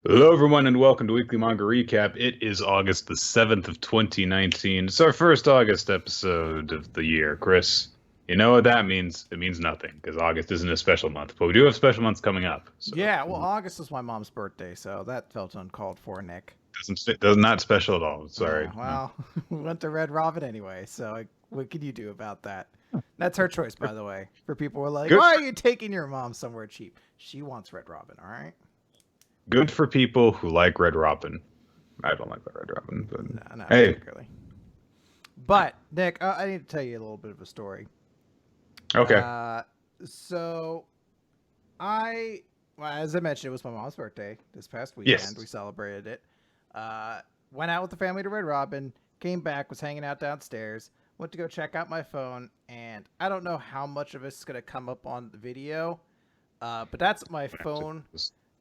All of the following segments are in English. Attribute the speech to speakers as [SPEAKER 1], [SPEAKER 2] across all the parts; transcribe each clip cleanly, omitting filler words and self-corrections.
[SPEAKER 1] Hello, everyone, and welcome to Weekly Manga Recap. It is August the 7th of 2019. It's our first August episode of the year. Chris, you know what that means? It means nothing, because August isn't a special month, but we do have special months coming up. So
[SPEAKER 2] Yeah, well, August is my mom's birthday, so that felt uncalled for, Nick.
[SPEAKER 1] does not special at all. Sorry.
[SPEAKER 2] Yeah, well, we went to Red Robin anyway, so what can you do about that? That's her choice, by the way. For people who are like,
[SPEAKER 1] Good.
[SPEAKER 2] why are you taking your mom somewhere cheap? She wants Red Robin, all right?
[SPEAKER 1] Good for people who like Red Robin. I don't like Red Robin, but
[SPEAKER 2] No,
[SPEAKER 1] hey.
[SPEAKER 2] particularly. But, Nick, I need to tell you a little bit of a story.
[SPEAKER 1] Okay.
[SPEAKER 2] So, as I mentioned, it was my mom's birthday this past weekend.
[SPEAKER 1] Yes.
[SPEAKER 2] We celebrated it. Went out with the family to Red Robin, came back, was hanging out downstairs, went to go check out my phone, and I don't know how much of it's going to come up on the video, but that's what my phone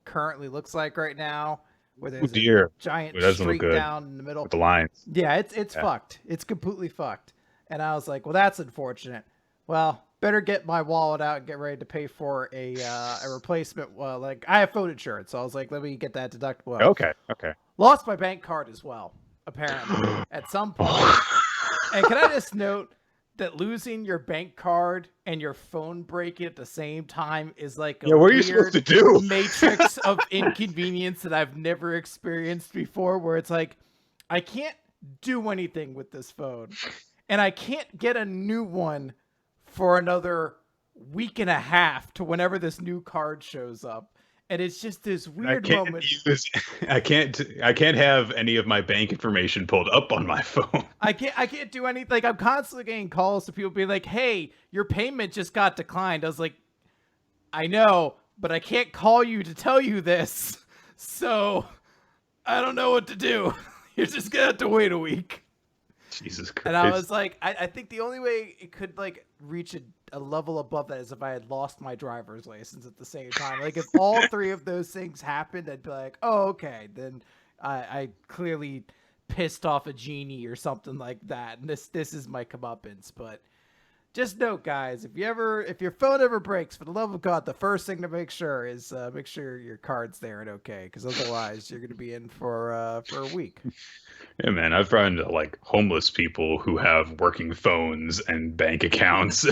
[SPEAKER 2] currently looks like right now, where there's a giant streak down in the middle.
[SPEAKER 1] With the lines.
[SPEAKER 2] Yeah, it's fucked. It's completely fucked. And I was like, well, that's unfortunate. Well, better get my wallet out and get ready to pay for a replacement. Well, like, I have phone insurance, so I was like, let me get that deductible.
[SPEAKER 1] Okay.
[SPEAKER 2] Lost my bank card as well, apparently, at some point. And can I just note that losing your bank card and your phone breaking at the same time is like
[SPEAKER 1] what are you supposed to do?
[SPEAKER 2] Matrix of inconvenience that I've never experienced before, where it's like, I can't do anything with this phone, and I can't get a new one for another week and a half to whenever this new card shows up. And it's just this weird moment.
[SPEAKER 1] I can't have any of my bank information pulled up on my phone.
[SPEAKER 2] I can't do anything. Like, I'm constantly getting calls to people being like, hey, your payment just got declined. I was like, I know, but I can't call you to tell you this. So I don't know what to do. You're just gonna have to wait a week.
[SPEAKER 1] Jesus Christ.
[SPEAKER 2] And I was like, I think the only way it could like reach a level above that is if I had lost my driver's license at the same time. Like, if all three of those things happened, I'd be like, oh, okay, then I clearly pissed off a genie or something like that. And this is my comeuppance. But just note, guys, if your phone ever breaks, for the love of God, the first thing to make sure is make sure your card's there and okay, because otherwise you're gonna be in for a week.
[SPEAKER 1] Yeah, man, I've run into like homeless people who have working phones and bank accounts.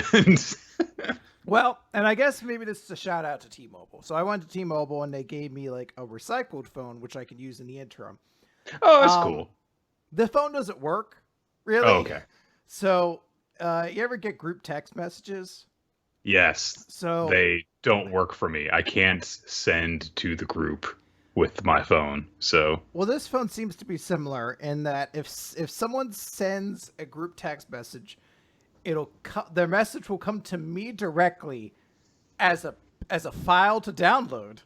[SPEAKER 2] Well, and I guess maybe this is a shout out to T-Mobile. So I went to T-Mobile and they gave me like a recycled phone, which I could use in the interim.
[SPEAKER 1] Oh, that's cool.
[SPEAKER 2] The phone doesn't work, really.
[SPEAKER 1] Oh, okay.
[SPEAKER 2] So, you ever get group text messages?
[SPEAKER 1] Yes.
[SPEAKER 2] So
[SPEAKER 1] they don't work for me. I can't send to the group with my phone. So,
[SPEAKER 2] well, this phone seems to be similar in that if someone sends a group text message, their message will come to me directly as a file to download.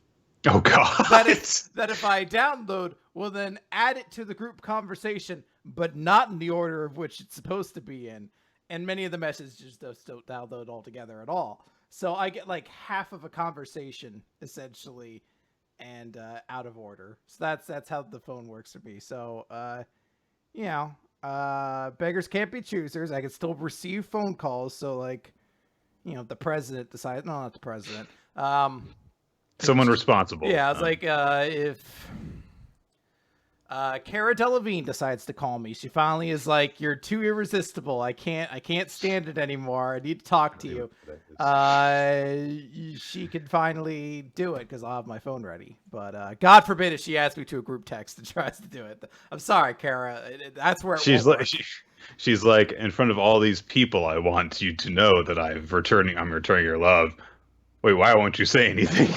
[SPEAKER 1] Oh God.
[SPEAKER 2] That if I download, will then add it to the group conversation, but not in the order of which it's supposed to be in. And many of the messages don't download altogether at all. So I get like half of a conversation essentially, and out of order. So that's how the phone works for me. So beggars can't be choosers. I can still receive phone calls. So like, the president decides, no, not the president.
[SPEAKER 1] Someone responsible.
[SPEAKER 2] Yeah, I was like, if Cara Delevingne decides to call me, she finally is like, you're too irresistible. I can't stand it anymore. I need to talk to you. She can finally do it because I'll have my phone ready. But God forbid if she adds me to a group text and tries to do it. I'm sorry, Cara. That's where
[SPEAKER 1] she's like. She's like, in front of all these people, I want you to know that I'm returning your love. Wait, why won't you say anything?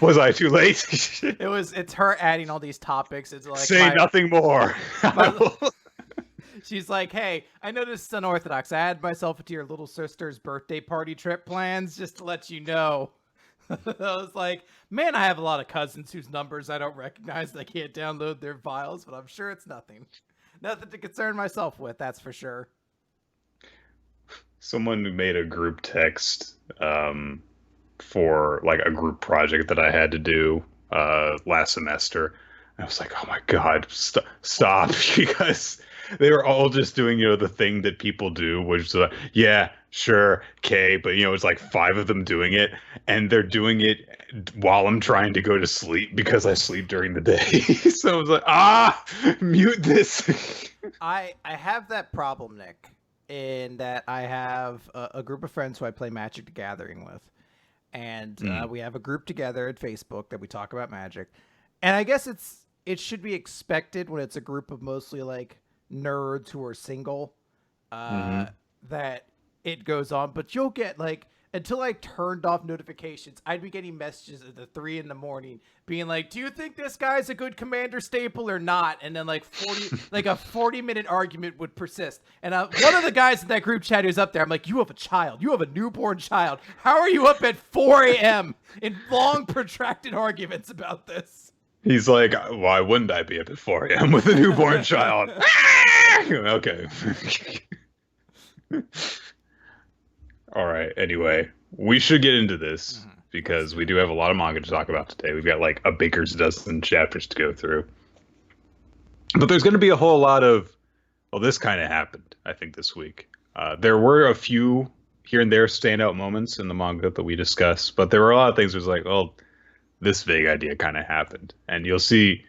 [SPEAKER 1] Was I too late?
[SPEAKER 2] It's her adding all these topics. It's like,
[SPEAKER 1] say nothing more.
[SPEAKER 2] She's like, hey, I know this is unorthodox. I added myself into your little sister's birthday party trip plans just to let you know. I was like, man, I have a lot of cousins whose numbers I don't recognize. I can't download their files, but I'm sure it's nothing. Nothing to concern myself with, that's for sure.
[SPEAKER 1] Someone who made a group text for like a group project that I had to do last semester. I was like, oh my God, stop. Because they were all just doing, the thing that people do, which is, yeah, sure, okay. But, it's like five of them doing it, and they're doing it while I'm trying to go to sleep because I sleep during the day. So I was like, mute this.
[SPEAKER 2] I have that problem, Nick, in that I have a group of friends who I play Magic the Gathering with. And we have a group together at Facebook that we talk about Magic. And I guess it should be expected when it's a group of mostly like nerds who are single that it goes on. But you'll get like, until I turned off notifications, I'd be getting messages at the 3 a.m. being like, do you think this guy's a good commander staple or not? And then like 40-minute argument would persist. And one of the guys in that group chat who's up there, I'm like, you have a child. You have a newborn child. How are you up at 4 a.m. in long protracted arguments about this?
[SPEAKER 1] He's like, why wouldn't I be up at 4 a.m. with a newborn child? Okay. All right. Anyway, we should get into this because we do have a lot of manga to talk about today. We've got like a baker's dozen chapters to go through. But there's going to be a whole lot of, well, this kind of happened, I think, this week. There were a few here and there standout moments in the manga that we discussed, but there were a lot of things that was like, well, this vague idea kind of happened. And you'll see,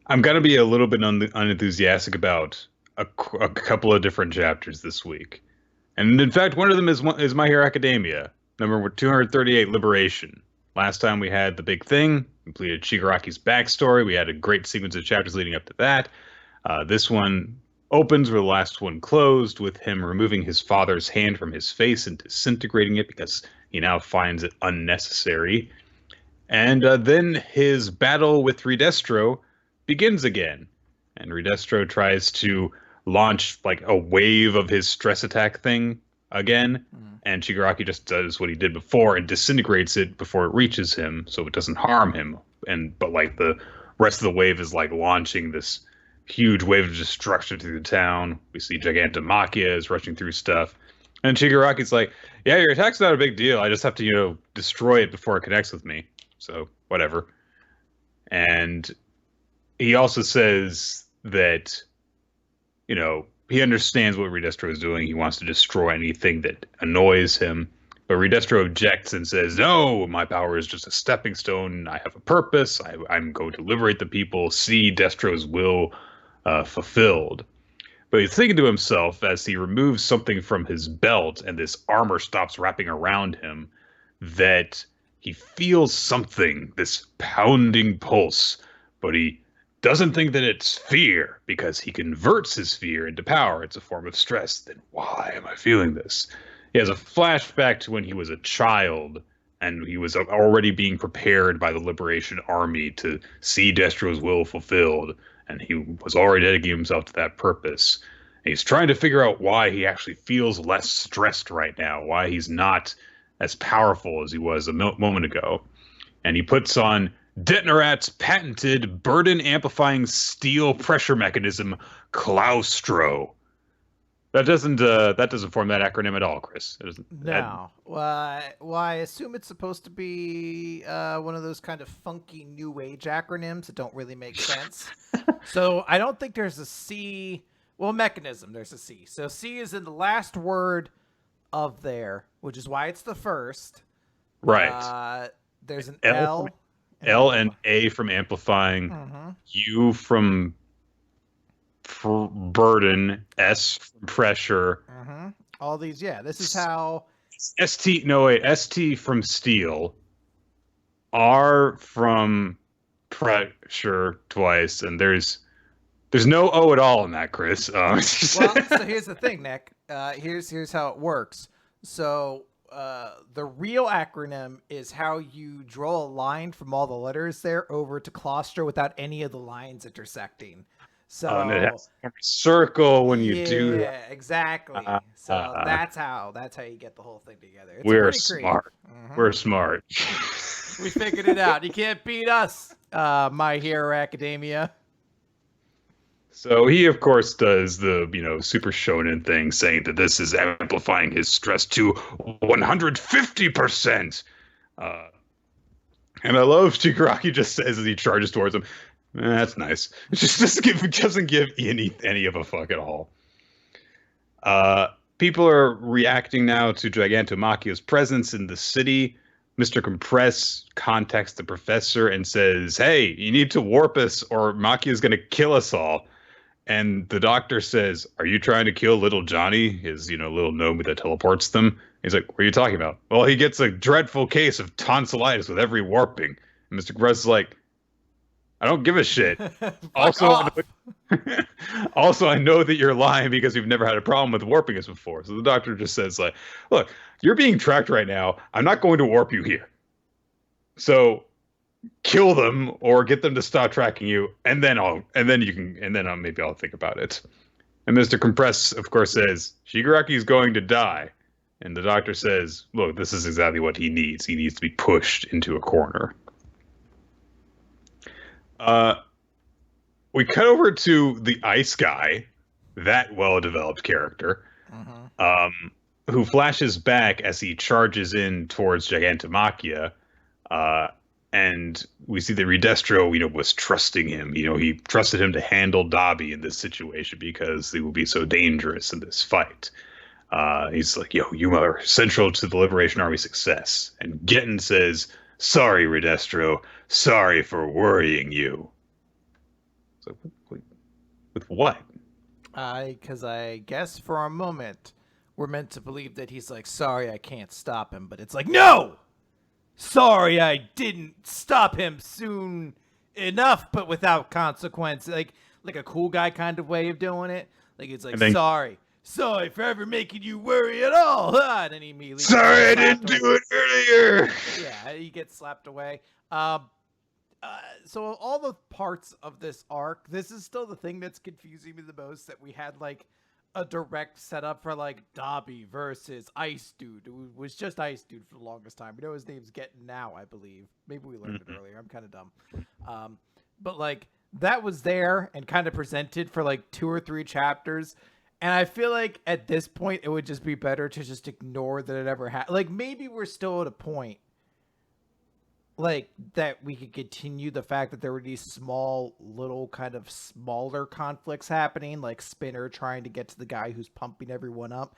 [SPEAKER 1] I'm going to be a little bit unenthusiastic about a couple of different chapters this week. And in fact, one of them is My Hero Academia, number 238, Liberation. Last time we had the big thing, completed Shigaraki's backstory. We had a great sequence of chapters leading up to that. This one opens where the last one closed, with him removing his father's hand from his face and disintegrating it because he now finds it unnecessary. And then his battle with Redestro begins again. And Redestro tries to launch like a wave of his stress attack thing again, and Shigaraki just does what he did before and disintegrates it before it reaches him, so it doesn't harm him. But like the rest of the wave is like launching this huge wave of destruction through the town. We see Gigantomachia is rushing through stuff, and Shigaraki's like, "Yeah, your attack's not a big deal. I just have to destroy it before it connects with me. So whatever." And he also says that he understands what Redestro is doing. He wants to destroy anything that annoys him. But Redestro objects and says, no, my power is just a stepping stone. I have a purpose. I'm going to liberate the people, see Destro's will fulfilled. But he's thinking to himself as he removes something from his belt and this armor stops wrapping around him, that he feels something, this pounding pulse, but he doesn't think that it's fear because he converts his fear into power. It's a form of stress. Then why am I feeling this? He has a flashback to when he was a child and he was already being prepared by the Liberation Army to see Destro's will fulfilled. And he was already dedicating himself to that purpose. And he's trying to figure out why he actually feels less stressed right now, why he's not as powerful as he was a moment ago. And he puts on Detonarat's patented burden-amplifying steel pressure mechanism, Claustro. That doesn't form that acronym at all, Chris.
[SPEAKER 2] No. Well, I assume it's supposed to be one of those kind of funky new age acronyms that don't really make sense. So I don't think there's a C. Well, mechanism, there's a C. So C is in the last word of there, which is why it's the first.
[SPEAKER 1] Right.
[SPEAKER 2] There's an L.
[SPEAKER 1] L and A from amplifying, U from burden, S from pressure.
[SPEAKER 2] All these, yeah. This is how
[SPEAKER 1] ST from steel, R from pressure twice, and there's no O at all in that, Chris.
[SPEAKER 2] Well, so here's the thing, Nick. Here's how it works. So the real acronym is how you draw a line from all the letters there over to claustro without any of the lines intersecting. So
[SPEAKER 1] and it has a circle when you do that.
[SPEAKER 2] Yeah, exactly. So that's how you get the whole thing together. It's
[SPEAKER 1] we're smart. We're smart.
[SPEAKER 2] We figured it out. You can't beat us, My Hero Academia.
[SPEAKER 1] So he, of course, does the, super shonen thing, saying that this is amplifying his stress to 150%. Uh, and I love Shigaraki just says as he charges towards him, that's nice. Doesn't give any of a fuck at all. People are reacting now to Gigantomachia's presence in the city. Mr. Compress contacts the professor and says, "Hey, you need to warp us or Machia's going to kill us all." And the doctor says, "Are you trying to kill little Johnny?" His, little Nomi that teleports them. He's like, "What are you talking about?" "Well, he gets a dreadful case of tonsillitis with every warping." And Mr. Compress is like, "I don't give a shit." Also, also, I know that you're lying because you've never had a problem with warping us before. So the doctor just says, like, "Look, you're being tracked right now. I'm not going to warp you here. So kill them or get them to stop tracking you, and then maybe I'll think about it." And Mr. Compress, of course, says, "Shigaraki is going to die." And the doctor says, "Look, this is exactly what he needs. He needs to be pushed into a corner." We cut over to the ice guy, that well-developed character, who flashes back as he charges in towards Gigantomachia, and we see that Redestro, was trusting him. He trusted him to handle Dabi in this situation because he will be so dangerous in this fight. He's like, "You are central to the Liberation Army's success." And Getten says, "Sorry, Redestro. Sorry for worrying you." So, with what?
[SPEAKER 2] Because I guess for a moment we're meant to believe that he's like, "Sorry, I can't stop him," but it's like, "No, sorry, I didn't stop him soon enough, but without consequence." Like a cool guy kind of way of doing it. Like it's like, sorry for ever making you worry at all. And then he immediately,
[SPEAKER 1] "Sorry, I didn't do it earlier."
[SPEAKER 2] Yeah, he gets slapped away. So all the parts of this arc, this is still the thing that's confusing me the most, that we had like a direct setup for like Dabi versus Ice Dude. It was just Ice Dude for the longest time. We know his name's Getting now, I believe. Maybe we learned it earlier. I'm kind of dumb. But like that was there and kind of presented for like 2 or 3 chapters. And I feel like at this point it would just be better to just ignore that it ever happened. Like maybe we're still at a point like that we could continue the fact that there were these small little kind of smaller conflicts happening, like Spinner trying to get to the guy who's pumping everyone up.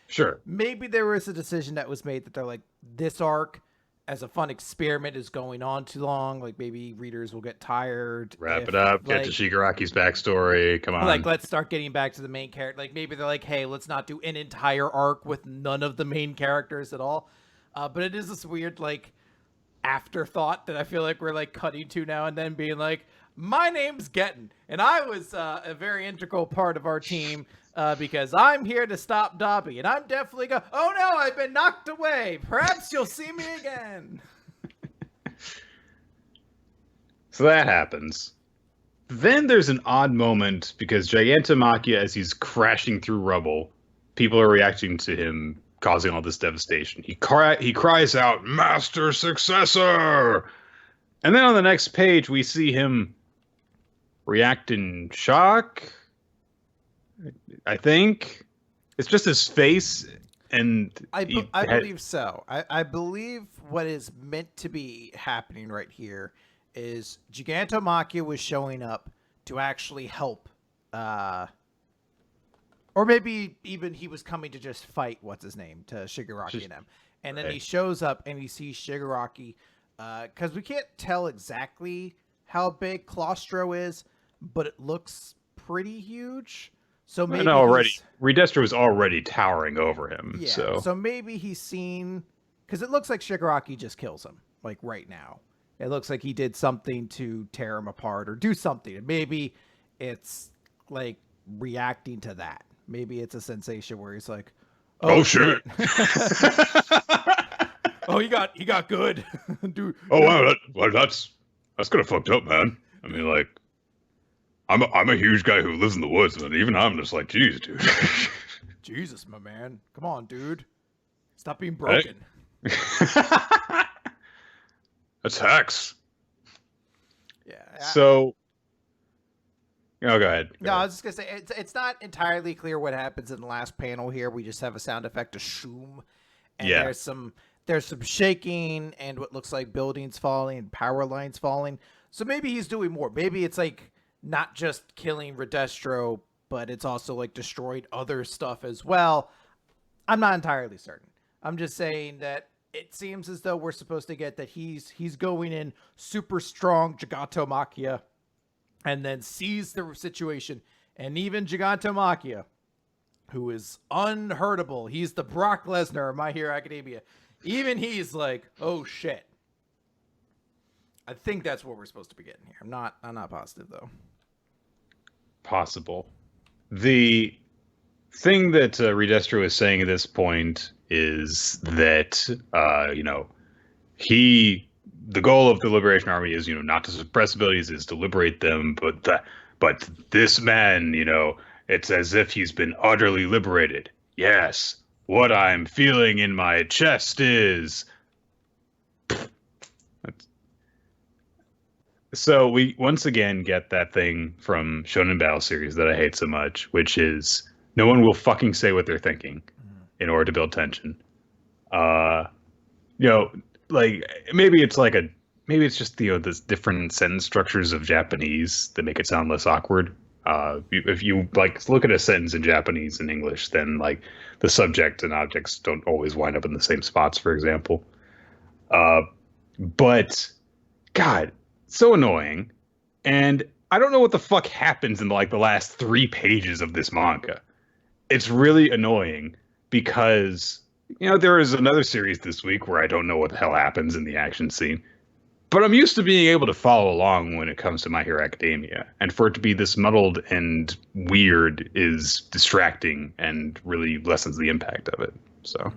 [SPEAKER 1] Sure.
[SPEAKER 2] Maybe there was a decision that was made that they're like, this arc as a fun experiment is going on too long. Like maybe readers will get tired.
[SPEAKER 1] Wrap it up. Get to Shigaraki's backstory. Come on.
[SPEAKER 2] Like let's start getting back to the main character. Like maybe they're like, hey, let's not do an entire arc with none of the main characters at all. But it is this weird like afterthought that I feel like we're like cutting to now and then, being like, my name's Gettin, and I was a very integral part of our team because I'm here to stop Dabi, and I'm definitely oh no, I've been knocked away. Perhaps you'll see me again.
[SPEAKER 1] So that happens. Then there's an odd moment because Gigantomachia, as he's crashing through rubble, people are reacting to him causing all this devastation. He cries out, "Master Successor!" And then on the next page, we see him react in shock. I think it's just his face, and
[SPEAKER 2] I believe so. I believe what is meant to be happening right here is Gigantomachia was showing up to actually help, or maybe even he was coming to just fight, what's his name, to Shigaraki and him. And then he shows up and he sees Shigaraki, because we can't tell exactly how big Claustro is, but it looks pretty huge. So maybe
[SPEAKER 1] Redestro is already towering over him.
[SPEAKER 2] Yeah, so maybe he's seen, because it looks like Shigaraki just kills him, like right now. It looks like he did something to tear him apart or do something. And maybe it's like reacting to that. Maybe it's a sensation where he's like, "Oh shit!" "Oh, he got good, dude."
[SPEAKER 1] "Oh wow, that's kind of fucked up, man. I mean, like, I'm a huge guy who lives in the woods, and even I'm just like, geez, dude."
[SPEAKER 2] "Jesus, my man, come on, dude, stop being broken."
[SPEAKER 1] Hey. That's Hex.
[SPEAKER 2] Yeah.
[SPEAKER 1] So Oh, go ahead.
[SPEAKER 2] No, I was just gonna say it's not entirely clear what happens in the last panel here. We just have a sound effect of shoom, and
[SPEAKER 1] Yeah.
[SPEAKER 2] there's some shaking and what looks like buildings falling and power lines falling. So maybe he's doing more. Maybe it's like not just killing Redestro, but it's also like destroyed other stuff as well. I'm not entirely certain. I'm just saying that it seems as though we're supposed to get that he's going in super strong Gigantomachia and then sees the situation. And even Gigantomachia, who is unhurtable, he's the Brock Lesnar of My Hero Academia. Even he's like, oh shit. I think that's what we're supposed to be getting here. I'm not positive though.
[SPEAKER 1] Possible. The thing that Redestro is saying at this point is that the goal of the Liberation Army is not to suppress abilities, is to liberate them, but this man, it's as if he's been utterly liberated. Yes, what I'm feeling in my chest is. So we once again get that thing from Shonen Battle series that I hate so much, which is no one will fucking say what they're thinking in order to build tension. Uh, like maybe it's just this different sentence structures of Japanese that make it sound less awkward. If you like look at a sentence in Japanese and English, then like the subject and objects don't always wind up in the same spots, for example. But God, so annoying. And I don't know what the fuck happens in like the last 3 pages of this manga. It's really annoying because there is another series this week where I don't know what the hell happens in the action scene. But I'm used to being able to follow along when it comes to My Hero Academia. And for it to be this muddled and weird is distracting and really lessens the impact of it. So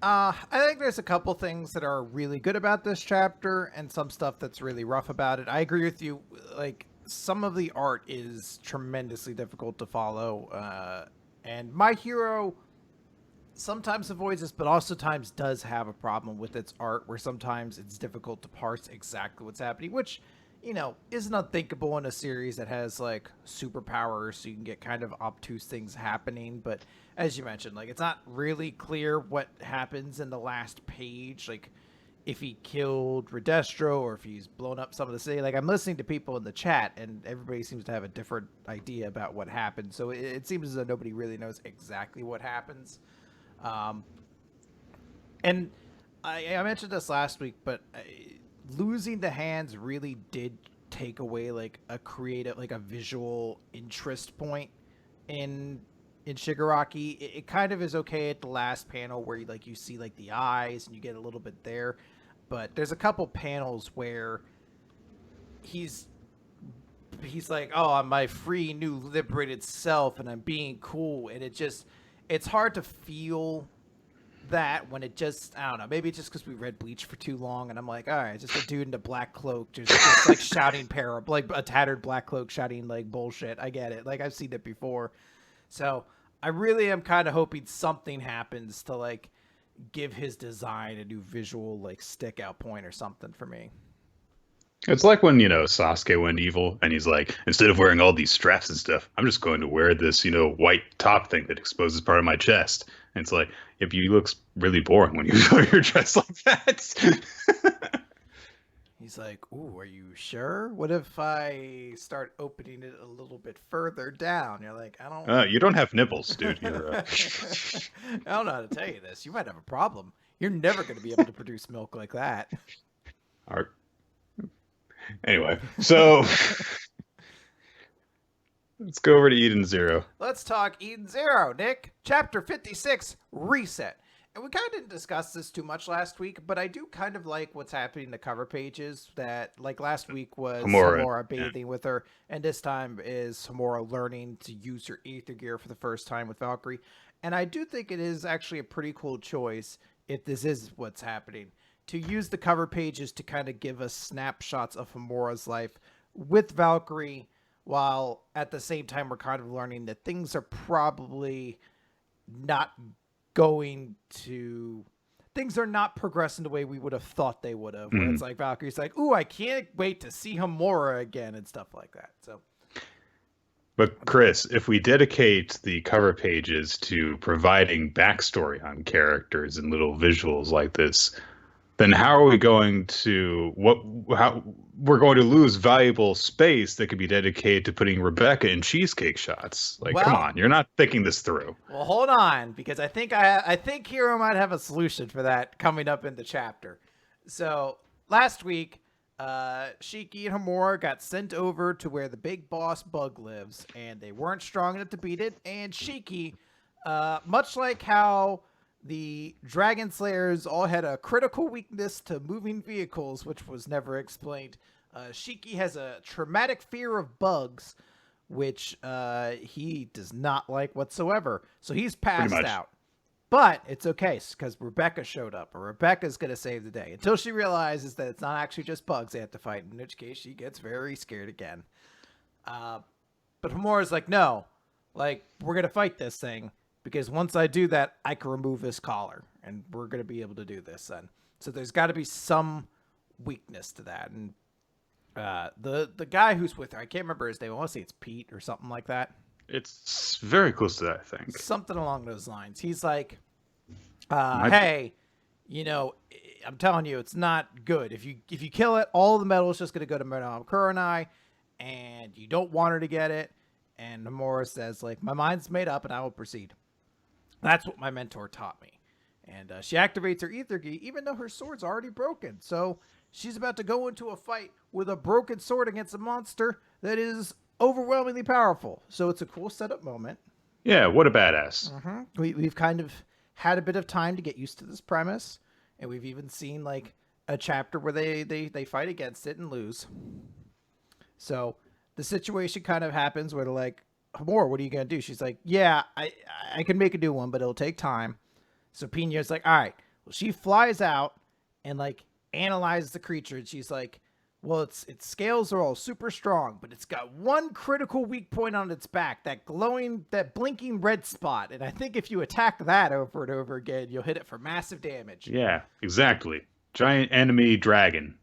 [SPEAKER 2] I think there's a couple things that are really good about this chapter and some stuff that's really rough about it. I agree with you. Like, some of the art is tremendously difficult to follow. And My Hero sometimes avoids this, but also times does have a problem with its art where sometimes it's difficult to parse exactly what's happening, which, isn't unthinkable in a series that has like superpowers, so you can get kind of obtuse things happening. But as you mentioned, like it's not really clear what happens in the last page, like if he killed Redestro or if he's blown up some of the city. Like I'm listening to people in the chat and everybody seems to have a different idea about what happened. So it seems as though nobody really knows exactly what happens. And I mentioned this last week, but losing the hands really did take away like a creative, like a visual interest point in Shigaraki. It kind of is okay at the last panel where you see like the eyes and you get a little bit there, but there's a couple panels where he's like, oh, I'm my free new liberated self and I'm being cool, and it's hard to feel that when it just, I don't know, maybe it's just because we read Bleach for too long and I'm like, all right, just a dude in a black cloak just like shouting like a tattered black cloak shouting like bullshit. I get it, like I've seen it before. So I really am kind of hoping something happens to like give his design a new visual like stick out point or something for me.
[SPEAKER 1] it's like when Sasuke went evil and he's like, instead of wearing all these straps and stuff, I'm just going to wear this white top thing that exposes part of my chest. And it's like, if you look really boring when you wear your dress like that.
[SPEAKER 2] He's like, ooh, are you sure? What if I start opening it a little bit further down? You're like, I don't.
[SPEAKER 1] You don't have nipples, dude. You're,
[SPEAKER 2] I don't know how to tell you this. You might have a problem. You're never going to be able to produce milk like that.
[SPEAKER 1] Art. Anyway, so let's go over to Eden Zero.
[SPEAKER 2] Let's talk Eden Zero, Nick. Chapter 56, Reset. And we kind of didn't discuss this too much last week, but I do kind of like what's happening in the cover pages. That, like last week was Homura bathing with her, and this time is Homura learning to use her ether gear for the first time with Valkyrie. And I do think it is actually a pretty cool choice, if this is what's happening, to use the cover pages to kind of give us snapshots of Homura's life with Valkyrie, while at the same time we're kind of learning that things are probably not going to... things are not progressing the way we would have thought they would have. Where it's like Valkyrie's like, ooh, I can't wait to see Homura again and stuff like that. So,
[SPEAKER 1] But Chris, if we dedicate the cover pages to providing backstory on characters and little visuals like this, then how are we going to how we're going to lose valuable space that could be dedicated to putting Rebecca in cheesecake shots? Like, come on, you're not thinking this through.
[SPEAKER 2] Well, hold on, because I think Hero might have a solution for that coming up in the chapter. So last week, Shiki and Homura got sent over to where the big boss Bug lives, and they weren't strong enough to beat it. And Shiki, much like how the Dragon Slayers all had a critical weakness to moving vehicles, which was never explained, Shiki has a traumatic fear of bugs, which he does not like whatsoever. So he's passed out. But it's okay, because Rebecca showed up, or Rebecca's going to save the day, until she realizes that it's not actually just bugs they have to fight, in which case she gets very scared again. But Homura's like, no, like, we're going to fight this thing, because once I do that, I can remove his collar, and we're going to be able to do this then. So there's got to be some weakness to that. And the guy who's with her, I can't remember his name. I want to say it's Pete or something like that.
[SPEAKER 1] It's very close to that, I think.
[SPEAKER 2] Something along those lines. He's like, hey, I'm telling you, it's not good. If you kill it, all the metal is just going to go to Madame Kurenai, and you don't want her to get it. And Homura says, like, my mind's made up, and I will proceed. That's what my mentor taught me. And she activates her ether gi, even though her sword's already broken. So she's about to go into a fight with a broken sword against a monster that is overwhelmingly powerful. So it's a cool setup moment.
[SPEAKER 1] Yeah, what a badass.
[SPEAKER 2] We've kind of had a bit of time to get used to this premise, and we've even seen like a chapter where they fight against it and lose. So the situation kind of happens where they're like, Homura, what are you gonna do? She's like, yeah, I can make a new one, but it'll take time. So Pina's like, all right. Well, she flies out and like analyzes the creature, and she's like, well, its scales are all super strong, but it's got one critical weak point on its back, that blinking red spot. And I think if you attack that over and over again, you'll hit it for massive damage.
[SPEAKER 1] Yeah, exactly. Giant enemy dragon.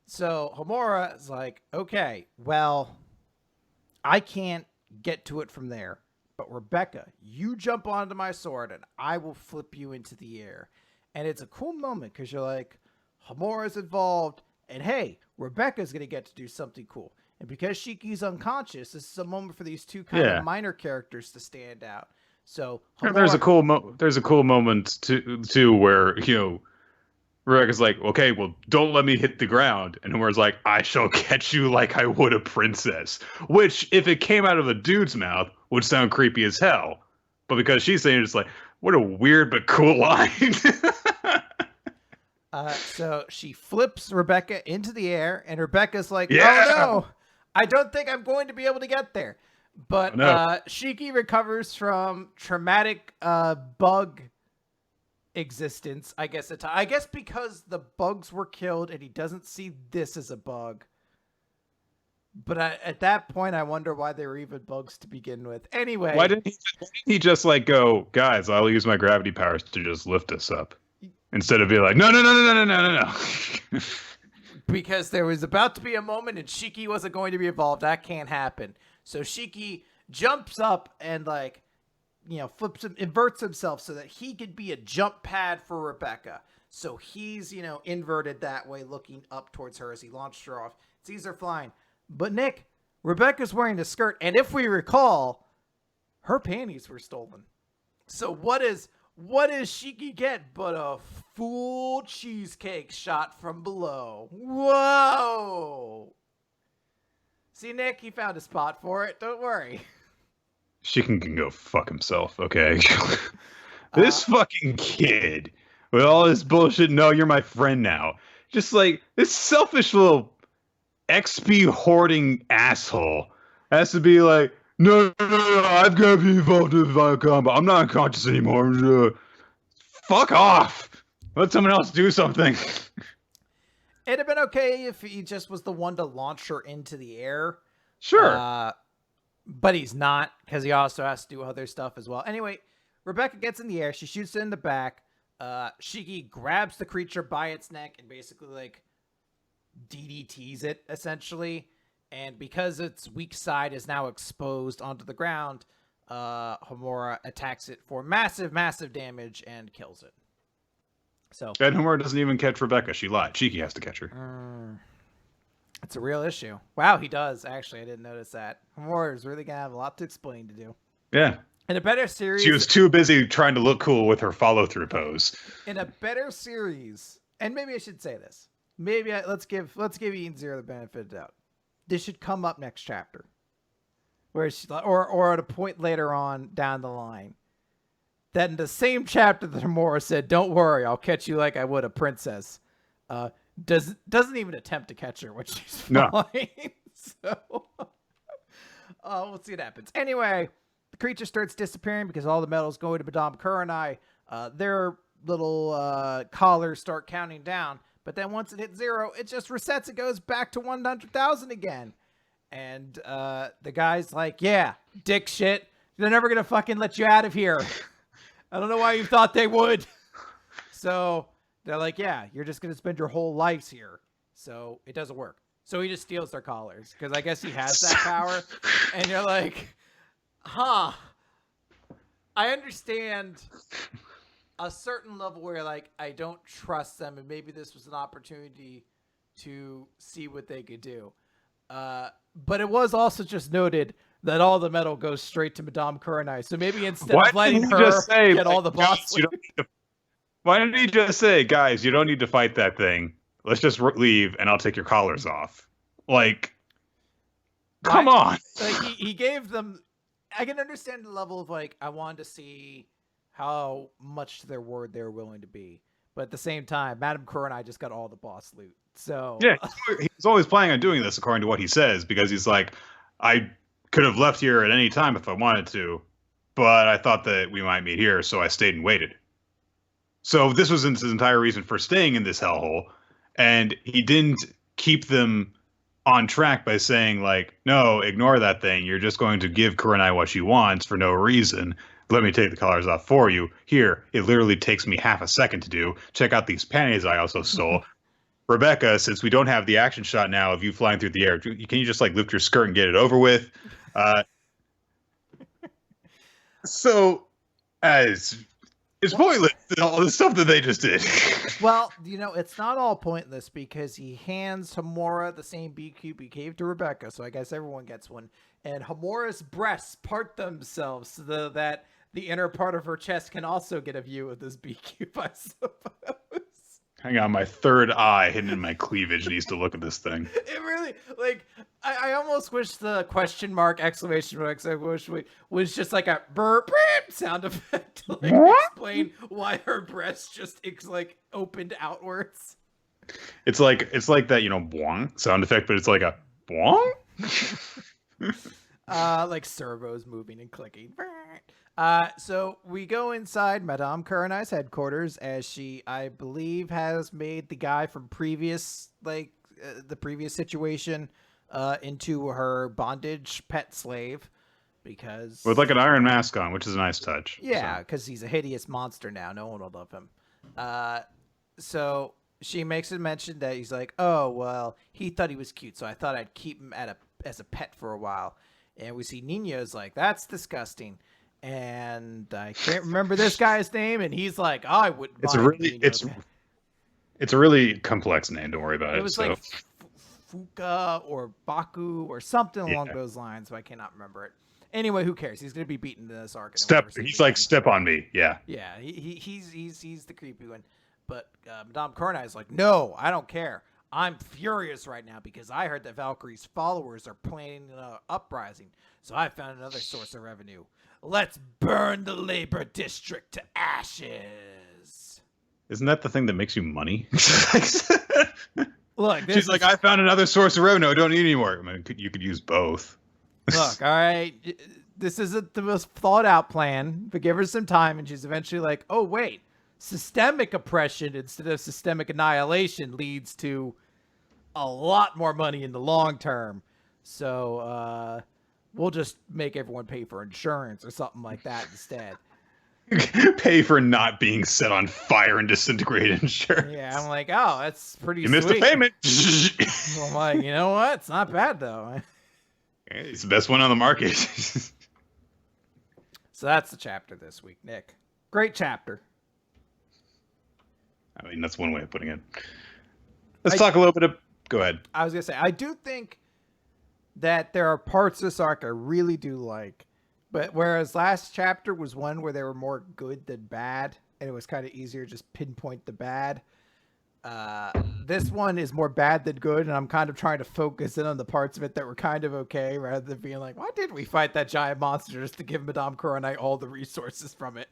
[SPEAKER 2] So Homura is like, okay, well, I can't get to it from there. But Rebecca, you jump onto my sword and I will flip you into the air. And it's a cool moment because you're like, Homura's involved. And hey, Rebecca's going to get to do something cool. And because Shiki's unconscious, this is a moment for these two kind of minor characters to stand out. So Homura...
[SPEAKER 1] there's a cool moment too where, Rebecca's like, okay, well, don't let me hit the ground. And Homura's like, I shall catch you like I would a princess. Which, if it came out of a dude's mouth, would sound creepy as hell. But because she's saying it, it's like, what a weird but cool line.
[SPEAKER 2] So she flips Rebecca into the air, and Rebecca's like,
[SPEAKER 1] yeah!
[SPEAKER 2] Oh no, I don't think I'm going to be able to get there. But Shiki recovers from traumatic bug existence, I guess. I guess because the bugs were killed, and he doesn't see this as a bug. But at that point, I wonder why they were even bugs to begin with. Anyway.
[SPEAKER 1] Why didn't he just like go, guys, I'll use my gravity powers to just lift us up? Instead of being like, no.
[SPEAKER 2] Because there was about to be a moment and Shiki wasn't going to be involved. That can't happen. So Shiki jumps up and inverts himself so that he could be a jump pad for Rebecca. So he's, inverted that way, looking up towards her as he launched her off. Sees her flying. But Nick, Rebecca's wearing a skirt. And if we recall, her panties were stolen. So what does Shiki get but a full cheesecake shot from below? Whoa! See, Nick, he found a spot for it. Don't worry.
[SPEAKER 1] Shiki can go fuck himself, okay? This fucking kid with all this bullshit, no, you're my friend now. Just like, this selfish little XP hoarding asshole has to be like, no, I've got to be involved in the Vital Combat. I'm not unconscious anymore. Fuck off. Let someone else do something.
[SPEAKER 2] It'd have been okay if he just was the one to launch her into the air.
[SPEAKER 1] Sure.
[SPEAKER 2] But he's not, because he also has to do other stuff as well. Anyway, Rebecca gets in the air. She shoots it in the back. Shiki grabs the creature by its neck and basically like DDTs it essentially. And because its weak side is now exposed onto the ground, Homura attacks it for massive, massive damage and kills it. So
[SPEAKER 1] And Homura doesn't even catch Rebecca. She lied. Shiki has to catch her.
[SPEAKER 2] It's a real issue. Wow, he does. Actually, I didn't notice that. Homura is really going to have a lot to explain to do.
[SPEAKER 1] Yeah.
[SPEAKER 2] In a better series...
[SPEAKER 1] She was too busy trying to look cool with her follow-through pose.
[SPEAKER 2] In a better series, and maybe I should say this. Let's give Eden Zero the benefit of the doubt. This should come up next chapter. Or at a point later on down the line. That in the same chapter that Homura said, "Don't worry, I'll catch you like I would a princess." Doesn't even attempt to catch her when she's flying. So we'll see what happens. Anyway, the creature starts disappearing because all the metals go into Madame Kurenai. Their little collars start counting down, but then once it hits 0, it just resets. It goes back to 100,000 again. And the guy's like, "Yeah, dick shit. They're never gonna fucking let you out of here. I don't know why you thought they would." So they're like, "Yeah, you're just going to spend your whole lives here." So it doesn't work. So he just steals their collars because I guess he has that power. And you're like, huh. I understand a certain level where like, I don't trust them. And maybe this was an opportunity to see what they could do. But it was also just noted that all the metal goes straight to Madame Kurenai. So maybe instead of letting her get all the boss
[SPEAKER 1] why didn't he just say, "Guys, you don't need to fight that thing. Let's just leave, and I'll take your collars off"? Like, come on.
[SPEAKER 2] Like he gave them. I can understand the level of like, I wanted to see how much to their word they were willing to be, but at the same time, Madame Kurenai just got all the boss loot. So
[SPEAKER 1] yeah, he's always planning on doing this according to what he says, because he's like, I could have left here at any time if I wanted to, but I thought that we might meet here, so I stayed and waited. So this was his entire reason for staying in this hellhole, and he didn't keep them on track by saying, like, "No, ignore that thing. You're just going to give Kurenai what she wants for no reason. Let me take the collars off for you. Here, it literally takes me half a second to do. Check out these panties I also stole. Rebecca, since we don't have the action shot now of you flying through the air, can you just like lift your skirt and get it over with?" So, it's pointless, all the stuff that they just did.
[SPEAKER 2] Well, it's not all pointless because he hands Homura the same B cube he gave to Rebecca, so I guess everyone gets one. And Homura's breasts part themselves so that the inner part of her chest can also get a view of this B cube, I suppose.
[SPEAKER 1] Hang on, my third eye hidden in my cleavage needs to look at this thing.
[SPEAKER 2] It really, like, I almost wish the question mark, exclamation mark, was just like a burp sound effect to like explain why her breast just like opened outwards.
[SPEAKER 1] It's like that, boing sound effect, but it's like a boing.
[SPEAKER 2] Like servos moving and clicking. So we go inside Madame Kurenai's headquarters as she, I believe, has made the guy from previous, the previous situation, into her bondage pet slave, because
[SPEAKER 1] with like an iron mask on, which is a nice touch.
[SPEAKER 2] Yeah, because he's a hideous monster now. No one will love him. So she makes a mention that he's like, "Oh, well, he thought he was cute, so I thought I'd keep him as a pet for a while." And we see Nino's like, "That's disgusting." And I can't remember this guy's name, and he's like, "Oh, I wouldn't."
[SPEAKER 1] It's a really complex name. Don't worry about it.
[SPEAKER 2] It was like Fuka or Baku or something along those lines, but I cannot remember it. Anyway, who cares? He's gonna be beaten in this arc.
[SPEAKER 1] He's like, "Step on me." Yeah.
[SPEAKER 2] Yeah, he's the creepy one. But Madame Kurenai is like, "No, I don't care. I'm furious right now because I heard that Valkyrie's followers are planning an uprising. So I found another source of revenue. Let's burn the labor district to ashes."
[SPEAKER 1] Isn't that the thing that makes you money?
[SPEAKER 2] Look,
[SPEAKER 1] she's like, "I found another source of revenue. I don't need any more." I mean, you could use both.
[SPEAKER 2] Look, all right, this isn't the most thought out plan, but give her some time, and she's eventually like, "Oh wait, systemic oppression instead of systemic annihilation leads to a lot more money in the long term. So we'll just make everyone pay for insurance or something like that instead."
[SPEAKER 1] Pay for not being set on fire and disintegrated insurance.
[SPEAKER 2] Yeah, I'm like, oh, that's pretty
[SPEAKER 1] You
[SPEAKER 2] sweet.
[SPEAKER 1] missed the payment.
[SPEAKER 2] Well, I'm like, you know what? It's not bad though.
[SPEAKER 1] It's the best one on the market.
[SPEAKER 2] So that's the chapter this week, Nick. Great chapter.
[SPEAKER 1] I mean, that's one way of putting it. Let's talk a little bit of... Go ahead.
[SPEAKER 2] I was going to say, I do think that there are parts of this arc I really do like. But whereas last chapter was one where they were more good than bad, and it was kind of easier to just pinpoint the bad, this one is more bad than good, and I'm kind of trying to focus in on the parts of it that were kind of okay, rather than being like, why did we fight that giant monster just to give Madame Coronite all the resources from it?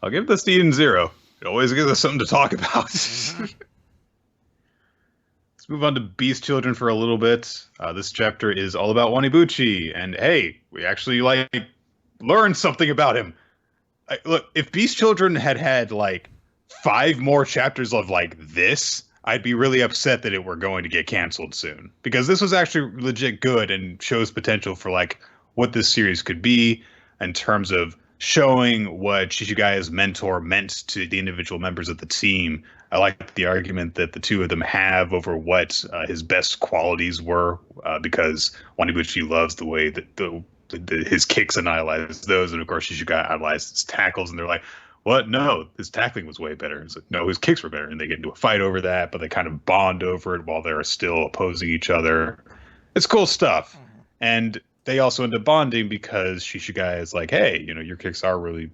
[SPEAKER 1] I'll give this to Eden Zero. It always gives us something to talk about.
[SPEAKER 2] Mm-hmm.
[SPEAKER 1] Let's move on to Beast Children for a little bit. This chapter is all about Wanibuchi, and hey, we actually learned something about him. Look, if Beast Children had 5 more chapters of this, I'd be really upset that it were going to get canceled soon, because this was actually legit good and shows potential for what this series could be in terms of showing what Shishigaya's mentor meant to the individual members of the team. I like the argument that the two of them have over what his best qualities were, because Wanibuchi loves the way that his kicks annihilizes those, and of course Shishigaya idolizes his tackles, and they're like, what? No, his tackling was way better. It's like, no, his kicks were better, and they get into a fight over that, but they kind of bond over it while they're still opposing each other. It's cool stuff. Mm-hmm. And they also end up bonding because Shishigaya is like, hey, your kicks are really,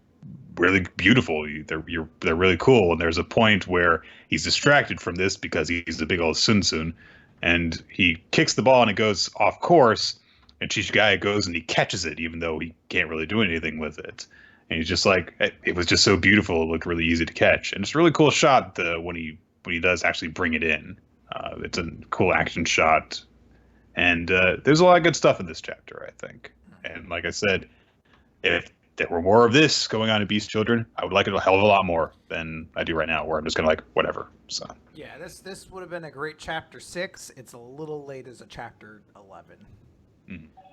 [SPEAKER 1] really beautiful. They're really cool. And there's a point where he's distracted from this because he's a big old Sun, and he kicks the ball and it goes off course, and Shishigaya goes and he catches it, even though he can't really do anything with it. And he's just like, it was just so beautiful. It looked really easy to catch. And it's a really cool shot when he does actually bring it in. It's a cool action shot. And there's a lot of good stuff in this chapter, I think. And like I said, if there were more of this going on in Beast Children, I would like it a hell of a lot more than I do right now, where I'm just kind of whatever. So
[SPEAKER 2] yeah, this would have been a great chapter 6. It's a little late as a chapter 11.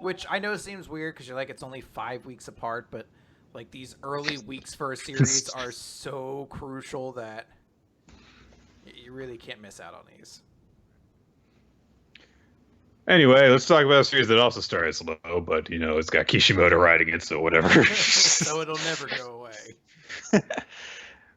[SPEAKER 2] Which I know seems weird because you're like, it's only 5 weeks apart, but these early weeks for a series are so crucial that you really can't miss out on these.
[SPEAKER 1] Anyway, let's talk about a series that also started slow, but it's got Kishimoto writing it, so whatever.
[SPEAKER 2] So it'll never go away.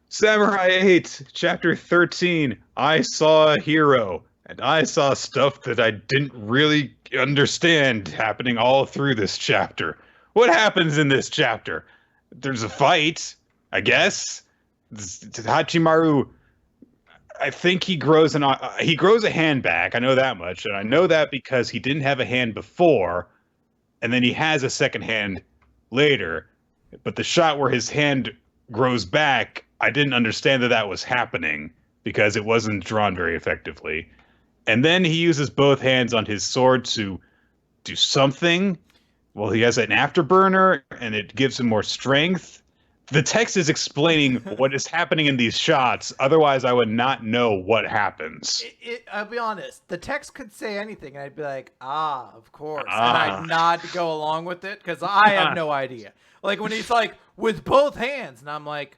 [SPEAKER 1] Samurai 8, Chapter 13. I saw a hero, and I saw stuff that I didn't really understand happening all through this chapter. What happens in this chapter? There's a fight, I guess. Hachimaru, I think he grows a hand back. I know that much, and I know that because he didn't have a hand before, and then he has a second hand later. But the shot where his hand grows back, I didn't understand that was happening because it wasn't drawn very effectively. And then he uses both hands on his sword to do something. Well, he has an afterburner, and it gives him more strength. The text is explaining what is happening in these shots. Otherwise, I would not know what happens.
[SPEAKER 2] I'll be honest. The text could say anything, and I'd be like, of course. And I'd nod to go along with it, because I have no idea. When he's like, with both hands, and I'm like,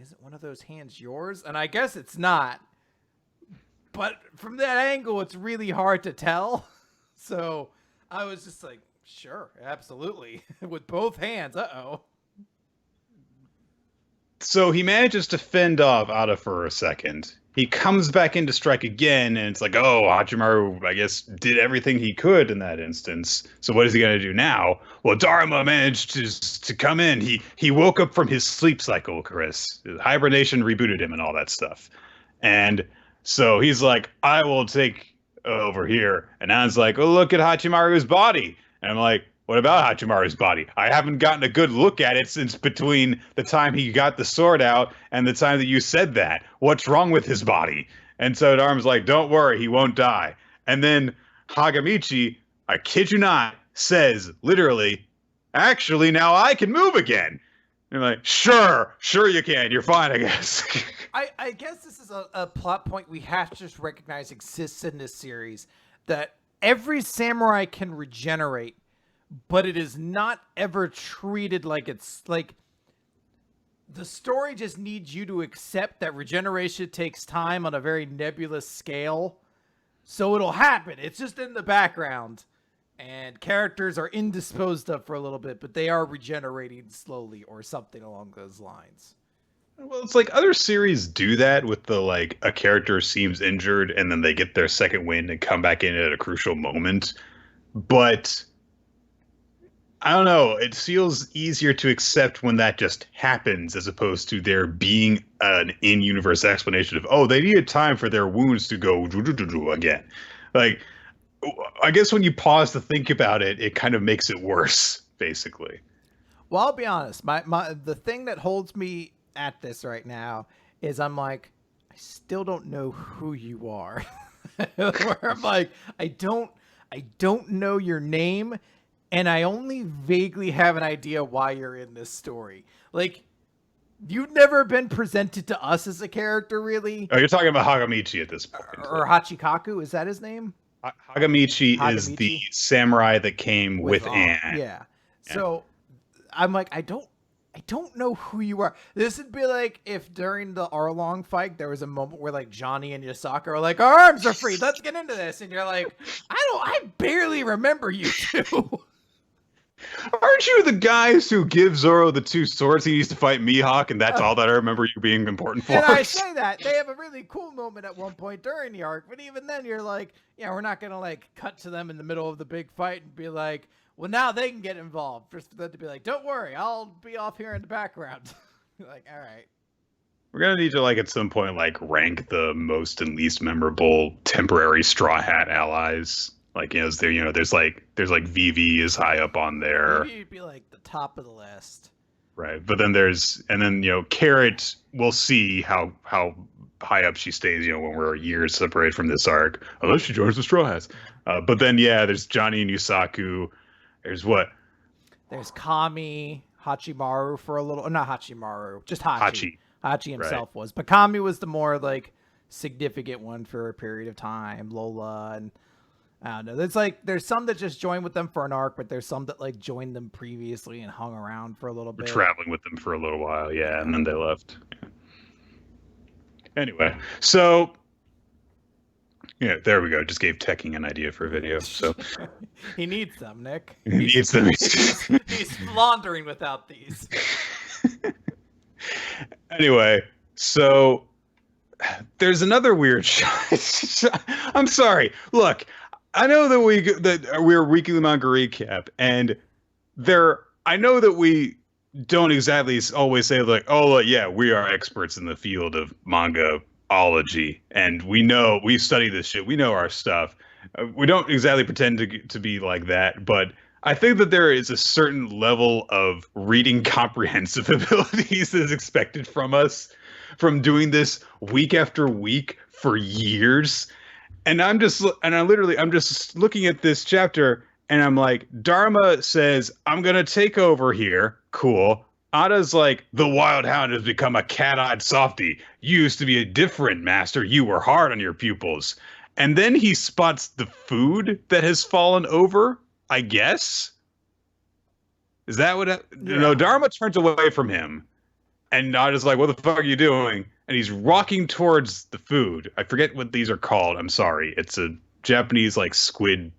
[SPEAKER 2] isn't one of those hands yours? And I guess it's not. But from that angle, it's really hard to tell. So I was just like, sure, absolutely. With both hands, uh-oh.
[SPEAKER 1] So he manages to fend off Ada for a second. He comes back in to strike again, and it's like, oh, Hachimaru, I guess, did everything he could in that instance. So what is he going to do now? Well, Dharma managed to come in. He woke up from his sleep cycle, Chris. Hibernation rebooted him and all that stuff. And so he's like, I will take over here. And An's like, oh, look at Hachimaru's body. And I'm like, what about Hachimaru's body? I haven't gotten a good look at it since between the time he got the sword out and the time that you said that. What's wrong with his body? And so Dharma's like, don't worry, he won't die. And then Hagamichi, I kid you not, says, literally, actually, now I can move again. And I'm like, sure you can. You're fine, I guess.
[SPEAKER 2] I guess this is a plot point we have to just recognize exists in this series, that every samurai can regenerate, but it is not ever treated like it's like The story just needs you to accept that regeneration takes time on a very nebulous scale. So it'll happen. It's just in the background. And characters are indisposed of for a little bit, but they are regenerating slowly or something along those lines.
[SPEAKER 1] Well, it's like other series do that with the like a character seems injured and then they get their second wind and come back in at a crucial moment. But I don't know, it feels easier to accept when that just happens as opposed to there being an in-universe explanation of, oh, they needed time for their wounds to go again. Like, I guess when you pause to think about it, it kind of makes it worse, basically.
[SPEAKER 2] Well, I'll be honest. The thing that holds me at this right now is I'm like, I still don't know who you are. Where I'm like, I don't know your name, and I only vaguely have an idea why you're in this story. Like, you've never been presented to us as a character, really.
[SPEAKER 1] Oh, you're talking about Hagamichi at this point.
[SPEAKER 2] Or Hachikaku, is that his name?
[SPEAKER 1] Hagamichi is the samurai that came with Anne.
[SPEAKER 2] Yeah. So I'm like, I don't know who you are. This would be like if during the Arlong fight there was a moment where like Johnny and Yasaka are like, our arms are free, let's get into this, and you're like, I barely remember you two.
[SPEAKER 1] Aren't you the guys who give Zoro the two swords he needs to fight Mihawk, and that's all that I remember you being important for?
[SPEAKER 2] And I say that they have a really cool moment at one point during the arc, but even then you're like, yeah, we're not gonna like cut to them in the middle of the big fight and be like, well, now they can get involved. Just for them to be like, don't worry, I'll be off here in the background. Like, all right.
[SPEAKER 1] We're gonna need to like at some point like rank the most and least memorable temporary Straw Hat allies. Like, there's like VV is high up on there.
[SPEAKER 2] Maybe you'd be like the top of the list.
[SPEAKER 1] Right, but then Carrot. We'll see how high up she stays. When we're years separated from this arc, unless she joins the Straw Hats. But then there's Johnny and Yusaku. There's what?
[SPEAKER 2] There's Kami, Hachimaru for a little. Not Hachimaru, just Hachi. Hachi himself was, but Kami was the more like significant one for a period of time. Lola and. I don't know. There's some that just joined with them for an arc, but there's some that like joined them previously and hung around for a little bit.
[SPEAKER 1] Traveling with them for a little while, yeah, and then they left. Yeah. Anyway, so there we go. Just gave Tekking an idea for a video. So
[SPEAKER 2] he needs them, Nick.
[SPEAKER 1] He needs them.
[SPEAKER 2] He's floundering without these.
[SPEAKER 1] Anyway, so there's another weird shot. I'm sorry. Look. I know that we're weekly manga recap, and I know that we don't exactly always say like, oh yeah, we are experts in the field of mangaology, and we study this shit, we know our stuff. We don't exactly pretend to be like that, but I think that there is a certain level of reading comprehensive abilities that is expected from us from doing this week after week for years. And I'm just looking at this chapter and I'm like, Dharma says, I'm going to take over here. Cool. Ada's like, the Wild Hound has become a cat-eyed softy. You used to be a different master. You were hard on your pupils. And then he spots the food that has fallen over, I guess. Is that what? No, Dharma turns away from him. And Ada's like, what the fuck are you doing? And he's walking towards the food. I forget what these are called. I'm sorry. It's a Japanese like squid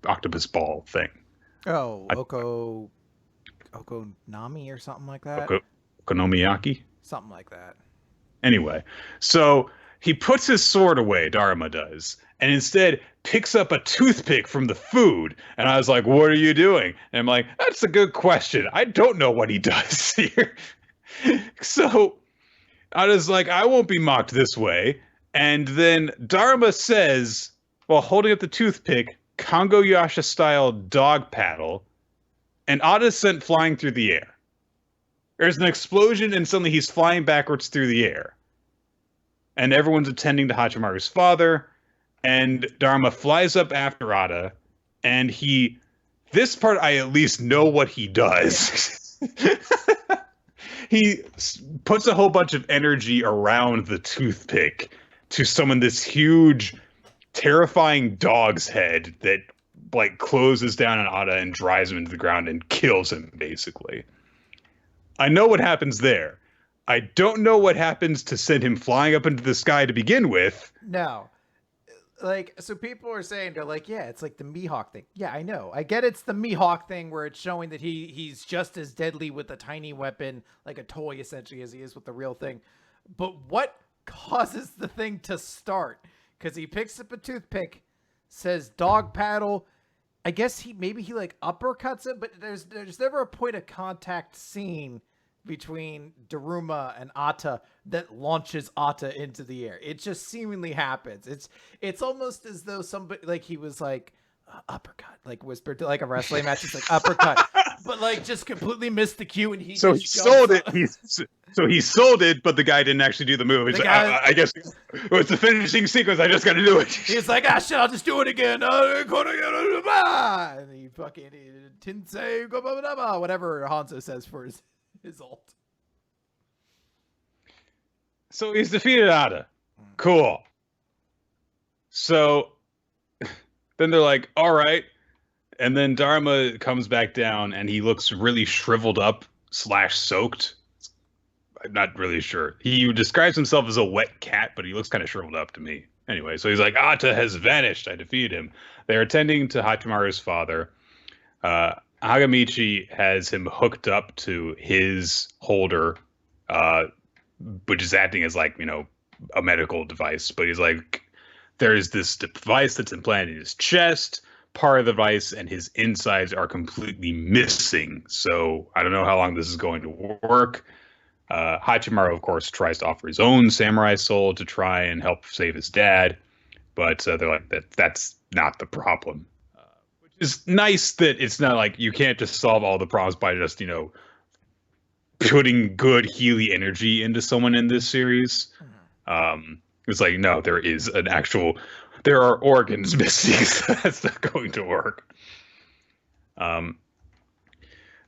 [SPEAKER 1] octopus ball thing.
[SPEAKER 2] Oh, Okonami or something like that?
[SPEAKER 1] Okonomiyaki?
[SPEAKER 2] Something like that.
[SPEAKER 1] Anyway, so he puts his sword away, Dharma does, and instead picks up a toothpick from the food. And I was like, what are you doing? And I'm like, that's a good question. I don't know what he does here. So I was like, I won't be mocked this way. And then Dharma says, while holding up the toothpick, Kongo Yasha style dog paddle, and Ada's sent flying through the air. There's an explosion and suddenly he's flying backwards through the air. And everyone's attending to Hachimaru's father, and Dharma flies up after Ada, and this part I at least know what he does. He puts a whole bunch of energy around the toothpick to summon this huge, terrifying dog's head that like closes down on Ada and drives him into the ground and kills him, basically. I know what happens there. I don't know what happens to send him flying up into the sky to begin with.
[SPEAKER 2] No. Like, so people are saying, they're like, yeah, it's like the Mihawk thing. Yeah, I know. I get it's the Mihawk thing where it's showing that he's just as deadly with a tiny weapon, like a toy essentially, as he is with the real thing. But what causes the thing to start? Because he picks up a toothpick, says dog paddle. I guess maybe he like uppercuts it, but there's never a point of contact scene between Daruma and Atta that launches Atta into the air. It just seemingly happens. It's almost as though somebody like he was like uppercut, like whispered to like a wrestling match. It's like uppercut, but like just completely missed the cue and he.
[SPEAKER 1] So he sold it. He sold it, but the guy didn't actually do the move. He's like, I guess it's the finishing sequence. I just got to do it.
[SPEAKER 2] He's like, shit, I'll just do it again. And he fucking Tensei, whatever Hanzo says for his ult.
[SPEAKER 1] So he's defeated Atta. Cool. So then they're like, all right. And then Dharma comes back down and he looks really shriveled up / soaked. I'm not really sure. He describes himself as a wet cat, but he looks kind of shriveled up to me. Anyway, so he's like, Atta has vanished. I defeated him. They're attending to Hachimaru's father. Hagamichi has him hooked up to his holder, which is acting as like, a medical device. But he's like, there's this device that's implanted in his chest, part of the device, and his insides are completely missing. So I don't know how long this is going to work. Hachimaru, of course, tries to offer his own samurai soul to try and help save his dad. But they're like, that's not the problem. It's nice that it's not like you can't just solve all the problems by just, putting good Healy energy into someone in this series. It's like, no, there are organs missing, so that's not going to work.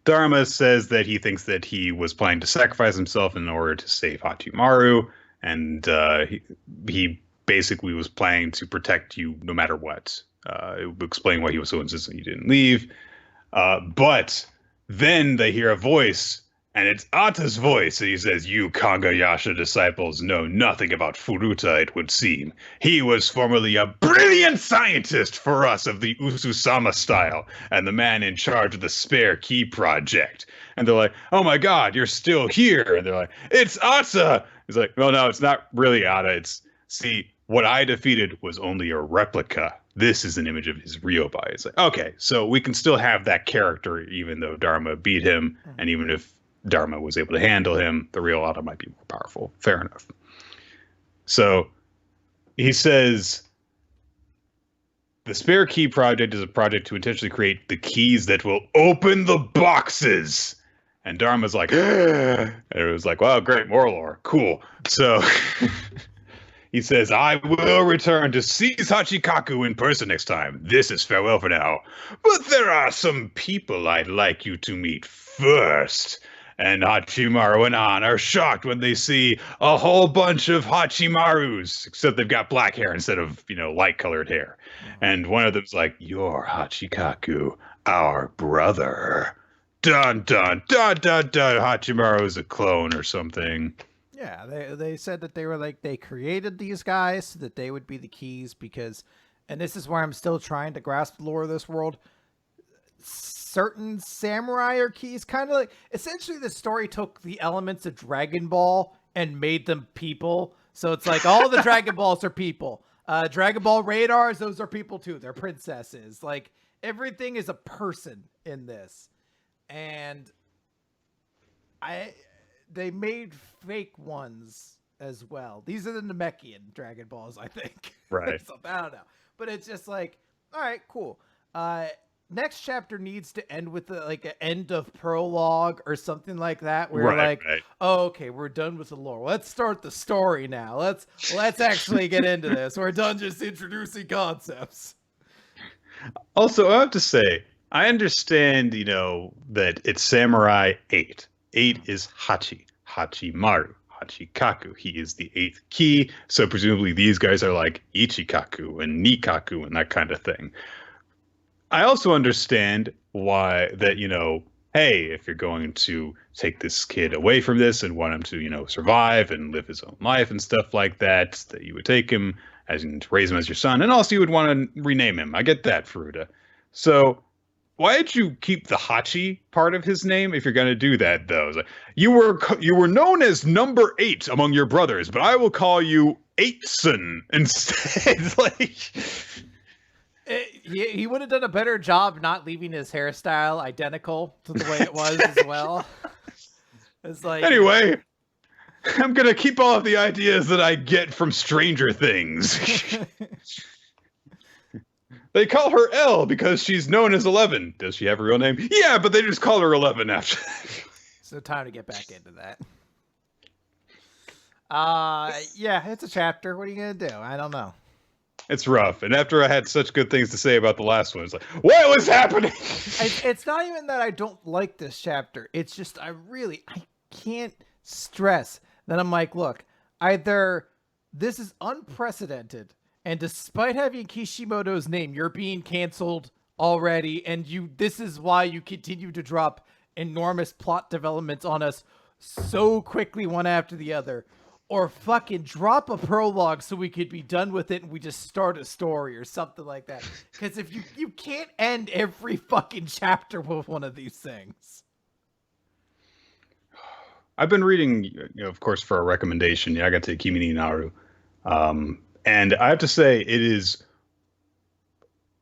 [SPEAKER 1] Dharma says that he thinks that he was planning to sacrifice himself in order to save Hachimaru, and he basically was planning to protect you no matter what. It would explain why he was so insistent he didn't leave. But then they hear a voice, and it's Atta's voice, and he says, "You Kangayasha disciples know nothing about Furuta, it would seem. He was formerly a brilliant scientist for us of the Ususama style, and the man in charge of the Spare Key Project." And they're like, "Oh my god, you're still here." And they're like, "It's Atta!" He's like, "Well, no, it's not really Atta. See, what I defeated was only a replica. This is an image of his real body." It's like, okay, so we can still have that character even though Dharma beat him, and even if Dharma was able to handle him, the real Atta might be more powerful. Fair enough. So he says, the Spare Key Project is a project to intentionally create the keys that will open the boxes. And Dharma's like, and it was like, wow, great, moral lore. Cool. So he says, "I will return to seize Hachikaku in person next time. This is farewell for now. But there are some people I'd like you to meet first." And Hachimaru and An are shocked when they see a whole bunch of Hachimarus, except they've got black hair instead of, light-colored hair. And one of them's like, "You're Hachikaku, our brother." Dun, dun, dun, dun, dun. Hachimaru's a clone or something.
[SPEAKER 2] Yeah, they said that they created these guys so that they would be the keys because, and this is where I'm still trying to grasp the lore of this world, certain samurai are keys, kind of like, essentially the story took the elements of Dragon Ball and made them people. So it's like all the Dragon Balls are people. Dragon Ball radars, those are people too. They're princesses. Like everything is a person in this. And they made fake ones as well. These are the Namekian Dragon Balls, I think.
[SPEAKER 1] Right.
[SPEAKER 2] So, I don't know. But it's just like, all right, cool. Next chapter needs to end with an end of prologue or something like that. Where right. Oh, okay, we're done with the lore. Let's start the story now. Let's actually get into this. We're done just introducing concepts.
[SPEAKER 1] Also, I have to say, I understand, that it's Samurai 8. 8 is Hachimaru, Hachikaku. He is the 8th key, so presumably these guys are like Ichikaku and Nikaku and that kind of thing. I also understand why that, hey, if you're going to take this kid away from this and want him to, survive and live his own life and stuff like that, that you would take him as in to raise him as your son, and also you would want to rename him. I get that, Furuta. So why did you keep the Hachi part of his name if you're going to do that, though? It's like, you were known as number 8 among your brothers, but I will call you Eightson instead. Like,
[SPEAKER 2] He would have done a better job not leaving his hairstyle identical to the way it was as well. It's like,
[SPEAKER 1] anyway, I'm gonna keep all of the ideas that I get from Stranger Things. They call her L because she's known as 11. Does she have a real name? Yeah, but they just call her 11 after.
[SPEAKER 2] So time to get back into that. Yeah, it's a chapter. What are you gonna do? I don't know.
[SPEAKER 1] It's rough. And after I had such good things to say about the last one, it's like, what was happening?
[SPEAKER 2] It's not even that I don't like this chapter. It's just I can't stress that I'm like, look, either this is unprecedented, and despite having Kishimoto's name, you're being canceled already, and this is why you continue to drop enormous plot developments on us so quickly one after the other. Or fucking drop a prologue so we could be done with it and we just start a story or something like that. Because if you can't end every fucking chapter with one of these things.
[SPEAKER 1] I've been reading, of course, for a recommendation, Yagate Kimi ni Naru. And I have to say,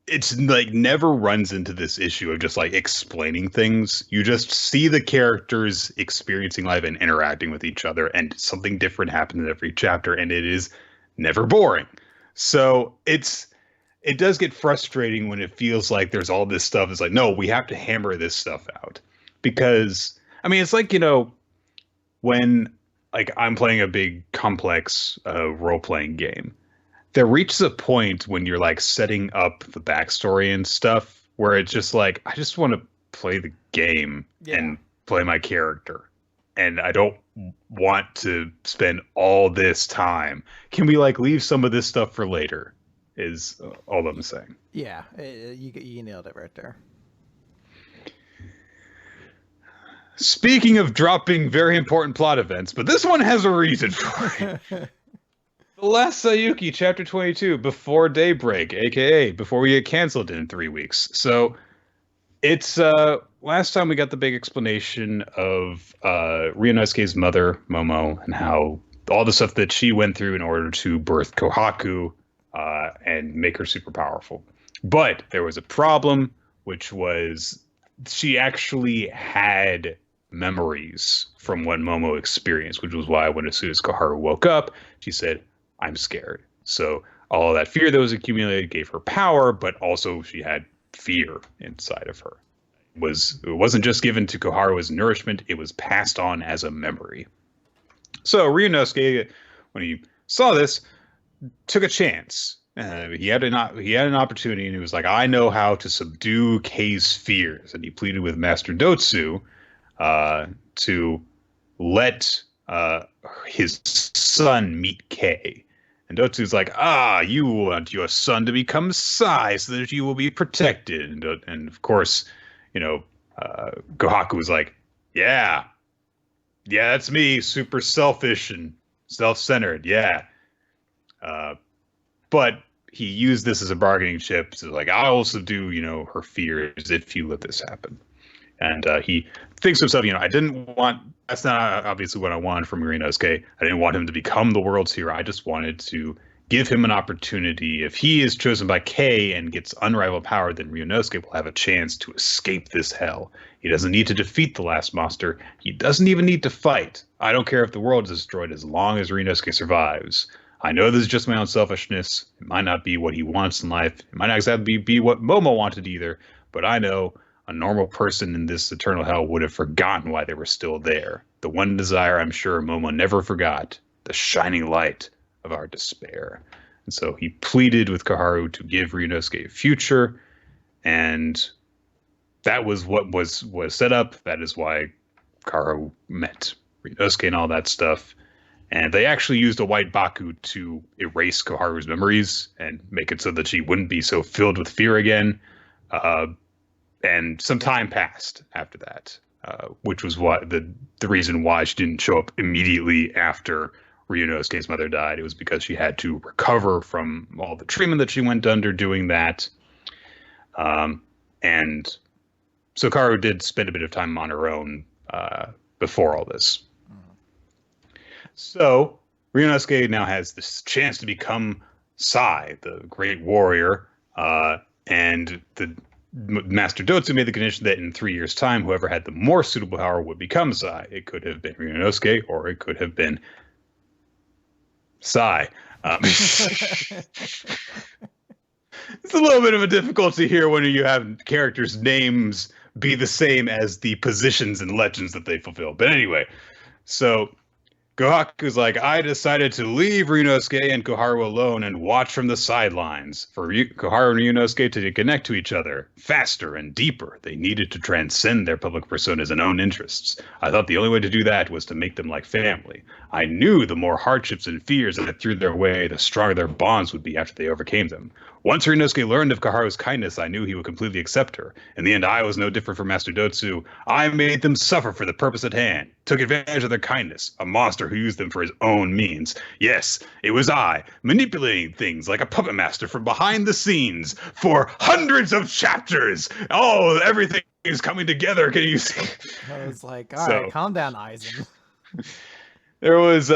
[SPEAKER 1] it's like never runs into this issue of just like explaining things. You just see the characters experiencing life and interacting with each other, and something different happens in every chapter, and it is never boring. So it does get frustrating when it feels like there's all this stuff. It's like, no, we have to hammer this stuff out. Because, I mean, it's like, when like I'm playing a big complex role-playing game, there reaches a point when you're like setting up the backstory and stuff where it's just like, I just want to play the game and play my character. And I don't want to spend all this time. Can we like leave some of this stuff for later is all I'm saying.
[SPEAKER 2] Yeah, you nailed it right there.
[SPEAKER 1] Speaking of dropping very important plot events, but this one has a reason for it. The Last Saiyuki, Chapter 22, Before Daybreak, aka Before We Get Canceled in 3 weeks. So it's last time we got the big explanation of Ryunosuke's mother, Momo, and how all the stuff that she went through in order to birth Kohaku and make her super powerful. But there was a problem, which was she actually had memories from what Momo experienced, which was why when as soon as Koharu woke up, she said, I'm scared. So all of that fear that was accumulated gave her power, but also she had fear inside of her. It wasn't just given to Koharu as nourishment, it was passed on as a memory. So Ryunosuke, when he saw this, took a chance. He had an opportunity, and he was like, I know how to subdue Kei's fears. And he pleaded with Master Dotsu to let his son meet Kei. And Dotsu's like, you want your son to become Sai so that you will be protected. And of course, Kohaku was like, yeah, that's me, super selfish and self-centered, yeah. But he used this as a bargaining chip. So like, I will subdue, her fears if you let this happen. And he thinks to himself, that's not obviously what I wanted from Ryunosuke. I didn't want him to become the world's hero. I just wanted to give him an opportunity. If he is chosen by Kei and gets unrivaled power, then Ryunosuke will have a chance to escape this hell. He doesn't need to defeat the last monster. He doesn't even need to fight. I don't care if the world is destroyed as long as Ryunosuke survives. I know this is just my own selfishness. It might not be what he wants in life. It might not exactly be what Momo wanted either. But I know a normal person in this eternal hell would have forgotten why they were still there. The one desire I'm sure Momo never forgot, the shining light of our despair. And so he pleaded with Koharu to give Ryunosuke a future, and that was what was set up. That is why Koharu met Ryunosuke and all that stuff. And they actually used a white Baku to erase Koharu's memories and make it so that she wouldn't be so filled with fear again. and some time passed after that, which was what the reason why she didn't show up immediately after Ryunosuke's mother died. It was because she had to recover from all the treatment that she went under doing that. And so Kaoru did spend a bit of time on her own before all this. So Ryunosuke now has this chance to become Sai, the great warrior, and the Master Dotsu made the condition that in 3 years' time, whoever had the more suitable power would become Sai. It could have been Ryunosuke, or it could have been Sai. It's a little bit of a difficulty here when you have characters' names be the same as the positions and legends that they fulfill. But anyway, so Gohaku's like, I decided to leave Ryunosuke and Koharu alone and watch from the sidelines. For Koharu and Ryunosuke to connect to each other faster and deeper, they needed to transcend their public personas and own interests. I thought the only way to do that was to make them like family. I knew the more hardships and fears that threw their way, the stronger their bonds would be after they overcame them. Once Ryunosuke learned of Koharu's kindness, I knew he would completely accept her. In the end, I was no different from Master Dotsu. I made them suffer for the purpose at hand, took advantage of their kindness, a monster who used them for his own means. Yes, it was I, manipulating things like a puppet master from behind the scenes for hundreds of chapters. Oh, everything is coming together. Can you see?
[SPEAKER 2] I was like, all right, calm down, Aizen.
[SPEAKER 1] There was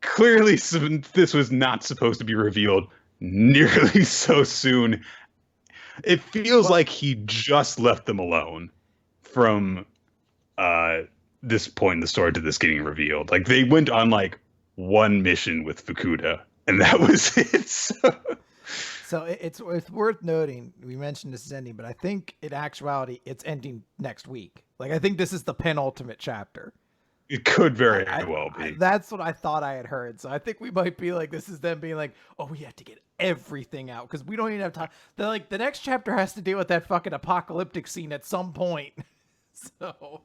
[SPEAKER 1] clearly this was not supposed to be revealed nearly so soon. It feels like he just left them alone from this point in the story to this getting revealed. Like they went on like one mission with Fukuda, and that was it.
[SPEAKER 2] So it's worth noting, we mentioned this is ending, but I think in actuality it's ending next week. Like I think this is the penultimate chapter.
[SPEAKER 1] It could very well be.
[SPEAKER 2] That's what I thought I had heard. So I think we might be like, this is them being like, oh, we have to get everything out because we don't even have time. They're like, the next chapter has to deal with that fucking apocalyptic scene at some point. So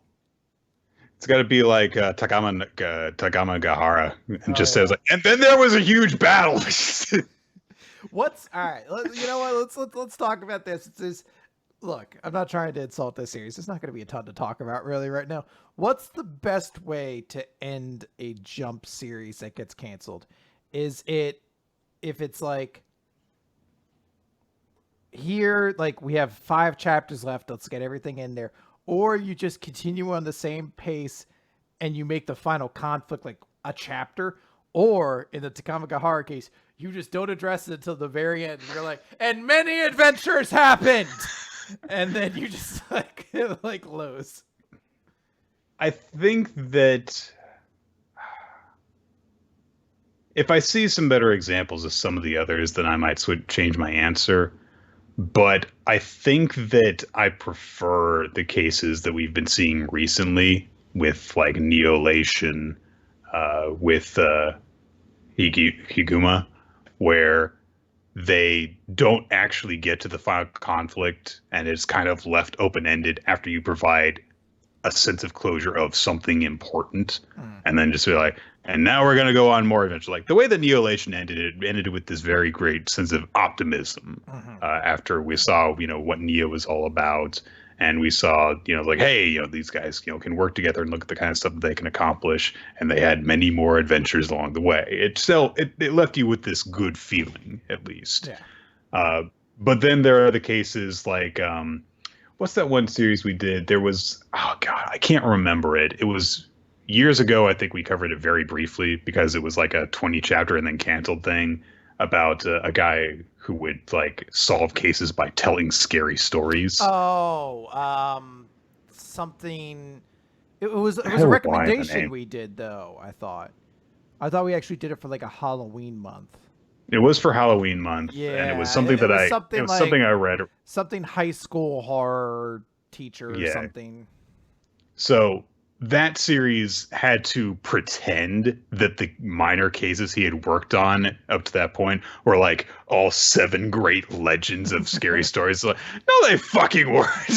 [SPEAKER 1] it's got to be like Takama Gahara, and just says like, and then there was a huge battle.
[SPEAKER 2] What's all right? You know what? Let's talk about this. It's look, I'm not trying to insult this series. There's not going to be a ton to talk about really right now. What's the best way to end a Jump series that gets canceled? Is it if it's like here, like we have 5 chapters left, let's get everything in there, or you just continue on the same pace and you make the final conflict like a chapter, or in the Takamagahara case, you just don't address it until the very end. You're like, and many adventures happened. And then you just like lose.
[SPEAKER 1] I think that if I see some better examples of some of the others, then I might change my answer. But I think that I prefer the cases that we've been seeing recently with like Neolation, with Higuma, where they don't actually get to the final conflict and it's kind of left open-ended after you provide a sense of closure of something important, and then just be like, and now we're going to go on more adventure. Like the way that Neolation ended, it ended with this very great sense of optimism after we saw, what Neo was all about. And we saw, like, hey, these guys, can work together and look at the kind of stuff that they can accomplish. And they had many more adventures along the way. It left you with this good feeling, at least. Yeah. But then there are the cases like, what's that one series we did? There was, oh God, I can't remember it. It was years ago. I think we covered it very briefly because it was like a 20 chapter and then canceled thing about a guy who would like solve cases by telling scary stories.
[SPEAKER 2] Oh, something. It was a recommendation we did though. I thought we actually did it for like a Halloween month.
[SPEAKER 1] It was for Halloween month,
[SPEAKER 2] yeah,
[SPEAKER 1] and it was something something I read.
[SPEAKER 2] Something high school horror teacher or something.
[SPEAKER 1] So that series had to pretend that the minor cases he had worked on up to that point were like all 7 great legends of scary stories. Like, no, they fucking weren't.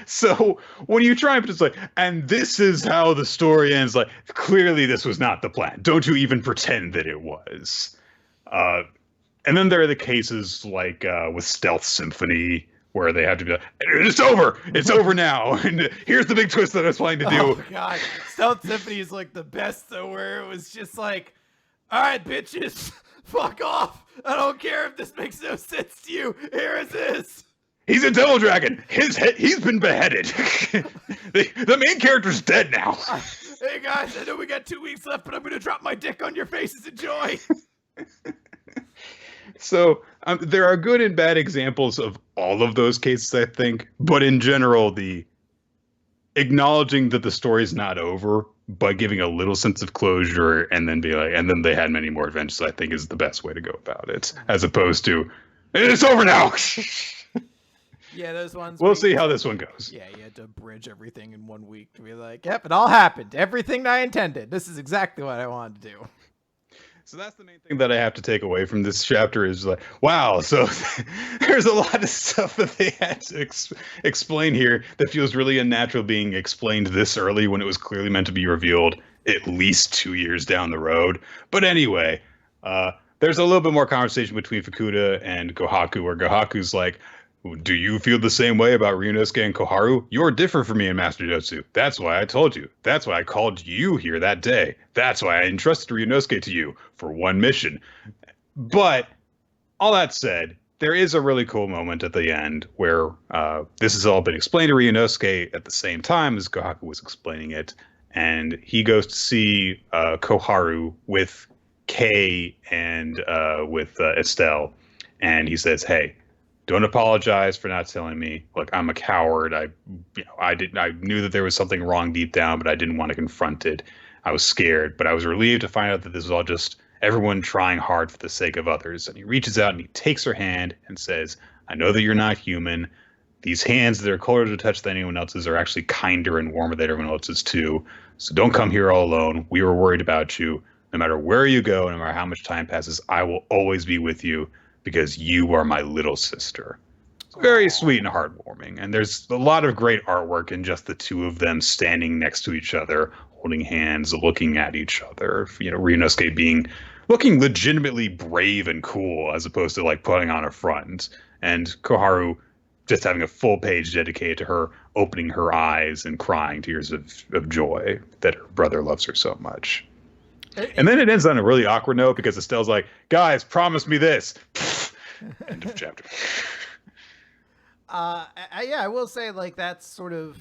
[SPEAKER 1] So when you try and just like, and this is how the story ends, like clearly this was not the plan. Don't you even pretend that it was. And then there are the cases like with Stealth Symphony, where they have to be like, it's over now, and here's the big twist that I was planning to do.
[SPEAKER 2] Oh god, Stealth Symphony is like the best though, where it was just like, all right, bitches, fuck off. I don't care if this makes no sense to you. Here it is.
[SPEAKER 1] He's a devil dragon. He's been beheaded. The main character's dead now.
[SPEAKER 2] Hey guys, I know we got 2 weeks left, but I'm gonna drop my dick on your faces. Enjoy.
[SPEAKER 1] So there are good and bad examples of all of those cases, I think. But in general, the acknowledging that the story's not over, but giving a little sense of closure, and then be like, and then they had many more adventures, I think is the best way to go about it, as opposed to, it's over now.
[SPEAKER 2] Yeah, those ones.
[SPEAKER 1] We'll see how this one goes.
[SPEAKER 2] Yeah, you had to bridge everything in 1 week to be like, yep, it all happened. Everything I intended. This is exactly what I wanted to do.
[SPEAKER 1] So that's the main thing that I have to take away from this chapter is like, wow, so there's a lot of stuff that they had to explain here that feels really unnatural being explained this early when it was clearly meant to be revealed at least 2 years down the road. But anyway, there's a little bit more conversation between Fukuda and Kohaku, where Kohaku's like, do you feel the same way about Ryunosuke and Koharu? You're different from me and Master Jotsu. That's why I told you. That's why I called you here that day. That's why I entrusted Ryunosuke to you for one mission. But all that said, there is a really cool moment at the end where this has all been explained to Ryunosuke at the same time as Kohaku was explaining it. And he goes to see Koharu with Kei and with Estelle. And he says, hey, don't apologize for not telling me. Look, I'm a coward. I knew that there was something wrong deep down, but I didn't want to confront it. I was scared, but I was relieved to find out that this was all just everyone trying hard for the sake of others. And he reaches out and he takes her hand and says, I know that you're not human. These hands that are colder to touch than anyone else's are actually kinder and warmer than everyone else's too. So don't come here all alone. We were worried about you. No matter where you go, no matter how much time passes, I will always be with you. Because you are my little sister. It's very sweet and heartwarming. And there's a lot of great artwork in just the two of them standing next to each other, holding hands, looking at each other. You know, Ryunosuke looking legitimately brave and cool as opposed to like putting on a front. And Koharu just having a full page dedicated to her opening her eyes and crying tears of joy that her brother loves her so much. And then it ends on a really awkward note because Estelle's like, guys, promise me this. End of chapter.
[SPEAKER 2] I will say, like, that's sort of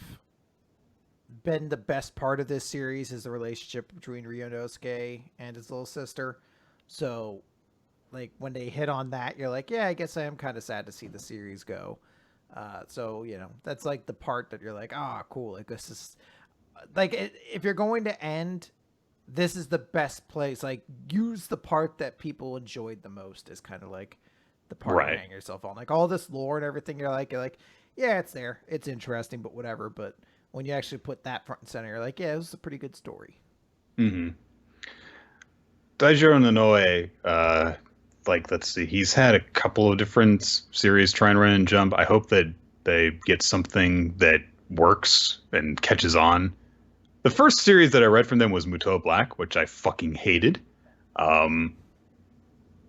[SPEAKER 2] been the best part of this series is the relationship between Ryunosuke and his little sister. So, like, when they hit on that, you're like, yeah, I guess I am kind of sad to see the series go. So, you know, that's, like, the part that you're like, ah, cool. Like, this is, like, if you're going to end, this is the best place. Like, use the part that people enjoyed the most is kind of like the part you hang yourself on. Like, all this lore and everything, you're like, yeah, it's there. It's interesting, but whatever. But when you actually put that front and center, you're like, yeah, it was a pretty good story.
[SPEAKER 1] Mm-hmm. Daijiro Nanoe, like, let's see, he's had a couple of different series try and run and jump. I hope that they get something that works and catches on. The first series that I read from them was Muto Black, which I fucking hated.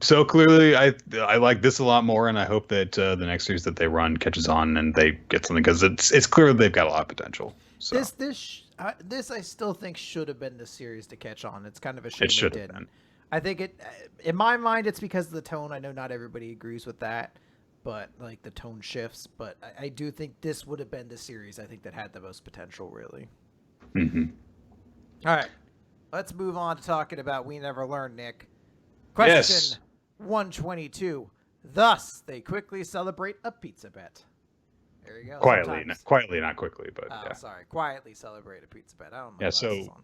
[SPEAKER 1] So clearly, I like this a lot more, and I hope that the next series that they run catches on and they get something because it's clear they've got a lot of potential. So.
[SPEAKER 2] This I still think should have been the series to catch on. It's kind of a shame
[SPEAKER 1] it should
[SPEAKER 2] it
[SPEAKER 1] have
[SPEAKER 2] didn't.
[SPEAKER 1] been.
[SPEAKER 2] I think it, in my mind, it's because of the tone. I know not everybody agrees with that, but like the tone shifts. But I do think this would have been the series I think that had the most potential, really.
[SPEAKER 1] Mm-hmm.
[SPEAKER 2] All right, let's move on to talking about We Never Learn, Nick. Question 122. Thus, they quickly celebrate a pizza bet. There you go.
[SPEAKER 1] Quietly, not quickly, but
[SPEAKER 2] yeah. Sorry, quietly celebrate a pizza bet. I don't know.
[SPEAKER 1] Yeah, so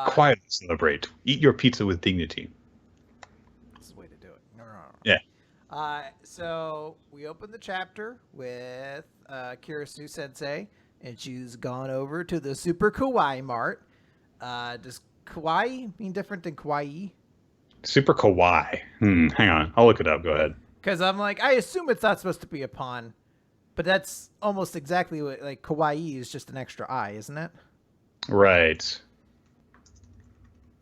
[SPEAKER 1] quietly celebrate. Eat your pizza with dignity.
[SPEAKER 2] That's the way to do it. No.
[SPEAKER 1] Yeah.
[SPEAKER 2] So we open the chapter with Kirasu Sensei, and she's gone over to the Super Kawaii Mart. Does kawaii mean different than kawaii?
[SPEAKER 1] Super kawaii. Hang on. I'll look it up. Go ahead.
[SPEAKER 2] Because I'm like, I assume it's not supposed to be a pun, but that's almost exactly what, like, kawaii is just an extra I, isn't it?
[SPEAKER 1] Right.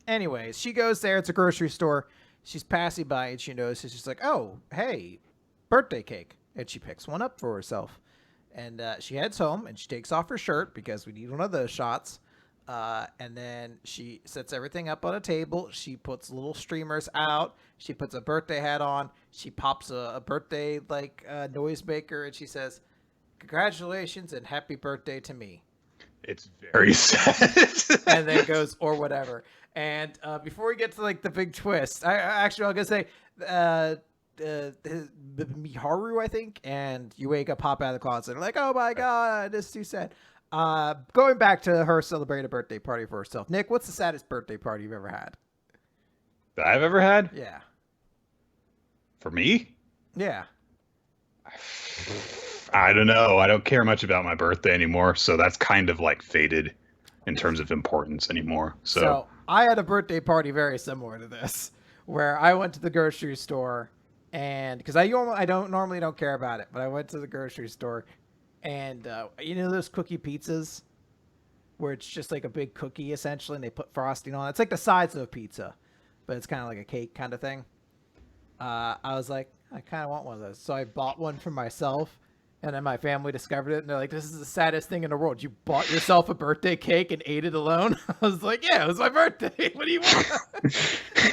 [SPEAKER 2] Anyways, she goes there. It's a grocery store. She's passing by and she notices. She's like, oh, hey, birthday cake. and she picks one up for herself. And she heads home, and she takes off her shirt because we need one of those shots. And then she sets everything up on a table. She puts little streamers out. She puts a birthday hat on. She pops a birthday noisemaker, and she says, "Congratulations and happy birthday to me."
[SPEAKER 1] It's very sad.
[SPEAKER 2] And then goes or whatever. And before we get to like the big twist, I'm gonna say Miharu, I think, and Yuega pop out of the closet. They're like, "Oh my god, this is too sad." Going back to her celebrating a birthday party for herself. Nick, what's the saddest birthday party you've ever had?
[SPEAKER 1] That I've ever had?
[SPEAKER 2] Yeah.
[SPEAKER 1] For me?
[SPEAKER 2] Yeah.
[SPEAKER 1] I don't know. I don't care much about my birthday anymore, so that's kind of like faded in terms of importance anymore. So
[SPEAKER 2] I had a birthday party very similar to this, where I went to the grocery store, and because I normally don't care about it, but I went to the grocery store, and you know those cookie pizzas, where it's just like a big cookie essentially, and they put frosting on it. It's like the size of a pizza, but it's kind of like a cake kind of thing. I was like, I kind of want one of those, so I bought one for myself. And then my family discovered it, and they're like, "This is the saddest thing in the world. You bought yourself a birthday cake and ate it alone?" I was like, "Yeah, it was my birthday. What do you want?"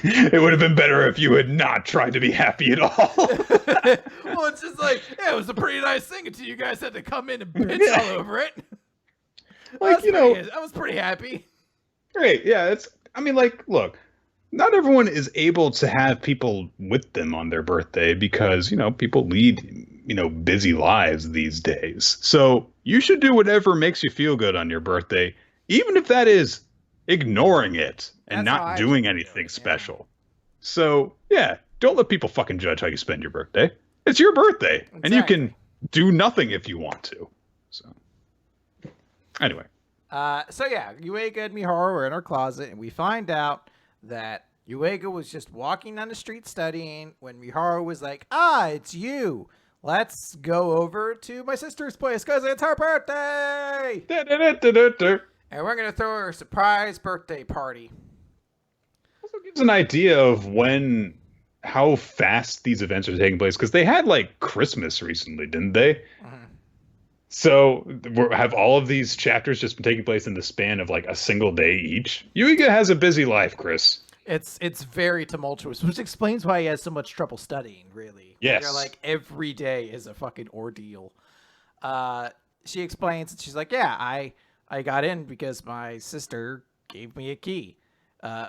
[SPEAKER 1] It would have been better if you had not tried to be happy at all.
[SPEAKER 2] Well, it's just like, yeah, it was a pretty nice thing until you guys had to come in and bitch all over it.
[SPEAKER 1] Like,
[SPEAKER 2] I was pretty happy.
[SPEAKER 1] Great, yeah. Look, not everyone is able to have people with them on their birthday because, people lead, busy lives these days. So you should do whatever makes you feel good on your birthday, even if that is ignoring it and not doing anything special. So, yeah, don't let people fucking judge how you spend your birthday. It's your birthday, exactly. And you can do nothing if you want to. So, anyway.
[SPEAKER 2] Yuega and Miharu are in her closet, and we find out that Yuega was just walking down the street studying when Miharu was like, "It's you. Let's go over to my sister's place because it's her birthday. And we're going to throw her a surprise birthday party."
[SPEAKER 1] Also gives an idea of how fast these events are taking place, because they had like Christmas recently, didn't they? Mm-hmm. So have all of these chapters just been taking place in the span of like a single day each? Yuiga has a busy life, Chris.
[SPEAKER 2] It's very tumultuous, which explains why he has so much trouble studying, really.
[SPEAKER 1] Yes.
[SPEAKER 2] Like every day is a fucking ordeal. She explains, and she's like, "Yeah, I got in because my sister gave me a key."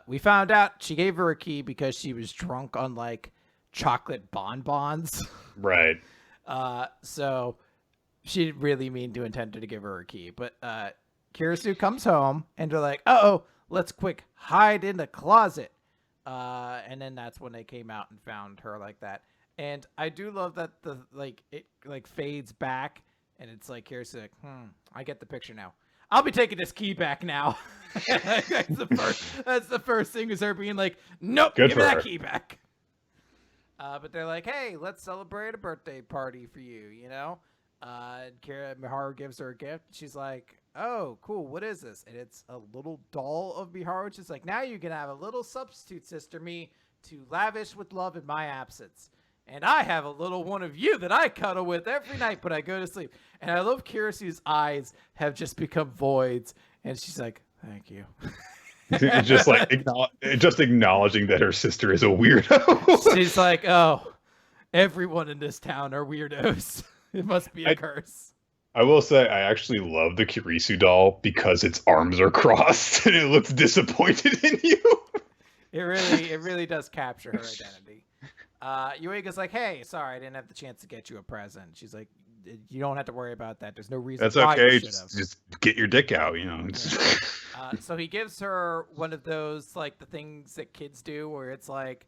[SPEAKER 2] We found out she gave her a key because she was drunk on like chocolate bonbons.
[SPEAKER 1] Right.
[SPEAKER 2] So she didn't really mean to intend to give her a key. But Kirisu comes home, and they're like, "Uh-oh, let's quick hide in the closet." And then that's when they came out and found her like that. And I do love that it fades back, and it's like Kirisu like, I get the picture now. I'll be taking this key back now. That's the first thing, is her being like, "Nope, give me that key back." But they're like, "Hey, let's celebrate a birthday party for you, And Miharu gives her a gift. She's like, "Oh, cool. What is this?" And it's a little doll of Miharu. She's like, "Now you can have a little substitute sister me to lavish with love in my absence. And I have a little one of you that I cuddle with every night when I go to sleep." And I love Kirisu's eyes have just become voids. And she's like, "Thank you."
[SPEAKER 1] Just like just acknowledging that her sister is a weirdo.
[SPEAKER 2] She's like, "Oh, everyone in this town are weirdos. It must be a curse."
[SPEAKER 1] I will say I actually love the Kirisu doll because its arms are crossed and it looks disappointed in you.
[SPEAKER 2] It really does capture her identity. Yuiga's like, "Hey, sorry, I didn't have the chance to get you a present." She's like, "You don't have to worry about that. There's no reason."
[SPEAKER 1] That's okay. Just get your dick out, Yeah.
[SPEAKER 2] So he gives her one of those, like, the things that kids do where it's like,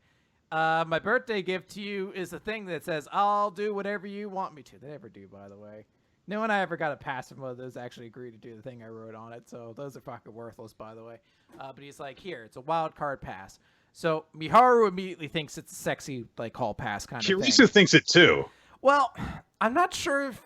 [SPEAKER 2] "My birthday gift to you is a thing that says, I'll do whatever you want me to." They never do, by the way. No one I ever got a pass from one of those actually agreed to do the thing I wrote on it, so those are fucking worthless, by the way. But he's like, "Here, it's a wild card pass." So Miharu immediately thinks it's a sexy, like, hall pass kind of thing.
[SPEAKER 1] Kirisu thinks it too.
[SPEAKER 2] Well, I'm not sure if...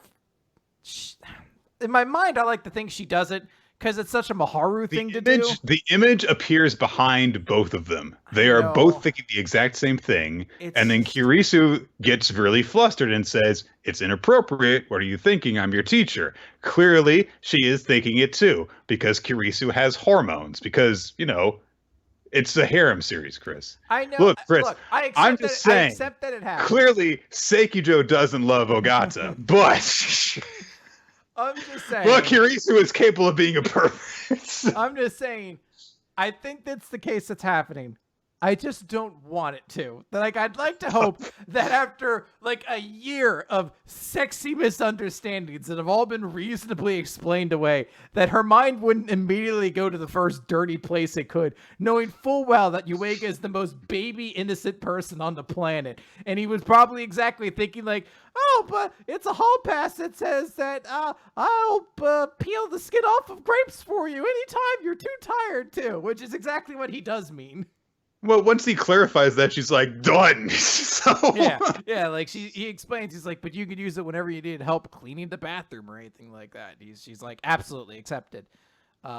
[SPEAKER 2] in my mind, I like to think she does it because it's such a Maharu thing to
[SPEAKER 1] image,
[SPEAKER 2] do.
[SPEAKER 1] The image appears behind both of them. They
[SPEAKER 2] I
[SPEAKER 1] are
[SPEAKER 2] know.
[SPEAKER 1] both thinking the exact same thing.
[SPEAKER 2] It's
[SPEAKER 1] And then
[SPEAKER 2] just-
[SPEAKER 1] Kirisu gets really flustered and says, "It's inappropriate. What are you thinking? I'm your teacher." Clearly, she is thinking it too, because Kirisu has hormones. Because, it's a harem series, Chris.
[SPEAKER 2] I know.
[SPEAKER 1] Look, Chris,
[SPEAKER 2] Look, I accept
[SPEAKER 1] I'm
[SPEAKER 2] that,
[SPEAKER 1] just saying,
[SPEAKER 2] I accept that it happens.
[SPEAKER 1] clearly, Seikijo doesn't love Ogata, but
[SPEAKER 2] I'm just saying.
[SPEAKER 1] look, Kirisu is capable of being a pervert.
[SPEAKER 2] I'm just saying. I think that's the case that's happening. I just don't want it to. Like, I'd like to hope that after like a year of sexy misunderstandings that have all been reasonably explained away, that her mind wouldn't immediately go to the first dirty place it could, knowing full well that Yuiga is the most baby innocent person on the planet. And he was probably exactly thinking like, oh, but it's a hall pass that says that I'll peel the skin off of grapes for you anytime you're too tired to, which is exactly what he does mean.
[SPEAKER 1] Well, once he clarifies that, she's like, done. So
[SPEAKER 2] Yeah, like he explains, he's like, but you could use it whenever you need help cleaning the bathroom or anything like that. She's like, absolutely accepted.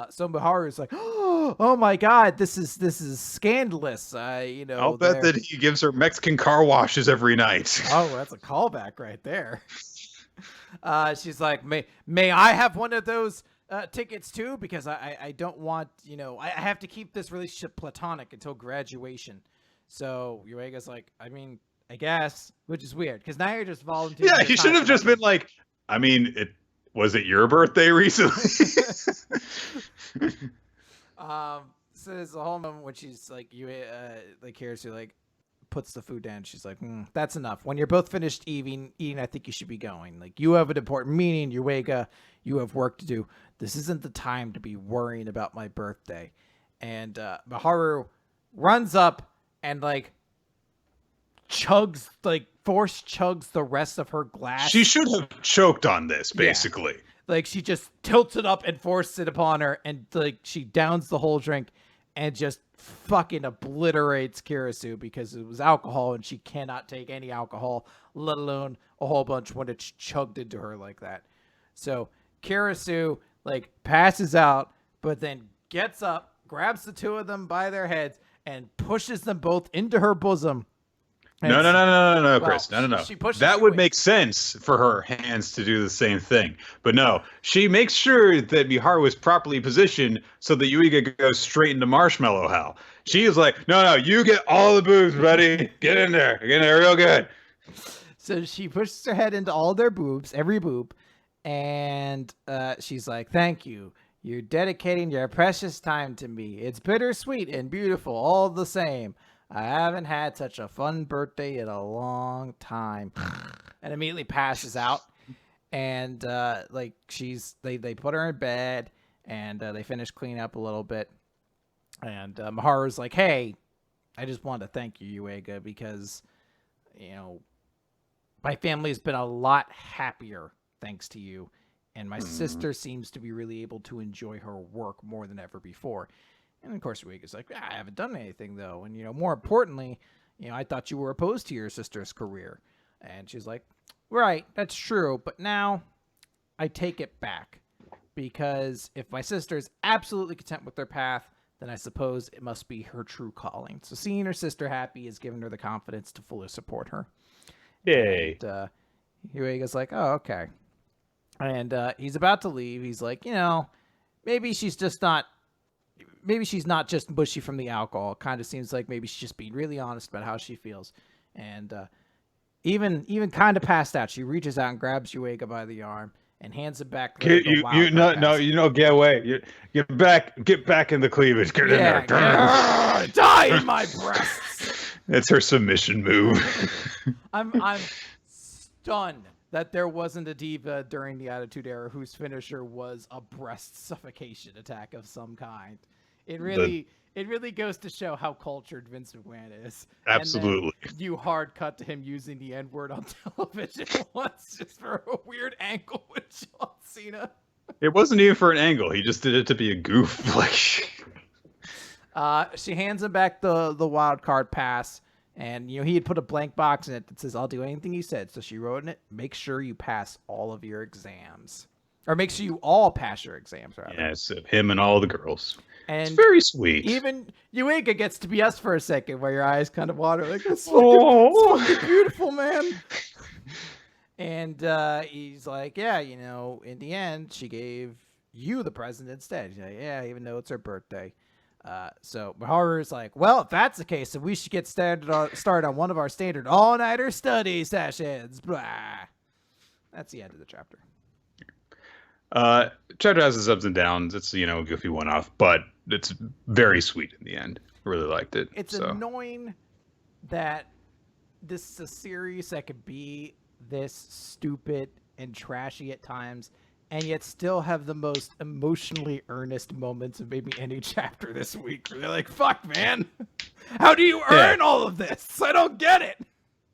[SPEAKER 2] So Maharu is like, oh my god, this is scandalous.
[SPEAKER 1] I'll bet that he gives her Mexican car washes every night.
[SPEAKER 2] Oh, that's a callback right there. She's like, may I have one of those tickets too, because I don't want, I have to keep this relationship platonic until graduation. So Yuiga's like, I mean, I guess, which is weird because now you're just volunteering.
[SPEAKER 1] Yeah, he should have just been like, I mean, was it your birthday recently?
[SPEAKER 2] So there's a whole moment when she's like, Kirisu like puts the food down. She's like, that's enough. When you're both finished eating, I think you should be going. Like, you have an important meeting, Yuiga. You have work to do. This isn't the time to be worrying about my birthday. And Maharu runs up and force chugs the rest of her glass.
[SPEAKER 1] She should have choked on this, basically.
[SPEAKER 2] Yeah. Like, she just tilts it up and forces it upon her, and she downs the whole drink and just fucking obliterates Kirisu because it was alcohol and she cannot take any alcohol, let alone a whole bunch when it's chugged into her like that. So Kirisu passes out, but then gets up, grabs the two of them by their heads, and pushes them both into her bosom.
[SPEAKER 1] No, Chris. No. That would
[SPEAKER 2] away.
[SPEAKER 1] make sense for her hands to do the same thing. But no, she makes sure that Miharu is properly positioned so that Yuiga goes straight into Marshmallow Hell. She is like, no, you get all the boobs, buddy. Get in there real good.
[SPEAKER 2] So she pushes her head into all their boobs, every boob, and she's like, thank you. You're dedicating your precious time to me. It's bittersweet and beautiful all the same. I haven't had such a fun birthday in a long time. And immediately passes out. And they put her in bed and they finish cleaning up a little bit. And Maharu's like, hey, I just wanted to thank you, Yuiga, because, my family has been a lot happier thanks to you. And my sister seems to be really able to enjoy her work more than ever before. And of course, Yuiga's like, I haven't done anything though. And, more importantly, I thought you were opposed to your sister's career. And she's like, right, that's true. But now I take it back, because if my sister is absolutely content with their path, then I suppose it must be her true calling. So seeing her sister happy has given her the confidence to fully support her.
[SPEAKER 1] Yay.
[SPEAKER 2] And Yuiga's like, oh, okay. And he's about to leave. He's like, maybe she's not just mushy from the alcohol. Kind of seems like maybe she's just being really honest about how she feels. And even kind of passed out, she reaches out and grabs Yuiga by the arm and hands him back.
[SPEAKER 1] Get away. Get back in the cleavage. Get in there.
[SPEAKER 2] Die in my breasts.
[SPEAKER 1] That's her submission move.
[SPEAKER 2] I'm stunned that there wasn't a diva during the Attitude Era whose finisher was a breast suffocation attack of some kind. It really goes to show how cultured Vince McMahon is.
[SPEAKER 1] Absolutely.
[SPEAKER 2] And you hard cut to him using the N-word on television once just for a weird angle with John Cena.
[SPEAKER 1] It wasn't even for an angle. He just did it to be a goof.
[SPEAKER 2] She hands him back the wild card pass. And, he had put a blank box in it that says, I'll do anything you said. So she wrote in it, make sure you pass all of your exams. Or make sure you all pass your exams, rather.
[SPEAKER 1] Yes, him and all the girls.
[SPEAKER 2] And
[SPEAKER 1] it's very sweet.
[SPEAKER 2] Even Yuiga gets to be us for a second, where your eyes kind of water, like, it's fucking beautiful, man. And he's like, yeah, in the end, she gave you the present instead. He's like, yeah, even though it's her birthday. So Maharu's like, well, if that's the case, then we should get started on one of our standard all-nighter study sessions. Blah. That's the end of the chapter.
[SPEAKER 1] Chapter has its ups and downs. It's, a goofy one-off, but it's very sweet in the end. Really liked it.
[SPEAKER 2] It's annoying that this is a series that could be this stupid and trashy at times, and yet still have the most emotionally earnest moments of maybe any chapter this week. Where they're like, fuck, man. How do you earn all of this? I don't get it.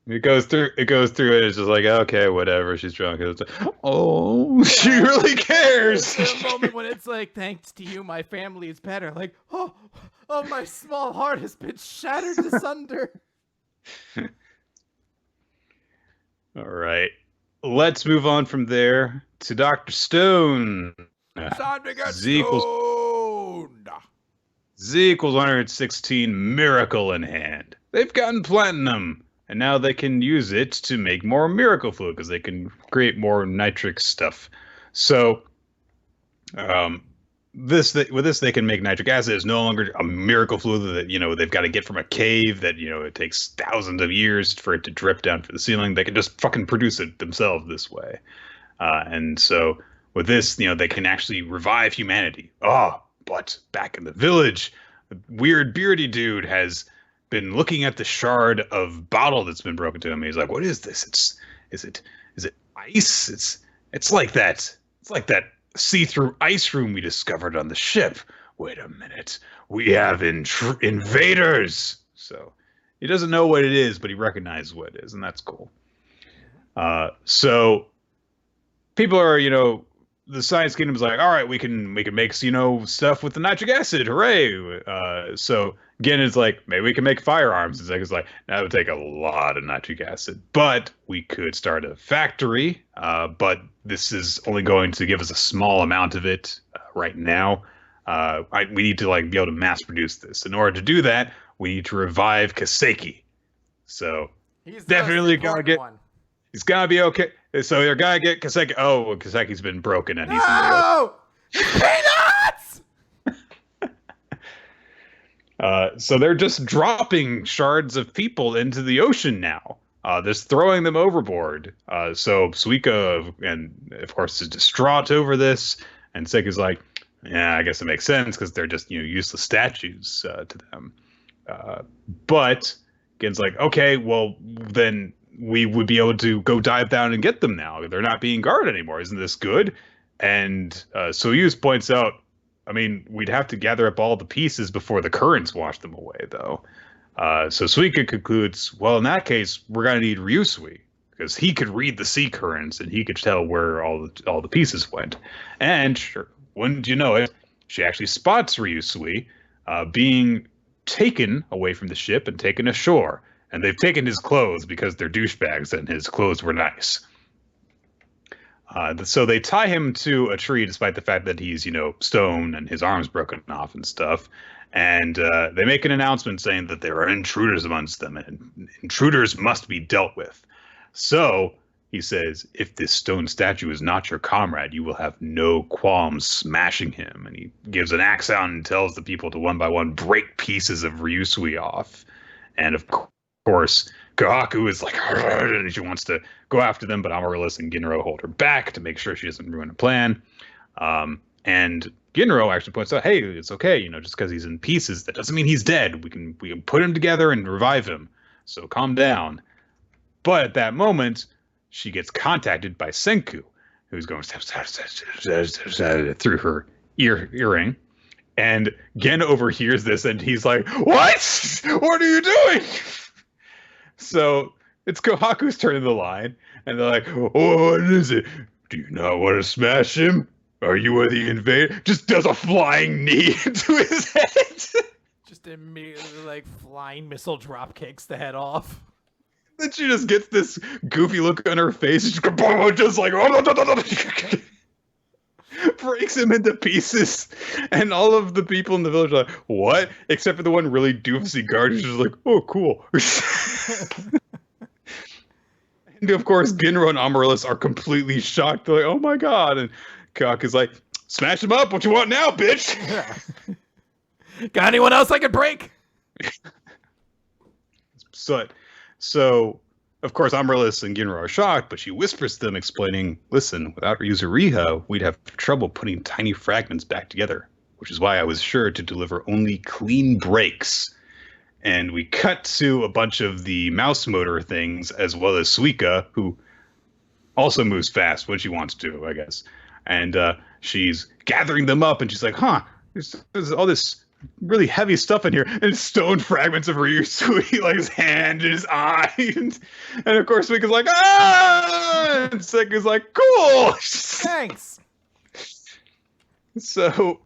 [SPEAKER 1] It goes through it. It's just like, okay, whatever. She's drunk. It's like, oh, she really cares.
[SPEAKER 2] There's a moment when it's like, thanks to you, my family is better. Like, oh, my small heart has been shattered asunder.
[SPEAKER 1] All right. Let's move on from there to Dr. Stone.
[SPEAKER 2] Z
[SPEAKER 1] equals 116, miracle in hand. They've gotten platinum. And now they can use it to make more miracle fluid because they can create more nitric stuff. So, with this they can make nitric acid. It's no longer a miracle fluid that they've got to get from a cave that it takes thousands of years for it to drip down for the ceiling. They can just fucking produce it themselves this way. And so with this, they can actually revive humanity. Oh, but back in the village, a weird beardy dude has been looking at the shard of bottle that's been broken to him. He's like, "What is this? Is it ice? It's like that. It's like that see-through ice room we discovered on the ship. Wait a minute, we have invaders." So he doesn't know what it is, but he recognizes what it is, and that's cool. So people are, the science kingdom is like, all right, we can make stuff with the nitric acid. Hooray! So again, it's like, maybe we can make firearms. It's like that would take a lot of nitric acid, but we could start a factory. But this is only going to give us a small amount of it right now. We need to be able to mass produce this. In order to do that, we need to revive Kaseki. So he's definitely gotta get one. He's gotta be okay. So you're gonna get Kaseki. Oh, Kaseki's been broken and he's
[SPEAKER 2] no! Peanuts!
[SPEAKER 1] So they're just dropping shards of people into the ocean now. Just throwing them overboard. So Suika, and of course, is distraught over this. And Seki's like, yeah, I guess it makes sense because they're just useless statues to them. But Gen's like, okay, well then we would be able to go dive down and get them now. They're not being guarded anymore. Isn't this good? And Soyuz points out, I mean, we'd have to gather up all the pieces before the currents wash them away, though. So Suika concludes, well, in that case, we're going to need Ryusui, because he could read the sea currents and he could tell where all the pieces went. And sure, wouldn't you know it, she actually spots Ryusui being taken away from the ship and taken ashore. And they've taken his clothes because they're douchebags and his clothes were nice. So they tie him to a tree despite the fact that he's, stone and his arm's broken off and stuff. And they make an announcement saying that there are intruders amongst them and intruders must be dealt with. So he says, if this stone statue is not your comrade, you will have no qualms smashing him. And he gives an axe out and tells the people to one by one break pieces of Ryusui off. And of course, Kohaku is like, and she wants to go after them, but Amaryllis and Ginro hold her back to make sure she doesn't ruin a plan. And Ginro actually points out, hey, it's okay, just because he's in pieces, that doesn't mean he's dead. We can put him together and revive him. So calm down. But at that moment, she gets contacted by Senku, who's going through her earring. And Gen overhears this and he's like, what? What are you doing? So it's Kohaku's turn in the line, and they're like, oh, what is it? Do you not want to smash him? Are you one of the invader? Just does a flying knee into his head.
[SPEAKER 2] Just immediately, flying missile drop kicks the head off.
[SPEAKER 1] Then she just gets this goofy look on her face. Just like, breaks him into pieces, and all of the people in the village are like, "What?" Except for the one really doofusy guard who's just like, "Oh, cool." And of course, Ginro and Amaryllis are completely shocked. They're like, "Oh my god!" And Kak is like, "Smash him up! What you want now, bitch?"
[SPEAKER 2] Got anyone else I could break?
[SPEAKER 1] So, of course, Amaryllis and Ginro are shocked, but she whispers to them, explaining, "Listen, without Ryuzu-Riha, we'd have trouble putting tiny fragments back together, which is why I was sure to deliver only clean breaks." And we cut to a bunch of the mouse motor things, as well as Suika, who also moves fast when she wants to, I guess. And she's gathering them up, and she's like, there's all this really heavy stuff in here, and stone fragments of Ryusui, like his hand and his eye. And of course, Suika's like, "Ah!" And Seka's like, "Cool!
[SPEAKER 2] Thanks."
[SPEAKER 1] So...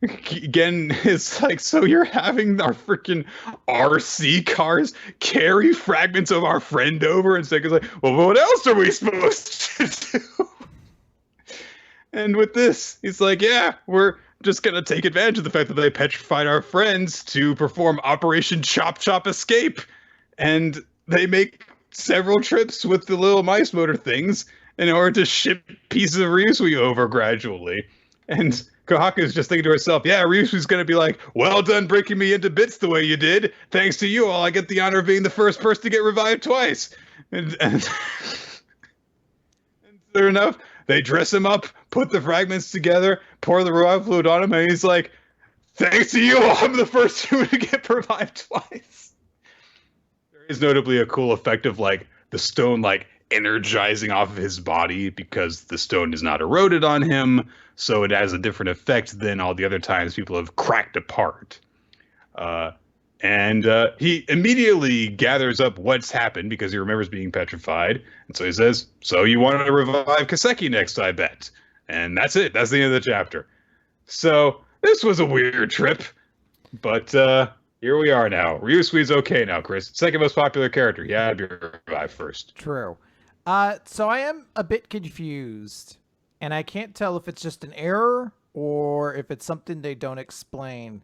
[SPEAKER 1] Again, it's like, so you're having our freaking RC cars carry fragments of our friend over, and Seka's like, "Well, what else are we supposed to do?" And with this, he's like, "Yeah, we're just gonna take advantage of the fact that they petrified our friends to perform Operation Chop Chop Escape." And they make several trips with the little mice motor things in order to ship pieces of Ryusui over gradually. And Kohaku is just thinking to herself, "Yeah, Ryusui's going to be like, 'Well done breaking me into bits the way you did. Thanks to you, I get the honor of being the first person to get revived twice.'" And sure enough, they dress him up, put the fragments together, pour the revive fluid on him, and he's like, "Thanks to you, I'm the first human to get revived twice." There is notably a cool effect of like the stone like energizing off of his body, because the stone is not eroded on him, so it has a different effect than all the other times people have cracked apart. And he immediately gathers up what's happened because he remembers being petrified, and so he says, "So you wanted to revive Kaseki next, I bet." And that's it. That's the end of the chapter. So this was a weird trip, but here we are now. Ryusui's okay now, Chris. Second most popular character. He had to be revived first.
[SPEAKER 2] True. So I am a bit confused, and I can't tell if it's just an error or if it's something they don't explain.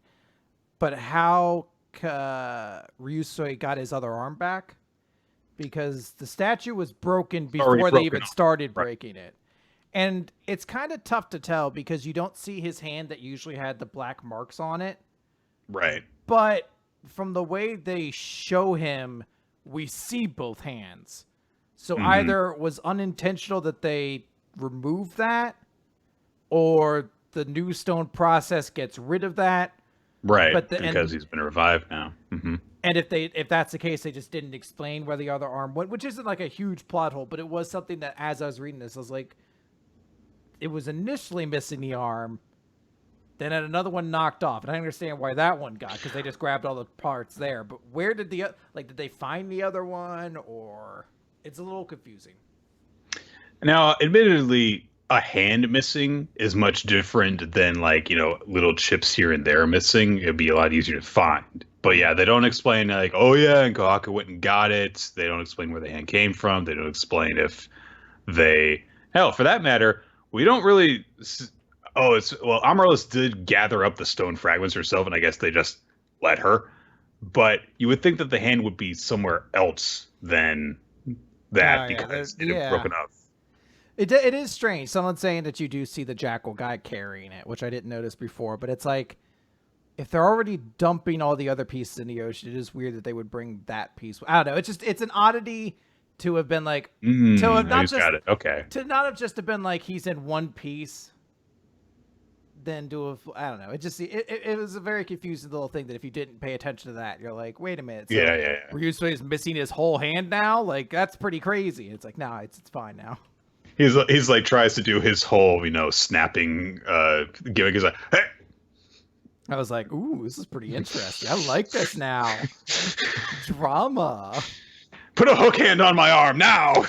[SPEAKER 2] But how Ryusui got his other arm back? Because the statue was broken before they even started breaking it. And it's kind of tough to tell because you don't see his hand that usually had the black marks on it.
[SPEAKER 1] Right.
[SPEAKER 2] But from the way they show him, we see both hands. So either it was unintentional that they remove that, or the new stone process gets rid of that.
[SPEAKER 1] Right, because he's been revived now. Mm-hmm.
[SPEAKER 2] And if that's the case, they just didn't explain where the other arm went, which isn't like a huge plot hole, but it was something that as I was reading this, I was like, it was initially missing the arm, then had another one knocked off. And I understand why that one got, because they just grabbed all the parts there. But where did did they find the other one, or... It's a little confusing.
[SPEAKER 1] Now, admittedly, a hand missing is much different than little chips here and there missing. It'd be a lot easier to find. But yeah, they don't explain like, "Oh yeah, and Kohaku went and got it." They don't explain where the hand came from. They don't explain if hell, for that matter, we don't really. Amaryllis did gather up the stone fragments herself, and I guess they just let her. But you would think that the hand would be somewhere else than that, because it had broken up.
[SPEAKER 2] It is strange. Someone's saying that you do see the jackal guy carrying it, which I didn't notice before. But it's like, if they're already dumping all the other pieces in the ocean, it is weird that they would bring that piece. I don't know. It's an oddity to have been like, to have not just got it. Okay, to not have just have been like he's in one piece. Then I don't know. It was a very confusing little thing that if you didn't pay attention to that, you're like, wait a minute. So Ryusui is missing his whole hand now? Like, that's pretty crazy. It's like, nah, it's fine now.
[SPEAKER 1] He's like tries to do his whole, snapping gimmick. He's like, "Hey!"
[SPEAKER 2] I was like, ooh, this is pretty interesting. I like this now. Drama.
[SPEAKER 1] Put a hook hand on my arm now.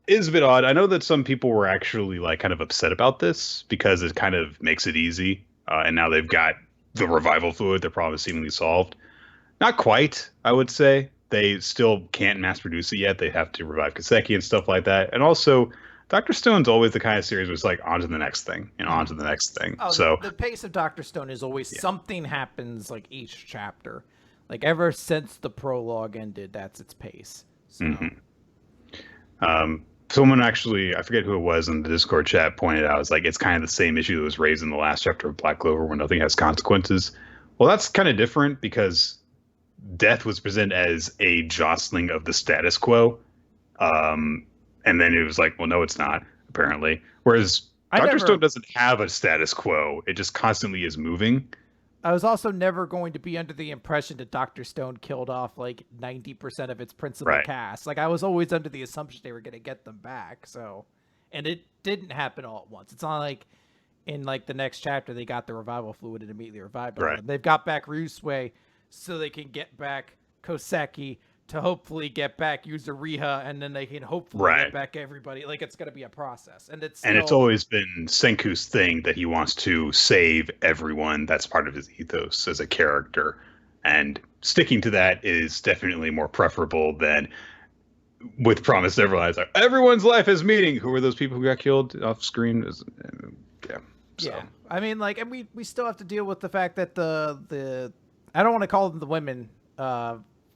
[SPEAKER 1] Is a bit odd. I know that some people were actually kind of upset about this because it kind of makes it easy. And now they've got the revival fluid. Their problem is seemingly solved. Not quite, I would say. They still can't mass produce it yet. They have to revive Kaseki and stuff like that. And also, Dr. Stone's always the kind of series where it's like on to the next thing and on to the next thing.
[SPEAKER 2] Oh,
[SPEAKER 1] So
[SPEAKER 2] the pace of Dr. Stone is always
[SPEAKER 1] yeah.
[SPEAKER 2] something happens like each chapter. Like ever since the prologue ended, that's its pace. So.
[SPEAKER 1] Someone actually, I forget who it was in the Discord chat, pointed out, it's like it's kind of the same issue that was raised in the last chapter of Black Clover where nothing has consequences. Well, that's kind of different because death was presented as a jostling of the status quo. And then it was like, well, no, it's not, apparently. Whereas Dr. Stone doesn't have a status quo. It just constantly is moving.
[SPEAKER 2] I was also never going to be under the impression that Dr. Stone killed off like 90% of its principal cast. Like I was always under the assumption they were going to get them back. So, and it didn't happen all at once. It's not like in like the next chapter they got the revival fluid and immediately revived them. They've got back Ryusui so they can get back Koseki to hopefully get back Yuzuriha, and then they can hopefully get back everybody. Like it's going to be a process, and it's
[SPEAKER 1] always been Senku's thing that he wants to save everyone. That's part of his ethos as a character, and sticking to that is definitely more preferable than with Promised Neverland. It's like everyone's life has meaning. Who were those people who got killed off screen? Yeah. So.
[SPEAKER 2] Yeah, I mean, like, and we still have to deal with the fact that the I don't want to call them the women.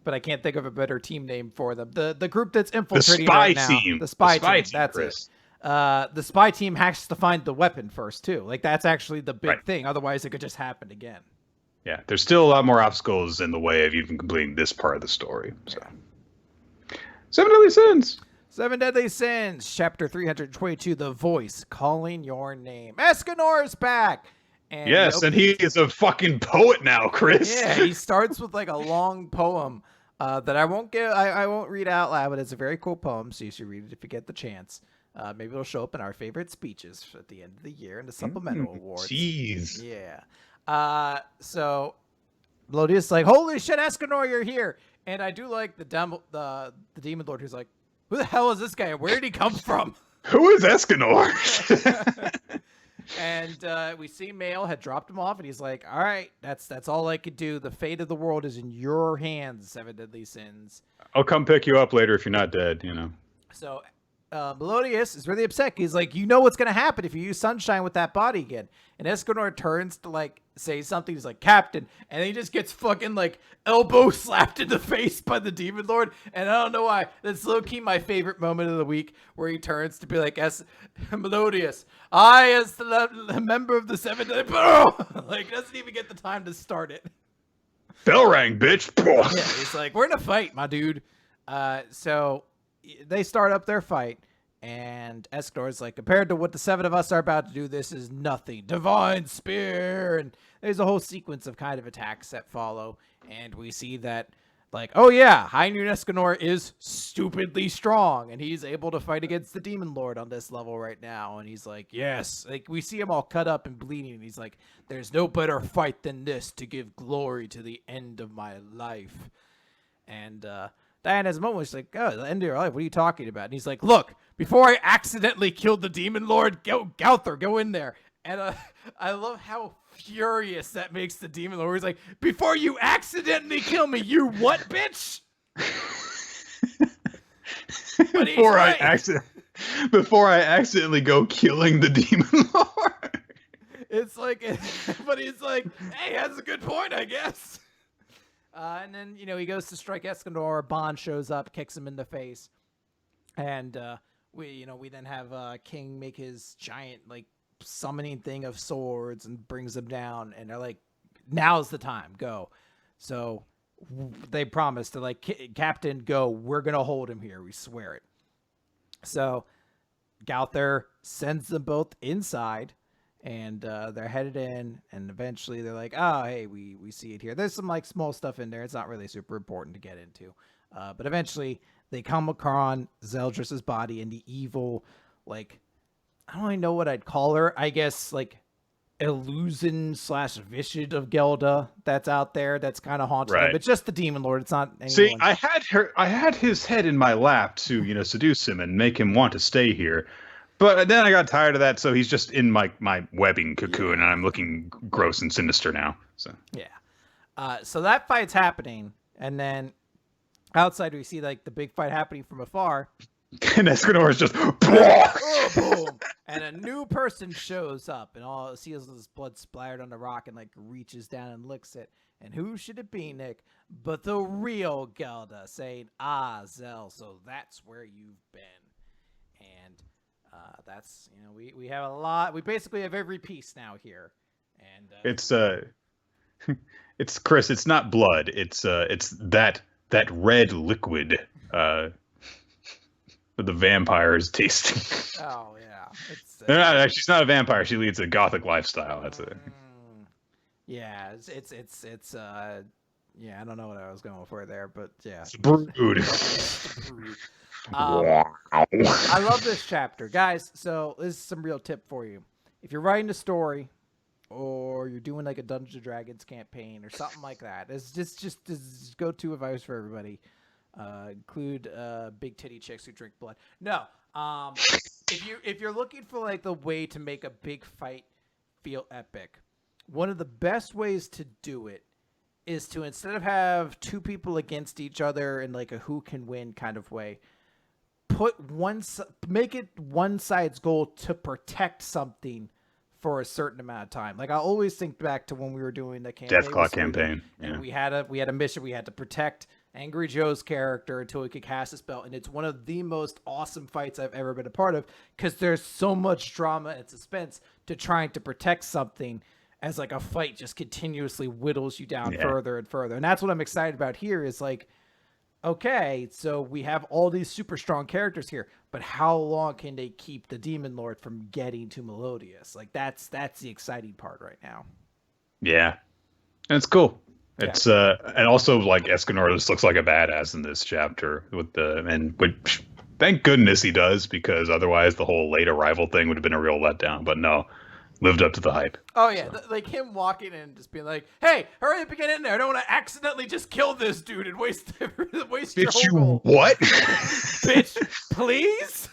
[SPEAKER 2] But I can't think of a better team name for them. The group that's infiltrating right now. The spy team. That's Chris. It. The spy team has to find the weapon first, too. Like, that's actually the big thing. Otherwise, it could just happen again.
[SPEAKER 1] Yeah, there's still a lot more obstacles in the way of even completing this part of the story. So, 7 Deadly Sins.
[SPEAKER 2] 7 Deadly Sins, Chapter 322, The Voice Calling Your Name. Escanor's back!
[SPEAKER 1] And yes, and he is a fucking poet now, Chris.
[SPEAKER 2] Yeah, he starts with like a long poem that I won't read out loud, but it's a very cool poem, so you should read it if you get the chance. Maybe it'll show up in our favorite speeches at the end of the year in the supplemental awards.
[SPEAKER 1] Jeez.
[SPEAKER 2] Yeah. So Melodious like, holy shit, Escanor, you're here. And I do like the Demon Lord who's like, who the hell is this guy? Where did he come from?
[SPEAKER 1] Who is Escanor?
[SPEAKER 2] And we see Mail had dropped him off, and he's like, all right, that's all I could do. The fate of the world is in your hands, 7 Deadly Sins.
[SPEAKER 1] I'll come pick you up later if you're not dead, you know.
[SPEAKER 2] So Melodious is really upset. He's like, you know what's going to happen if you use Sunshine with that body again. And Escanor turns to, like, say something. He's like, Captain. And he just gets fucking, like, elbow slapped in the face by the Demon Lord. And I don't know why. That's low-key my favorite moment of the week, where he turns to be like, Melodious, I, as the member of the 7 Deadly... like, doesn't even get the time to start it.
[SPEAKER 1] Bell rang, bitch.
[SPEAKER 2] Yeah, he's like, we're in a fight, my dude. So they start up their fight. And Escanor's like, compared to what the 7 of us are about to do, this is nothing. Divine Spear! And there's a whole sequence of kind of attacks that follow. And we see that, like, oh yeah, High Noon Escanor is stupidly strong. And he's able to fight against the Demon Lord on this level right now. And he's like, yes. Like, we see him all cut up and bleeding. And he's like, there's no better fight than this to give glory to the end of my life. And, Diane has a moment where she's like, oh, the end of your life, what are you talking about? And he's like, look, before I accidentally killed the Demon Lord, Gowther, go in there. And I love how furious that makes the Demon Lord. He's like, before you accidentally kill me, you what, bitch?
[SPEAKER 1] Before I accidentally go killing the Demon Lord.
[SPEAKER 2] It's like, but he's like, hey, that's a good point, I guess. And then, you know, he goes to strike Escanor. Bond shows up, kicks him in the face. And we then have King make his giant, like, summoning thing of swords and brings them down. And they're like, now's the time, go. So they promise to, like, Captain, go. We're going to hold him here. We swear it. So Gowther sends them both inside. And they're headed in, and eventually they're like, oh, hey, we see it here. There's some, like, small stuff in there. It's not really super important to get into. But eventually they come upon Zeldris's body and the evil, like, I don't even know what I'd call her. I guess, like, illusion / Vishid of Gelda that's out there that's kind of haunting him. But just the Demon Lord. It's not anyone.
[SPEAKER 1] See, I had his head in my lap to, you know, seduce him and make him want to stay here. But then I got tired of that, so he's just in my webbing cocoon, and I'm looking gross and sinister now. So
[SPEAKER 2] yeah. So that fight's happening, and then outside we see, like, the big fight happening from afar,
[SPEAKER 1] And Escanor is just
[SPEAKER 2] boom, and a new person shows up, and all it sees is blood splattered on the rock, and like reaches down and licks it. And who should it be, Nick, but the real Gelda saying, "Ah, Zell, so that's where you've been." And that's, we have a lot. We basically have every piece now here, and
[SPEAKER 1] it's Chris. It's not blood. It's that red liquid. The vampires tasting.
[SPEAKER 2] Oh yeah,
[SPEAKER 1] she's not a vampire. She leads a gothic lifestyle. That's it.
[SPEAKER 2] Yeah, it's yeah. I don't know what I was going for there, but yeah.
[SPEAKER 1] It's brood.
[SPEAKER 2] Wow. I love this chapter, guys. So this is some real tip for you. If you're writing a story, or you're doing like a Dungeons and Dragons campaign or something like that, it's just go-to advice for everybody. Include big titty chicks who drink blood. No, if you're looking for like the way to make a big fight feel epic, one of the best ways to do it is to, instead of have two people against each other in like a who can win kind of way, make it one side's goal to protect something for a certain amount of time. Like I always think back to when we were doing the campaign,
[SPEAKER 1] Deathclaw campaign,
[SPEAKER 2] and we had a mission. We had to protect Angry Joe's character until he could cast a spell, and it's one of the most awesome fights I've ever been a part of, because there's so much drama and suspense to trying to protect something, as like a fight just continuously whittles you down further and further. And that's what I'm excited about here, is like, okay, so we have all these super strong characters here, but how long can they keep the Demon Lord from getting to Melodious? Like that's the exciting part right now.
[SPEAKER 1] Yeah, and it's cool. It's and also like Escanor just looks like a badass in this chapter which thank goodness he does, because otherwise the whole late arrival thing would have been a real letdown. But no, lived up to the hype.
[SPEAKER 2] Oh yeah, so. Like him walking in and just being like, "Hey, hurry up and get in there! I don't want to accidentally just kill this dude and waste your
[SPEAKER 1] Bitch,
[SPEAKER 2] whole goal."
[SPEAKER 1] What?
[SPEAKER 2] Bitch, please.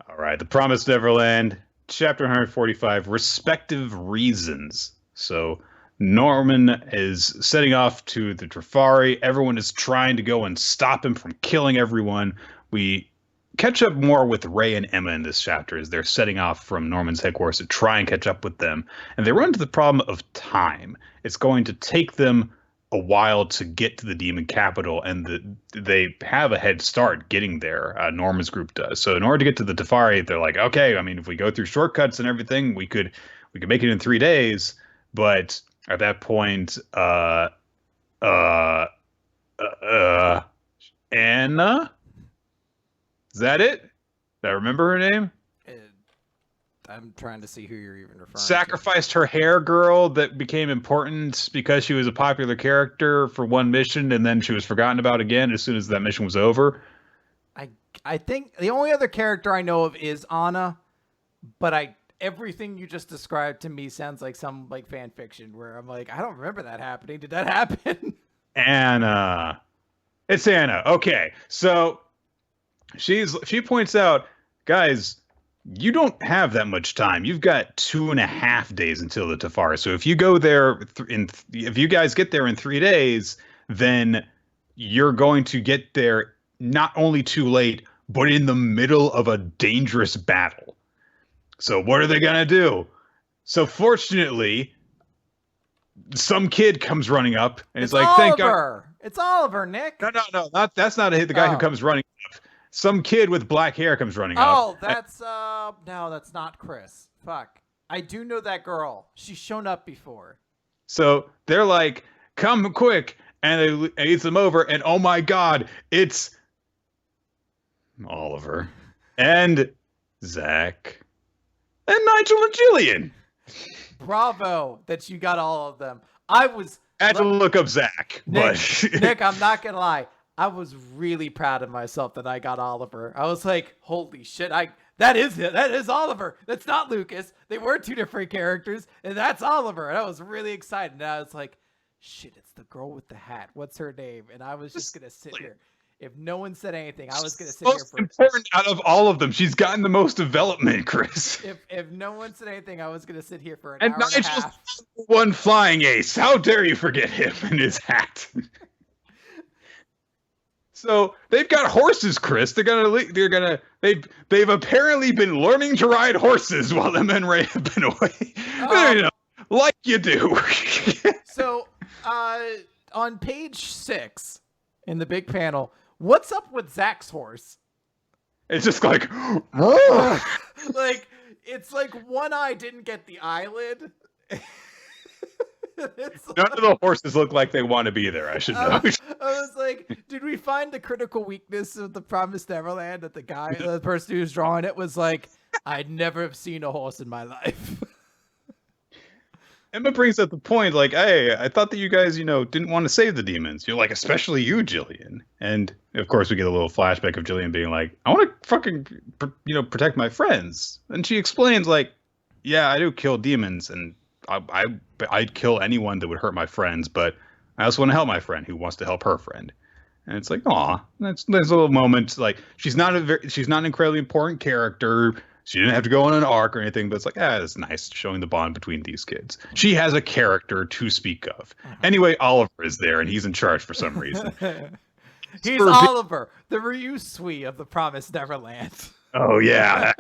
[SPEAKER 1] All right, The Promised Neverland, chapter 145, respective reasons. So Norman is setting off to the Trifari. Everyone is trying to go and stop him from killing everyone. We catch up more with Ray and Emma in this chapter as they're setting off from Norman's headquarters to try and catch up with them. And they run into the problem of time. It's going to take them a while to get to the demon capital, and they have a head start getting there. Norman's group does. So in order to get to the Tefari, they're like, okay, I mean, if we go through shortcuts and everything, we could make it in 3 days. But at that point, Anna, is that it? Did I remember her name?
[SPEAKER 2] I'm trying to see who you're even referring to.
[SPEAKER 1] Sacrificed her hair girl that became important because she was a popular character for one mission, and then she was forgotten about again as soon as that mission was over.
[SPEAKER 2] I think the only other character I know of is Anna, but everything you just described to me sounds like some like fan fiction where I'm like, I don't remember that happening. Did that happen?
[SPEAKER 1] Anna. It's Anna. Okay. So she points out, guys, you don't have that much time. You've got 2.5 days until the Tefari. So if you go there if you guys get there in 3 days, then you're going to get there not only too late, but in the middle of a dangerous battle. So what are they going to do? So fortunately, some kid comes running up and it's like,
[SPEAKER 2] Oliver.
[SPEAKER 1] thank God.
[SPEAKER 2] It's Oliver, Nick.
[SPEAKER 1] No, that's not the guy who comes running up. Some kid with black hair comes running up.
[SPEAKER 2] Oh, that's no, that's not Chris. Fuck. I do know that girl. She's shown up before.
[SPEAKER 1] So they're like, come quick, and they leads them over, and oh my God, it's Oliver and Zach and Nigel and Jillian.
[SPEAKER 2] Bravo that you got all of them. I
[SPEAKER 1] had to look up Zach,
[SPEAKER 2] Nick, I'm not gonna lie. I was really proud of myself that I got Oliver. I was like, holy shit, that is it. That is Oliver. That's not Lucas. They were two different characters, and that's Oliver. And I was really excited. And I was like, shit, it's the girl with the hat. What's her name? And I was just going to sit here. If no one said anything, I was going to sit here for...
[SPEAKER 1] important out of all of them. She's gotten the most development, Chris.
[SPEAKER 2] If no one said anything, I was going to sit here for an hour and a
[SPEAKER 1] Nigel's
[SPEAKER 2] half.
[SPEAKER 1] one flying ace. How dare you forget him and his hat? So they've got horses, Chris. They've apparently been learning to ride horses while the men Ray have been away. You know, like you do.
[SPEAKER 2] So, on page 6 in the big panel, what's up with Zach's horse?
[SPEAKER 1] It's just like,
[SPEAKER 2] like it's like one eye didn't get the eyelid.
[SPEAKER 1] None of the horses look like they want to be there, I should know.
[SPEAKER 2] I was like, did we find the critical weakness of the Promised Neverland that the person who's drawing it was like, I'd never have seen a horse in my life.
[SPEAKER 1] Emma brings up the point, like, hey, I thought that you guys, didn't want to save the demons. You're like, especially you, Jillian. And, of course, we get a little flashback of Jillian being like, I want to fucking, protect my friends. And she explains, like, yeah, I do kill demons, and I'd kill anyone that would hurt my friends, but I also want to help my friend who wants to help her friend. And it's like, aw, there's a little moment. Like, she's not an incredibly important character. She didn't have to go on an arc or anything, but it's like, it's nice showing the bond between these kids. She has a character to speak of. Anyway, Oliver is there, and he's in charge for some reason.
[SPEAKER 2] He's Oliver, the Ryusui of the Promised Neverland.
[SPEAKER 1] Oh, yeah.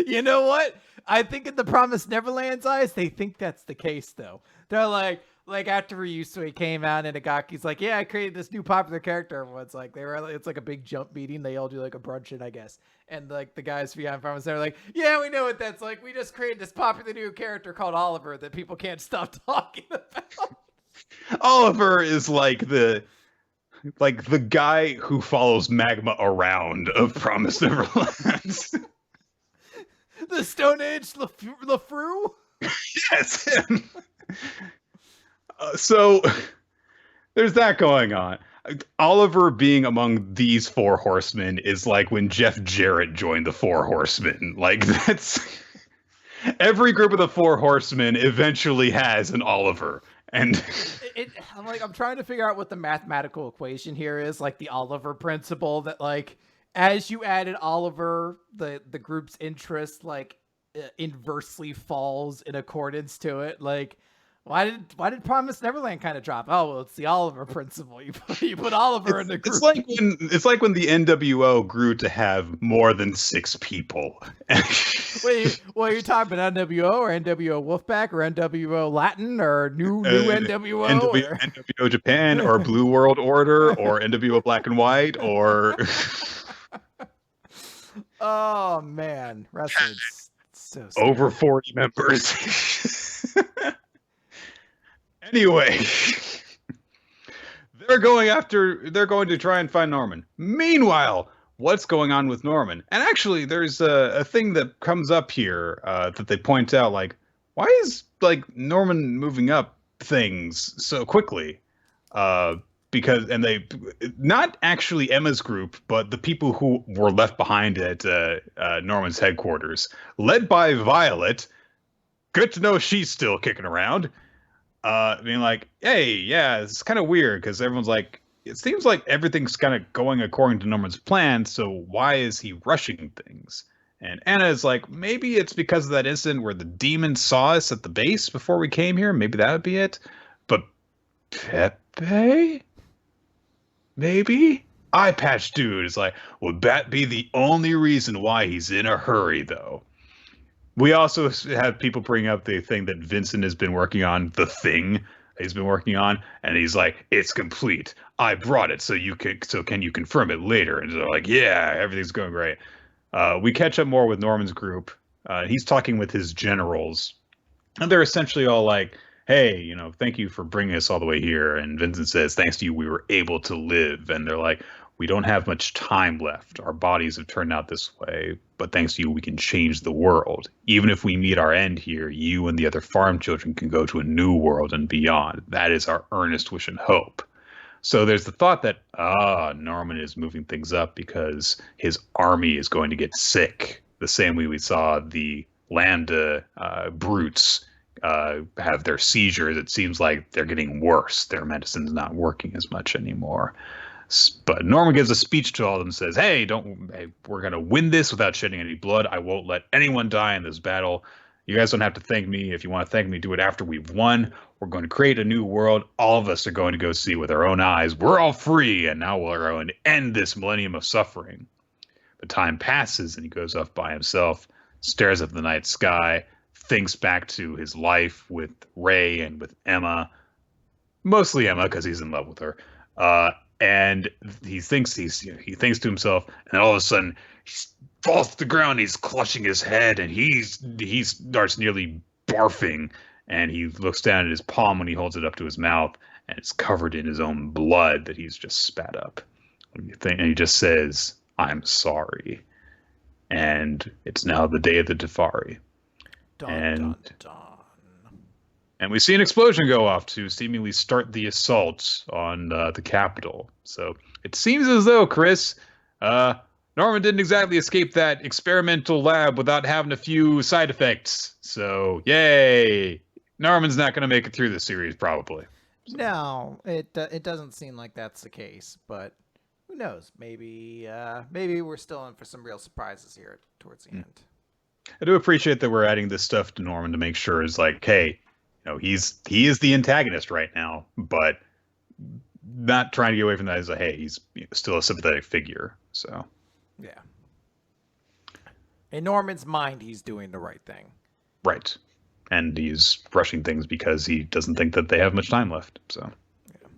[SPEAKER 2] You know what? I think in the Promised Neverland's eyes, they think that's the case, though. They're like after Ryusui came out and Agaki's like, yeah, I created this new popular character. Everyone's like, it's like a big jump meeting. They all do like a brunch, I guess. And like the guys beyond Promise, they're like, yeah, we know what that's like. We just created this popular new character called Oliver that people can't stop talking about. Oliver is
[SPEAKER 1] like the guy who follows Magma around of Promised Neverland.
[SPEAKER 2] The Stone Age LeFru?
[SPEAKER 1] Yes, him. So there's that going on. Oliver being among these four horsemen is like when Jeff Jarrett joined the Four Horsemen. Like, that's every group of the Four Horsemen eventually has an Oliver. And
[SPEAKER 2] I'm trying to figure out what the mathematical equation here is, like the Oliver principle, that like as you added Oliver, the group's interest like inversely falls in accordance to it. Like, why did Promised Neverland kind of drop? Oh, well, it's the Oliver principle. You put Oliver in the group.
[SPEAKER 1] It's like when the NWO grew to have more than 6 people.
[SPEAKER 2] Wait, are you talking about NWO or NWO Wolfpack or NWO Latin or new NWO?
[SPEAKER 1] NWO Japan or Blue World Order or NWO Black and White or...
[SPEAKER 2] Oh, man. Wrestling's so scary.
[SPEAKER 1] Over 40 members. Anyway, they're going to try and find Norman. Meanwhile, what's going on with Norman? And actually, there's a thing that comes up here that they point out, like, why is like Norman moving up things so quickly? Because they not actually Emma's group, but the people who were left behind at Norman's headquarters, led by Violet. Good to know she's still kicking around. Being like, hey, yeah, it's kind of weird because everyone's like, it seems like everything's kind of going according to Norman's plan, so why is he rushing things? And Anna is like, maybe it's because of that incident where the demon saw us at the base before we came here. Maybe that would be it. But Pepe? Maybe? Eye Patch Dude is like, would that be the only reason why he's in a hurry, though? We also have people bring up the thing that Vincent has been working on, the thing he's been working on, and he's like, it's complete. I brought it, so can you confirm it later? And they're like, yeah, everything's going great. We catch up more with Norman's group. He's talking with his generals, and they're essentially all like, hey, thank you for bringing us all the way here. And Vincent says, thanks to you, we were able to live. And they're like, we don't have much time left. Our bodies have turned out this way, but thanks to you, we can change the world. Even if we meet our end here, you and the other farm children can go to a new world and beyond. That is our earnest wish and hope. So there's the thought that, Norman is moving things up because his army is going to get sick. The same way we saw the Lambda brutes have their seizures. It seems like they're getting worse. Their medicine's not working as much anymore. But Norman gives a speech to all of them and says, hey, we're going to win this without shedding any blood. I won't let anyone die in this battle. You guys don't have to thank me. If you want to thank me, do it after we've won. We're going to create a new world. All of us are going to go see with our own eyes. We're all free, and now we're going to end this millennium of suffering. The time passes, and he goes off by himself, stares at the night sky, thinks back to his life with Ray and with Emma. Mostly Emma, because he's in love with her. And he thinks he thinks to himself, and all of a sudden he falls to the ground. He's clutching his head, and he starts nearly barfing. And he looks down at his palm when he holds it up to his mouth, and it's covered in his own blood that he's just spat up. And he just says, "I'm sorry." And it's now the day of the Tefari. Dun. And we see an explosion go off to seemingly start the assault on the Capitol. So it seems as though, Chris, Norman didn't exactly escape that experimental lab without having a few side effects. So, yay! Norman's not going to make it through the series, probably. So.
[SPEAKER 2] No, it doesn't seem like that's the case, but who knows? Maybe we're still in for some real surprises here towards the end.
[SPEAKER 1] I do appreciate that we're adding this stuff to Norman to make sure it's like, hey, he is the antagonist right now, but not trying to get away from that. He's like, hey, he's still a sympathetic figure. So,
[SPEAKER 2] yeah. In Norman's mind, he's doing the right thing.
[SPEAKER 1] Right. And he's rushing things because he doesn't think that they have much time left. So, yeah.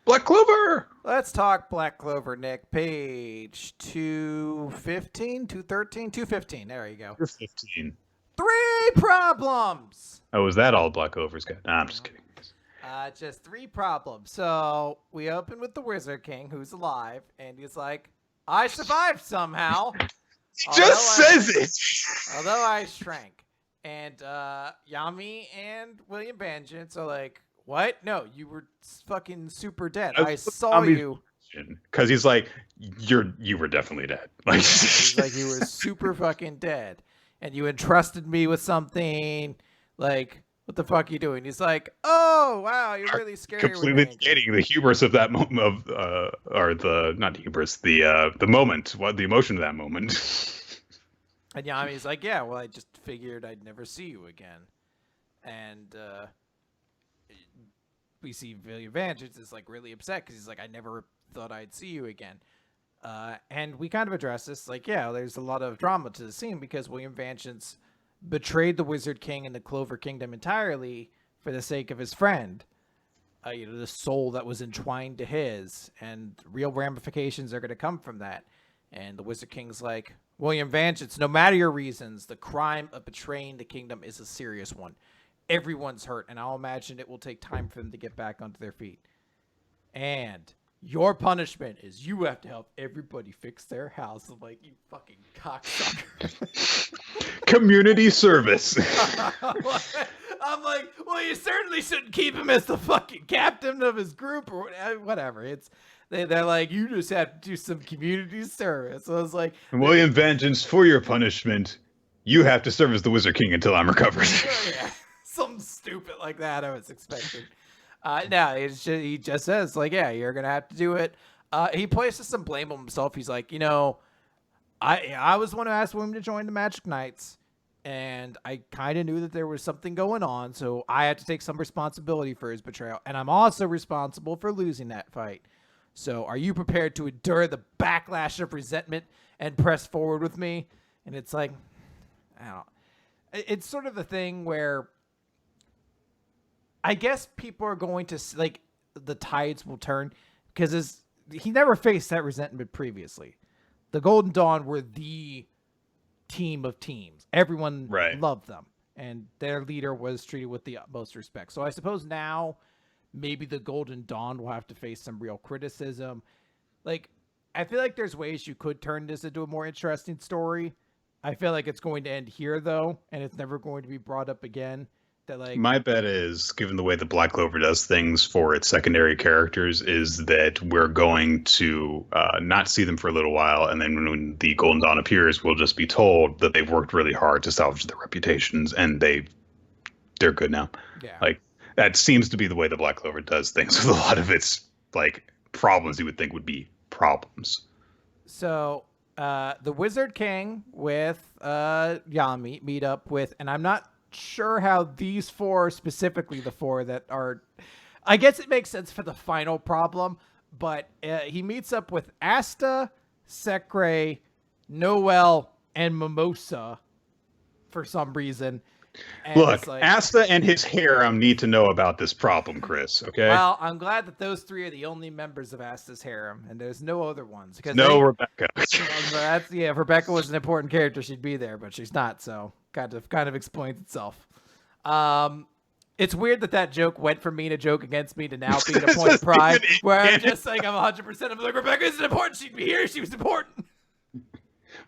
[SPEAKER 1] Black Clover!
[SPEAKER 2] Let's talk Black Clover, Nick. Page 215, 213, 215. There you go.
[SPEAKER 1] 215.
[SPEAKER 2] 3 problems!
[SPEAKER 1] Oh, is that all Black Clover's got? Nah, I'm just kidding.
[SPEAKER 2] Just 3 problems. So, we open with the Wizard King, who's alive, and he's like, I survived somehow.
[SPEAKER 1] He just says it!
[SPEAKER 2] Although I shrank. And Yami and William Vengeance are like, what? No, you were fucking super dead. I saw you.
[SPEAKER 1] Because he's like, you were definitely dead. Like,
[SPEAKER 2] he's like, you were super fucking dead. And you entrusted me with something. Like, what the fuck are you doing? He's like, oh, wow, you're really scary.
[SPEAKER 1] Completely negating the hubris of that moment or the, not hubris, the moment, the emotion of that moment.
[SPEAKER 2] And Yami's like, yeah, well, I just figured I'd never see you again. And we see William Vengeance is like really upset because he's like, I never thought I'd see you again. And we kind of address this, like, yeah, there's a lot of drama to the scene because William Vengeance betrayed the Wizard King and the Clover Kingdom entirely for the sake of his friend. The soul that was entwined to his, and real ramifications are going to come from that. And the Wizard King's like, William Vengeance, no matter your reasons, the crime of betraying the kingdom is a serious one. Everyone's hurt, and I'll imagine it will take time for them to get back onto their feet. And your punishment is you have to help everybody fix their house. I'm like, you fucking cocksucker.
[SPEAKER 1] Community service.
[SPEAKER 2] I'm like, well, you certainly shouldn't keep him as the fucking captain of his group or whatever. They're like, you just have to do some community service. So I was like,
[SPEAKER 1] William Vengeance, for your punishment, you have to serve as the Wizard King until I'm recovered.
[SPEAKER 2] Yeah, something stupid like that I was expecting. No, he just says, like, yeah, you're going to have to do it. He places some blame on himself. He's like, I was the one who asked him to join the Magic Knights, and I kind of knew that there was something going on, so I had to take some responsibility for his betrayal, and I'm also responsible for losing that fight. So are you prepared to endure the backlash of resentment and press forward with me? And it's like, I don't know. It's sort of the thing where I guess people are going to, like, the tides will turn because he never faced that resentment previously. The Golden Dawn were the team of teams. Everyone loved them, and their leader was treated with the utmost respect. So I suppose now maybe the Golden Dawn will have to face some real criticism. Like, I feel like there's ways you could turn this into a more interesting story. I feel like it's going to end here, though, and it's never going to be brought up again. That, like,
[SPEAKER 1] my bet is, given the way that Black Clover does things for its secondary characters, is that we're going to not see them for a little while, and then when the Golden Dawn appears, we'll just be told that they've worked really hard to salvage their reputations, and they're good now.
[SPEAKER 2] Yeah.
[SPEAKER 1] Like, that seems to be the way that Black Clover does things with a lot of its, like, problems you would think would be problems.
[SPEAKER 2] So The Wizard King with Yami meet up with, and I'm not sure how these four, specifically the four that are, I guess it makes sense for the final problem, but he meets up with Asta, Sekre, Noel, and Mimosa for some reason. And
[SPEAKER 1] Look, Asta and his harem need to know about this problem, Chris, okay?
[SPEAKER 2] Well, I'm glad that those three are the only members of Asta's harem, and there's no other ones.
[SPEAKER 1] Rebecca.
[SPEAKER 2] If Rebecca was an important character, she'd be there, but she's not, so kind of explains itself. It's weird that joke went from being a joke against me to now being a point of pride, where I'm just like, I'm 100%, I'm like, Rebecca isn't important, she'd be here, she was important.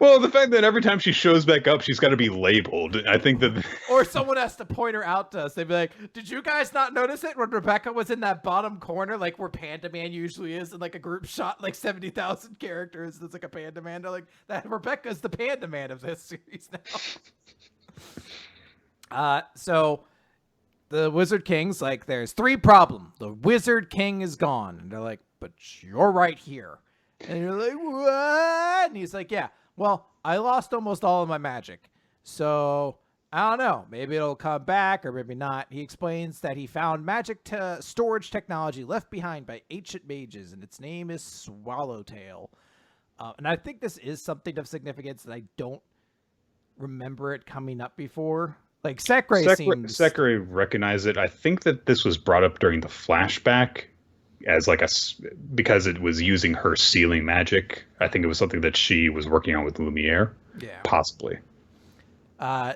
[SPEAKER 1] Well, the fact that every time she shows back up, she's got to be labeled. I think that...
[SPEAKER 2] Or someone has to point her out to us. They'd be like, did you guys not notice it when Rebecca was in that bottom corner, like where Panda Man usually is in like a group shot, like 70,000 characters? There's like a Panda Man. They're like, that Rebecca's the Panda Man of this series now. So the Wizard King's like, there's 3 problems. The Wizard King is gone. And they're like, but you're right here. And you're like, what? And he's like, yeah. Well, I lost almost all of my magic, so I don't know. Maybe it'll come back or maybe not. He explains that he found magic storage technology left behind by ancient mages, and its name is Swallowtail. And I think this is something of significance that I don't remember it coming up before. Like, Sekre
[SPEAKER 1] recognized it. I think that this was brought up during the flashback as like because it was using her sealing magic. I think it was something that she was working on with Lumiere.
[SPEAKER 2] Yeah.
[SPEAKER 1] Possibly.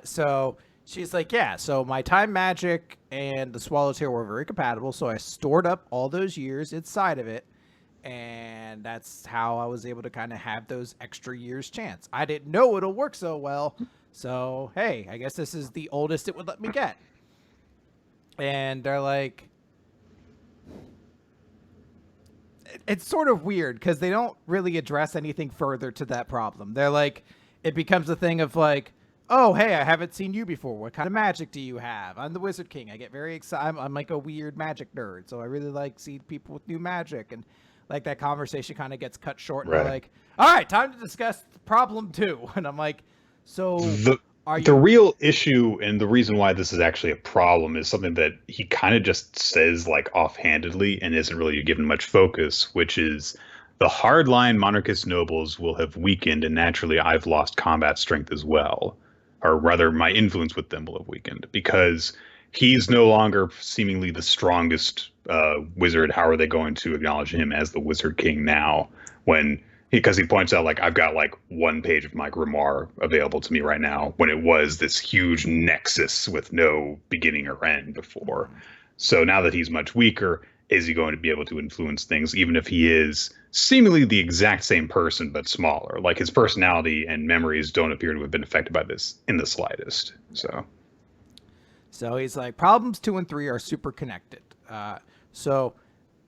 [SPEAKER 2] So she's like, yeah, so my time magic and the Swallowtail were very compatible, so I stored up all those years inside of it, and that's how I was able to kind of have those extra years chance. I didn't know it'll work so well, so hey, I guess this is the oldest it would let me get. And they're like, it's sort of weird because they don't really address anything further to that problem. They're like, it becomes a thing of like, oh, hey, I haven't seen you before. What kind of magic do you have? I'm the Wizard King. I get very excited. I'm like a weird magic nerd, so I really like seeing people with new magic. And like that conversation kind of gets cut short. And they're like, all right, time to discuss problem 2. And I'm like, so
[SPEAKER 1] the real issue and the reason why this is actually a problem is something that he kind of just says like offhandedly and isn't really given much focus, which is the hardline monarchist nobles will have weakened, and naturally I've lost combat strength as well. Or rather, my influence with them will have weakened because he's no longer seemingly the strongest wizard. How are they going to acknowledge him as the Wizard King now because he points out, like, I've got like 1 page of my grimoire available to me right now when it was this huge nexus with no beginning or end before. So now that he's much weaker, is he going to be able to influence things, even if he is seemingly the exact same person, but smaller? Like, his personality and memories don't appear to have been affected by this in the slightest. So
[SPEAKER 2] he's like, problems 2 and 3 are super connected. So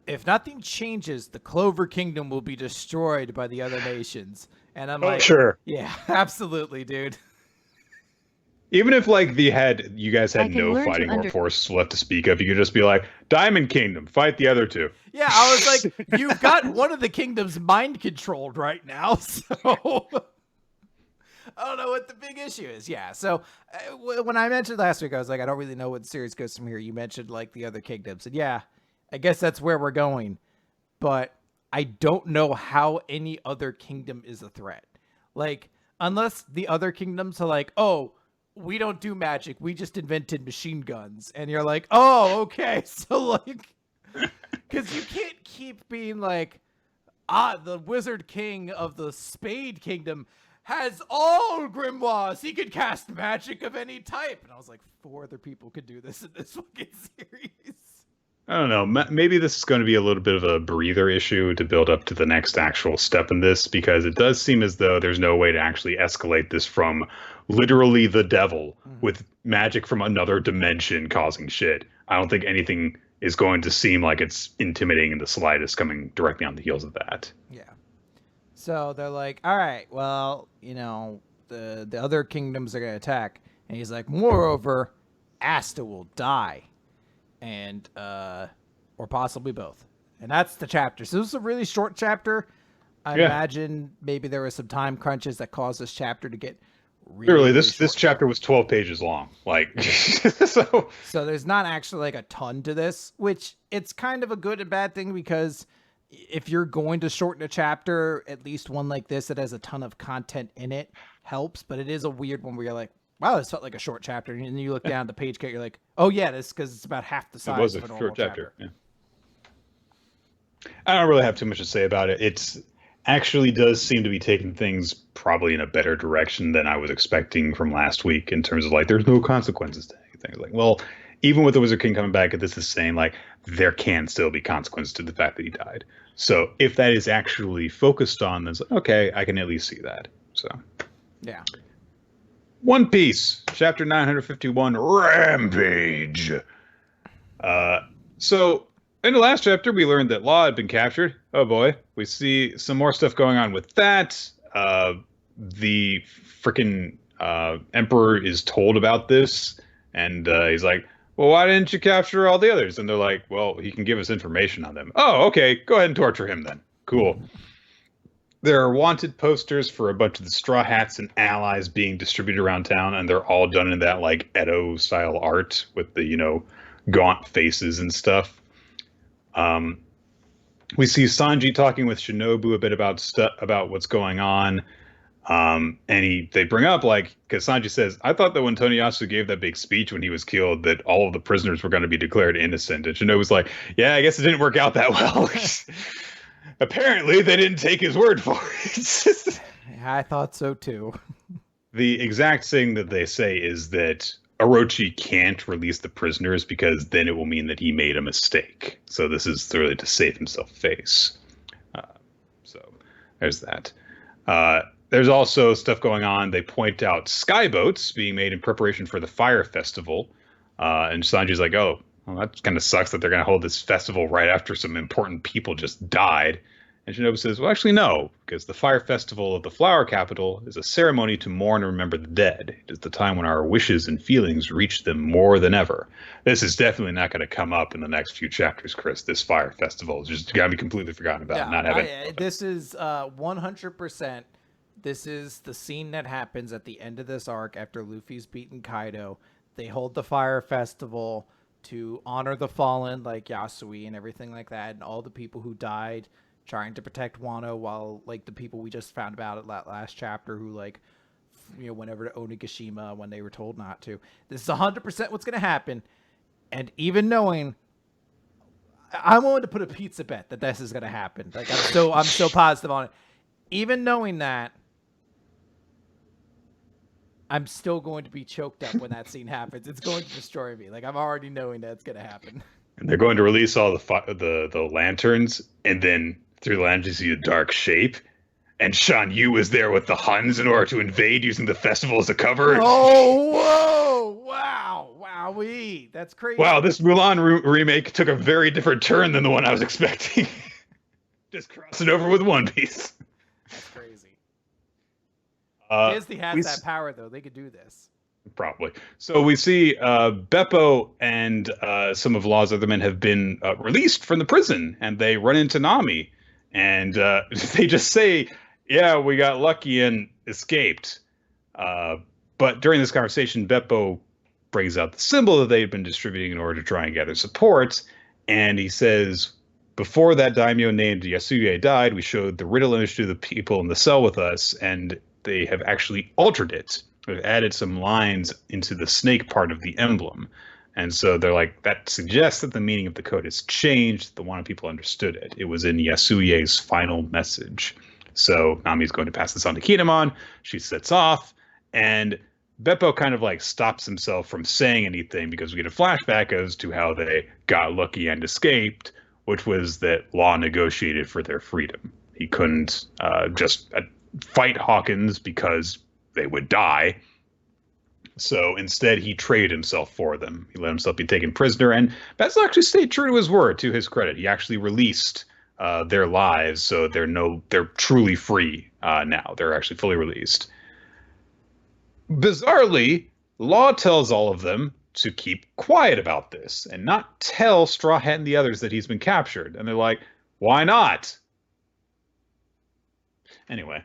[SPEAKER 2] if nothing changes, the Clover Kingdom will be destroyed by the other nations. And I'm like,
[SPEAKER 1] sure.
[SPEAKER 2] Yeah, absolutely, dude.
[SPEAKER 1] Even if like you guys had no fighting or force left to speak of, you could just be like, Diamond Kingdom, fight the other 2.
[SPEAKER 2] Yeah, I was like, you've got one of the kingdoms mind controlled right now, so I don't know what the big issue is. Yeah, so when I mentioned last week, I was like, I don't really know what the series goes from here. You mentioned like the other kingdoms, and yeah, I guess that's where we're going, but I don't know how any other kingdom is a threat. Like, unless the other kingdoms are like, oh, we don't do magic, we just invented machine guns. And you're like, oh, okay. So like, because you can't keep being like, the Wizard King of the Spade Kingdom has all grimoires. He could cast magic of any type. And I was like, 4 other people could do this in this fucking series.
[SPEAKER 1] I don't know. Maybe this is going to be a little bit of a breather issue to build up to the next actual step in this, because it does seem as though there's no way to actually escalate this from literally the devil with magic from another dimension causing shit. I don't think anything is going to seem like it's intimidating in the slightest coming directly on the heels of that.
[SPEAKER 2] Yeah. So they're like, all right, well, you know, the other kingdoms are going to attack. And he's like, moreover, Asta will die. And or possibly both. And that's the chapter. So this is a really short chapter, I
[SPEAKER 1] Yeah.
[SPEAKER 2] imagine maybe there were some time crunches that caused this chapter to get really,
[SPEAKER 1] Literally,
[SPEAKER 2] really
[SPEAKER 1] this
[SPEAKER 2] short.
[SPEAKER 1] chapter was 12 pages long. Like, so
[SPEAKER 2] So there's not actually like a ton to this, which it's kind of a good and bad thing because if you're going to shorten a chapter, at least one like this that has a ton of content in it helps. But it is a weird one where you're like, wow, this felt like a short chapter. And then you look down at the page count, you're like, oh yeah, this because it's about half the
[SPEAKER 1] it was
[SPEAKER 2] size
[SPEAKER 1] a
[SPEAKER 2] of a normal
[SPEAKER 1] short chapter.
[SPEAKER 2] chapter.
[SPEAKER 1] Yeah. I don't really have too much to say about it. It's actually does seem to be taking things probably in a better direction than I was expecting from last week in terms of like there's no consequences to anything. Like, well, even with the Wizard King coming back, this is saying like there can still be consequences to the fact that he died. So if that is actually focused on, then it's like, okay, I can at least see that. So
[SPEAKER 2] Yeah.
[SPEAKER 1] One Piece, chapter 951, Rampage. So in the last chapter, we learned that Law had been captured. Oh boy, we see some more stuff going on with that. The freaking Emperor is told about this, and he's like, "Well, why didn't you capture all the others?" And they're like, "Well, he can give us information on them." Oh, okay, go ahead and torture him then. Cool. There are wanted posters for a bunch of the Straw Hats and allies being distributed around town, and they're all done in that like Edo style art with the gaunt faces and stuff. We see Sanji talking with Shinobu a bit about what's going on. And they bring up like because Sanji says, "I thought that when Toniyasu gave that big speech when he was killed, that all of the prisoners were going to be declared innocent." And Shinobu's like, "Yeah, I guess it didn't work out that well." Apparently, they didn't take his word for it.
[SPEAKER 2] I thought so too.
[SPEAKER 1] The exact thing that they say is that Orochi can't release the prisoners because then it will mean that he made a mistake. So this is really to save himself face. So there's that. There's also stuff going on. They point out skyboats being made in preparation for the fire festival. And Sanji's like, oh, well, that kind of sucks that they're going to hold this festival right after some important people just died. And Shinobu says, well, actually, no, because the fire festival of the flower capital is a ceremony to mourn and remember the dead. It is the time when our wishes and feelings reach them more than ever. This is definitely not going to come up in the next few chapters, Chris. This fire festival is just going to be completely forgotten about.
[SPEAKER 2] Yeah,
[SPEAKER 1] Not having.
[SPEAKER 2] this is 100%. This is the scene that happens at the end of this arc after Luffy's beaten Kaido. They hold the fire festival to honor the fallen, like Yasui and everything like that, and all the people who died trying to protect Wano, while like the people we just found about at that last chapter who like went over to Onigashima when they were told not to. This is 100% what's going to happen, and even knowing, I'm willing to put a pizza bet that this is going to happen. Like I'm so positive on it. Even knowing that, I'm still going to be choked up when that scene happens. It's going to destroy me. Like I'm already knowing that it's going to happen.
[SPEAKER 1] And they're going to release all the lanterns, and then through the lanterns you see a dark shape. And Shan Yu is there with the Huns in order to invade using the festival as a cover.
[SPEAKER 2] Oh, whoa, wow, wowee. That's crazy.
[SPEAKER 1] Wow, this Mulan remake took a very different turn than the one I was expecting. Just cross it over with One Piece.
[SPEAKER 2] That's crazy. Disney has that power, though. They could do this.
[SPEAKER 1] Probably. So we see Beppo and some of Law's other men have been released from the prison, and they run into Nami. And they just say, yeah, we got lucky and escaped. But during this conversation, Beppo brings out the symbol that they had been distributing in order to try and gather support. And he says, before that daimyo named Yasuye died, we showed the riddle image to the people in the cell with us, and they have actually altered it. They've added some lines into the snake part of the emblem. And so they're like, that suggests that the meaning of the code has changed. The Wano people understood it. It was in Yasuye's final message. So Nami's going to pass this on to Kinemon. She sets off, and Beppo kind of like stops himself from saying anything because we get a flashback as to how they got lucky and escaped, which was that Law negotiated for their freedom. He couldn't just fight Hawkins because they would die. So instead, he traded himself for them. He let himself be taken prisoner, and Basil actually stayed true to his word. To his credit, he actually released their lives, so they're truly free now. They're actually fully released. Bizarrely, Law tells all of them to keep quiet about this and not tell Straw Hat and the others that he's been captured. And they're like, "Why not?" Anyway.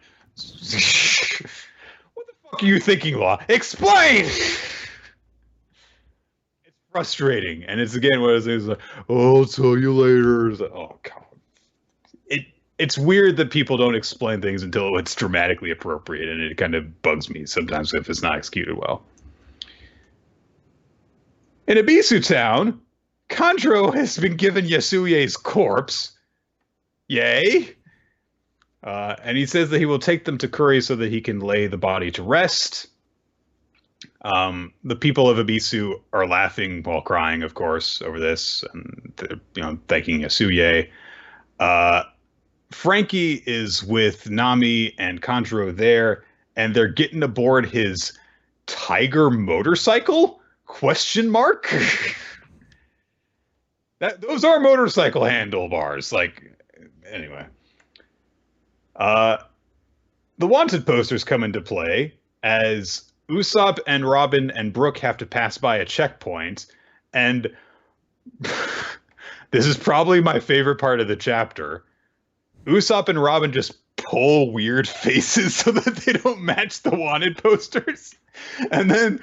[SPEAKER 1] What the fuck are you thinking, Law? Explain! It's frustrating. And it's again one of those things like, oh, I'll tell you later. It's like, oh, God. It's weird that people don't explain things until it's dramatically appropriate, and it kind of bugs me sometimes if it's not executed well. In Abisu Town, Kandro has been given Yasuye's corpse. Yay! And he says that he will take them to Kuri so that he can lay the body to rest. The people of Abisu are laughing while crying, of course, over this, and thanking Yasuye. Frankie is with Nami and Kandro there, and they're getting aboard his tiger motorcycle? Question mark? Those are motorcycle handlebars. Anyway. The wanted posters come into play as Usopp and Robin and Brooke have to pass by a checkpoint, and this is probably my favorite part of the chapter. Usopp and Robin just pull weird faces so that they don't match the wanted posters. And then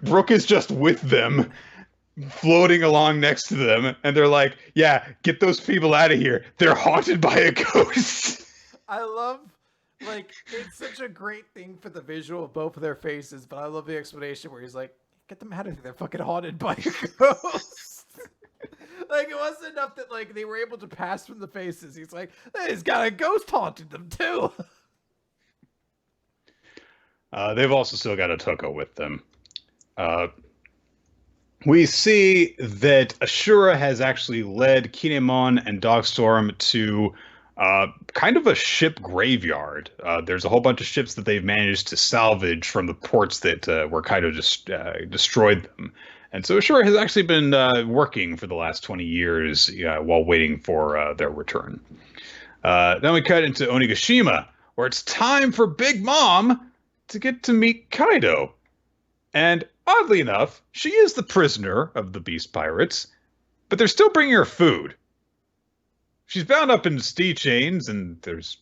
[SPEAKER 1] Brooke is just with them, floating along next to them. And they're like, yeah, get those people out of here. They're haunted by a ghost.
[SPEAKER 2] I love, it's such a great thing for the visual of both of their faces. But I love the explanation where he's like, get them out of here. They're fucking haunted by a ghost. It wasn't enough that they were able to pass from the faces. He's like, he's got a ghost haunting them too.
[SPEAKER 1] They've also still got a Toko with them. We see that Ashura has actually led Kinemon and Dogstorm to kind of a ship graveyard. There's a whole bunch of ships that they've managed to salvage from the ports that where Kaido just destroyed them. And so Ashura has actually been working for the last 20 years while waiting for their return. Then we cut into Onigashima, where it's time for Big Mom to get to meet Kaido. And oddly enough, she is the prisoner of the Beast Pirates, but they're still bringing her food. She's bound up in steel chains, and there's,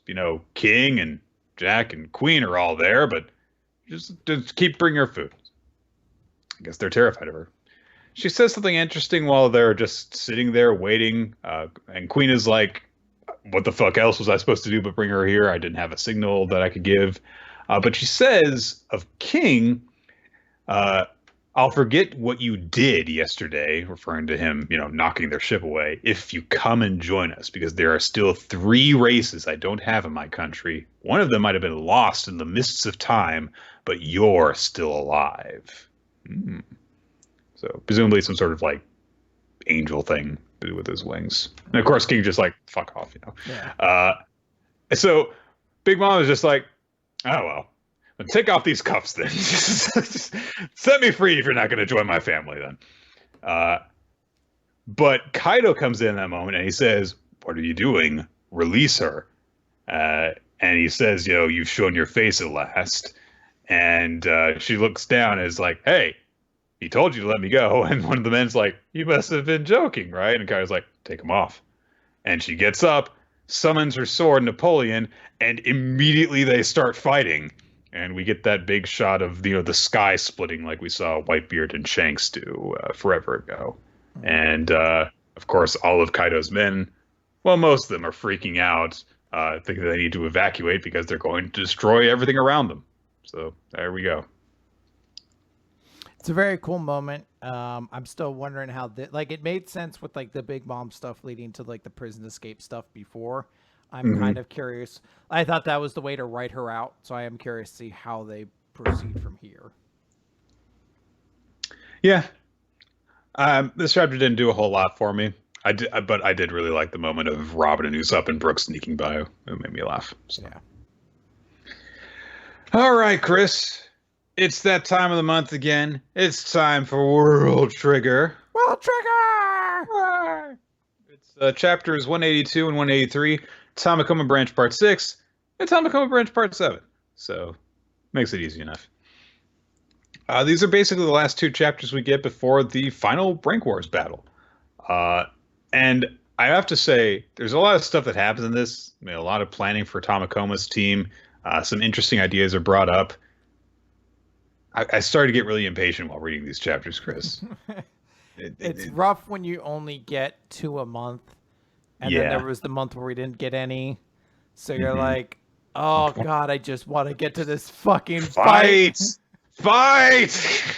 [SPEAKER 1] King and Jack and Queen are all there, but just keep bringing her food. I guess they're terrified of her. She says something interesting while they're just sitting there waiting, and Queen is like, what the fuck else was I supposed to do but bring her here? I didn't have a signal that I could give. But she says of King, I'll forget what you did yesterday, referring to him, knocking their ship away, if you come and join us, because there are still 3 races I don't have in my country. One of them might have been lost in the mists of time, but you're still alive. So presumably some sort of angel thing with his wings. And of course, King just fuck off,
[SPEAKER 2] Yeah.
[SPEAKER 1] So Big Mom is just like, oh, well, take off these cuffs then. Just set me free if you're not going to join my family then. But Kaido comes in that moment and he says, what are you doing? Release her. And he says, you've shown your face at last. And she looks down and is like, hey, he told you to let me go. And one of the men's like, you must have been joking, right? And Kaido's like, take him off. And she gets up, summons her sword, Napoleon, and immediately they start fighting. And we get that big shot of the sky splitting like we saw Whitebeard and Shanks do forever ago. And of course, all of Kaido's men, well, most of them are freaking out, thinking they need to evacuate because they're going to destroy everything around them. So there we go.
[SPEAKER 2] It's a very cool moment. I'm still wondering how it made sense with the Big Mom stuff leading to the prison escape stuff before. I'm kind of curious. I thought that was the way to write her out, so I am curious to see how they proceed from here.
[SPEAKER 1] Yeah. This chapter didn't do a whole lot for me. But I did really like the moment of Robin and Usopp and Brooke sneaking by. It made me laugh. So.
[SPEAKER 2] Yeah.
[SPEAKER 1] All right, Chris. It's that time of the month again. It's time for World Trigger.
[SPEAKER 2] World Trigger!
[SPEAKER 1] It's chapters 182 and 183. Tamakoma Branch Part 6 and Tamakoma Branch Part 7. So, makes it easy enough. These are basically the last 2 chapters we get before the final Rank Wars battle. And I have to say, there's a lot of stuff that happens in this. I mean, a lot of planning for Tamakoma's team. Some interesting ideas are brought up. I started to get really impatient while reading these chapters, Chris.
[SPEAKER 2] It's rough when you only get 2 a month, and then there
[SPEAKER 1] Yeah.
[SPEAKER 2] was the month where we didn't get any. So you're
[SPEAKER 1] hmm
[SPEAKER 2] like, oh god, I just want to get to this fucking fight.
[SPEAKER 1] Fight! Fight!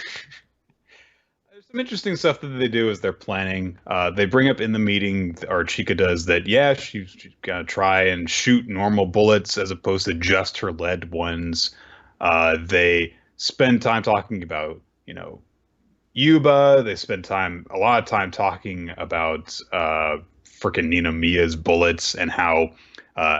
[SPEAKER 1] There's some interesting stuff that they do as they're planning. They bring up in the meeting, or Chica does, that yeah, she's gonna try and shoot normal bullets as opposed to just her lead ones. They spend time talking about, Yuba. They spend a lot of time talking about frickin' Nina Mia's bullets and how uh,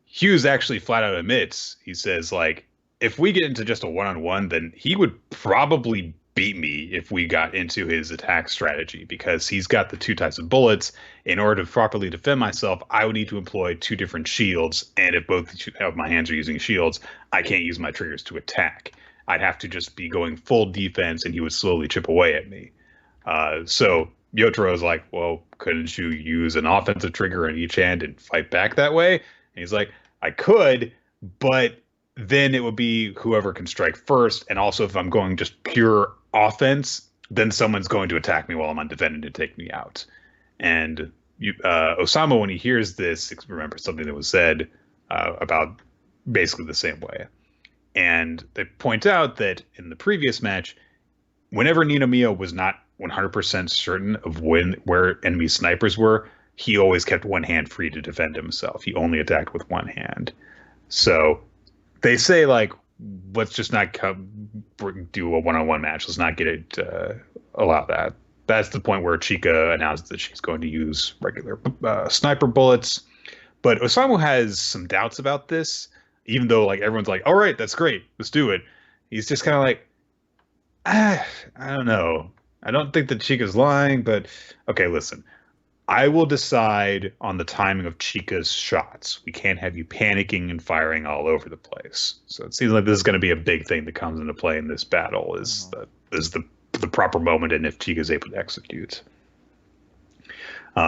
[SPEAKER 1] Hughes actually flat out admits, he says, like, if we get into just a one-on-one, then he would probably beat me if we got into his attack strategy because he's got the two types of bullets. In order to properly defend myself, I would need to employ two different shields, and if both of my hands are using shields, I can't use my triggers to attack. I'd have to just be going full defense, and he would slowly chip away at me. So Yotaro's like, well, couldn't you use an offensive trigger in each hand and fight back that way? And he's like, I could, but then it would be whoever can strike first. And also, if I'm going just pure offense, then someone's going to attack me while I'm undefended to take me out. And Osama, when he hears this, remembers something that was said about basically the same way. And they point out that in the previous match, whenever Ninomiya was not 100% certain of where enemy snipers were, he always kept one hand free to defend himself. He only attacked with one hand. So they say, like, let's just not do a one-on-one match. Let's not get it, allow that. That's the point where Chica announced that she's going to use regular sniper bullets. But Osamu has some doubts about this, even though, like, everyone's like, all right, that's great. Let's do it. He's just kind of like, I don't know. I don't think that Chica's lying, but okay, listen. I will decide on the timing of Chica's shots. We can't have you panicking and firing all over the place. So it seems like this is going to be a big thing that comes into play in this battle is the proper moment and if Chica's able to execute.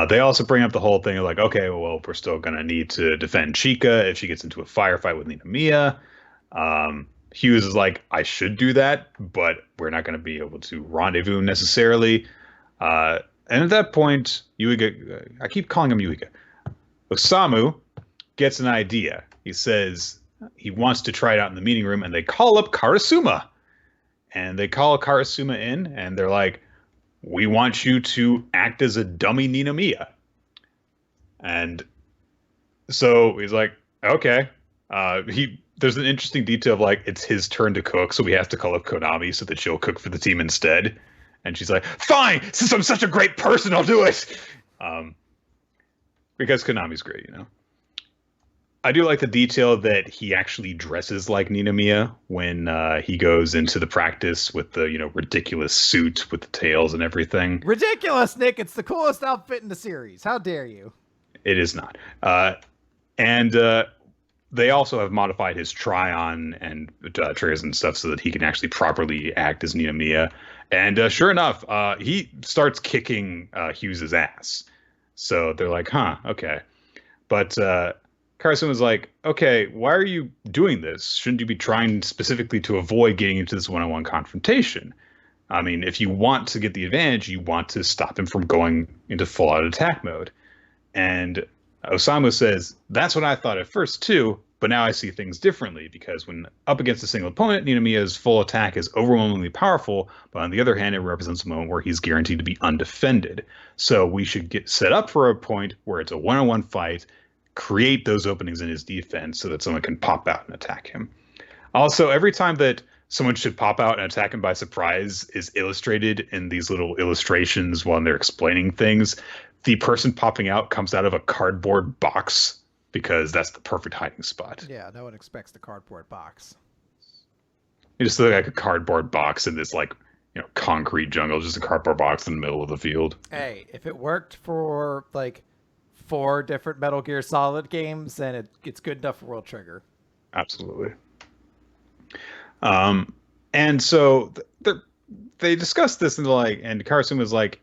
[SPEAKER 1] They also bring up the whole thing of like, okay, well, we're still going to need to defend Chica if she gets into a firefight with Ninomiya. Hughes is like, I should do that, but we're not going to be able to rendezvous necessarily. And at that point, Yuiga, I keep calling him Yuiga, Osamu gets an idea. He says he wants to try it out in the meeting room, and they call up Karasuma. And they call Karasuma in, and they're like, we want you to act as a dummy Ninomiya. And so he's like, okay. There's an interesting detail of like, it's his turn to cook, so he has to call up Konami so that she'll cook for the team instead. And she's like, fine, since I'm such a great person, I'll do it. Because Konami's great, I do like the detail that he actually dresses like Ninomiya when he goes into the practice with the, ridiculous suit with the tails and everything.
[SPEAKER 2] Ridiculous, Nick. It's the coolest outfit in the series. How dare you?
[SPEAKER 1] It is not. And they also have modified his try-on and triggers and stuff so that he can actually properly act as Ninomiya. And sure enough, he starts kicking Hughes' ass. So they're like, huh, okay. But Carson was like, okay, why are you doing this? Shouldn't you be trying specifically to avoid getting into this one-on-one confrontation? I mean, if you want to get the advantage, you want to stop him from going into full-out attack mode. And Osamu says, that's what I thought at first too, but now I see things differently because when up against a single opponent, Ninomiya's full attack is overwhelmingly powerful, but on the other hand, it represents a moment where he's guaranteed to be undefended. So we should get set up for a point where it's a one-on-one fight, create those openings in his defense so that someone can pop out and attack him. Also, every time that someone should pop out and attack him by surprise is illustrated in these little illustrations while they're explaining things. The person popping out comes out of a cardboard box because that's the perfect hiding spot.
[SPEAKER 2] Yeah, no one expects the cardboard box.
[SPEAKER 1] It just looks like a cardboard box in this concrete jungle, just a cardboard box in the middle of the field.
[SPEAKER 2] Hey, if it worked for like 4 different Metal Gear Solid games, then it's good enough for World Trigger.
[SPEAKER 1] Absolutely. And so they discussed this and and Carson was like,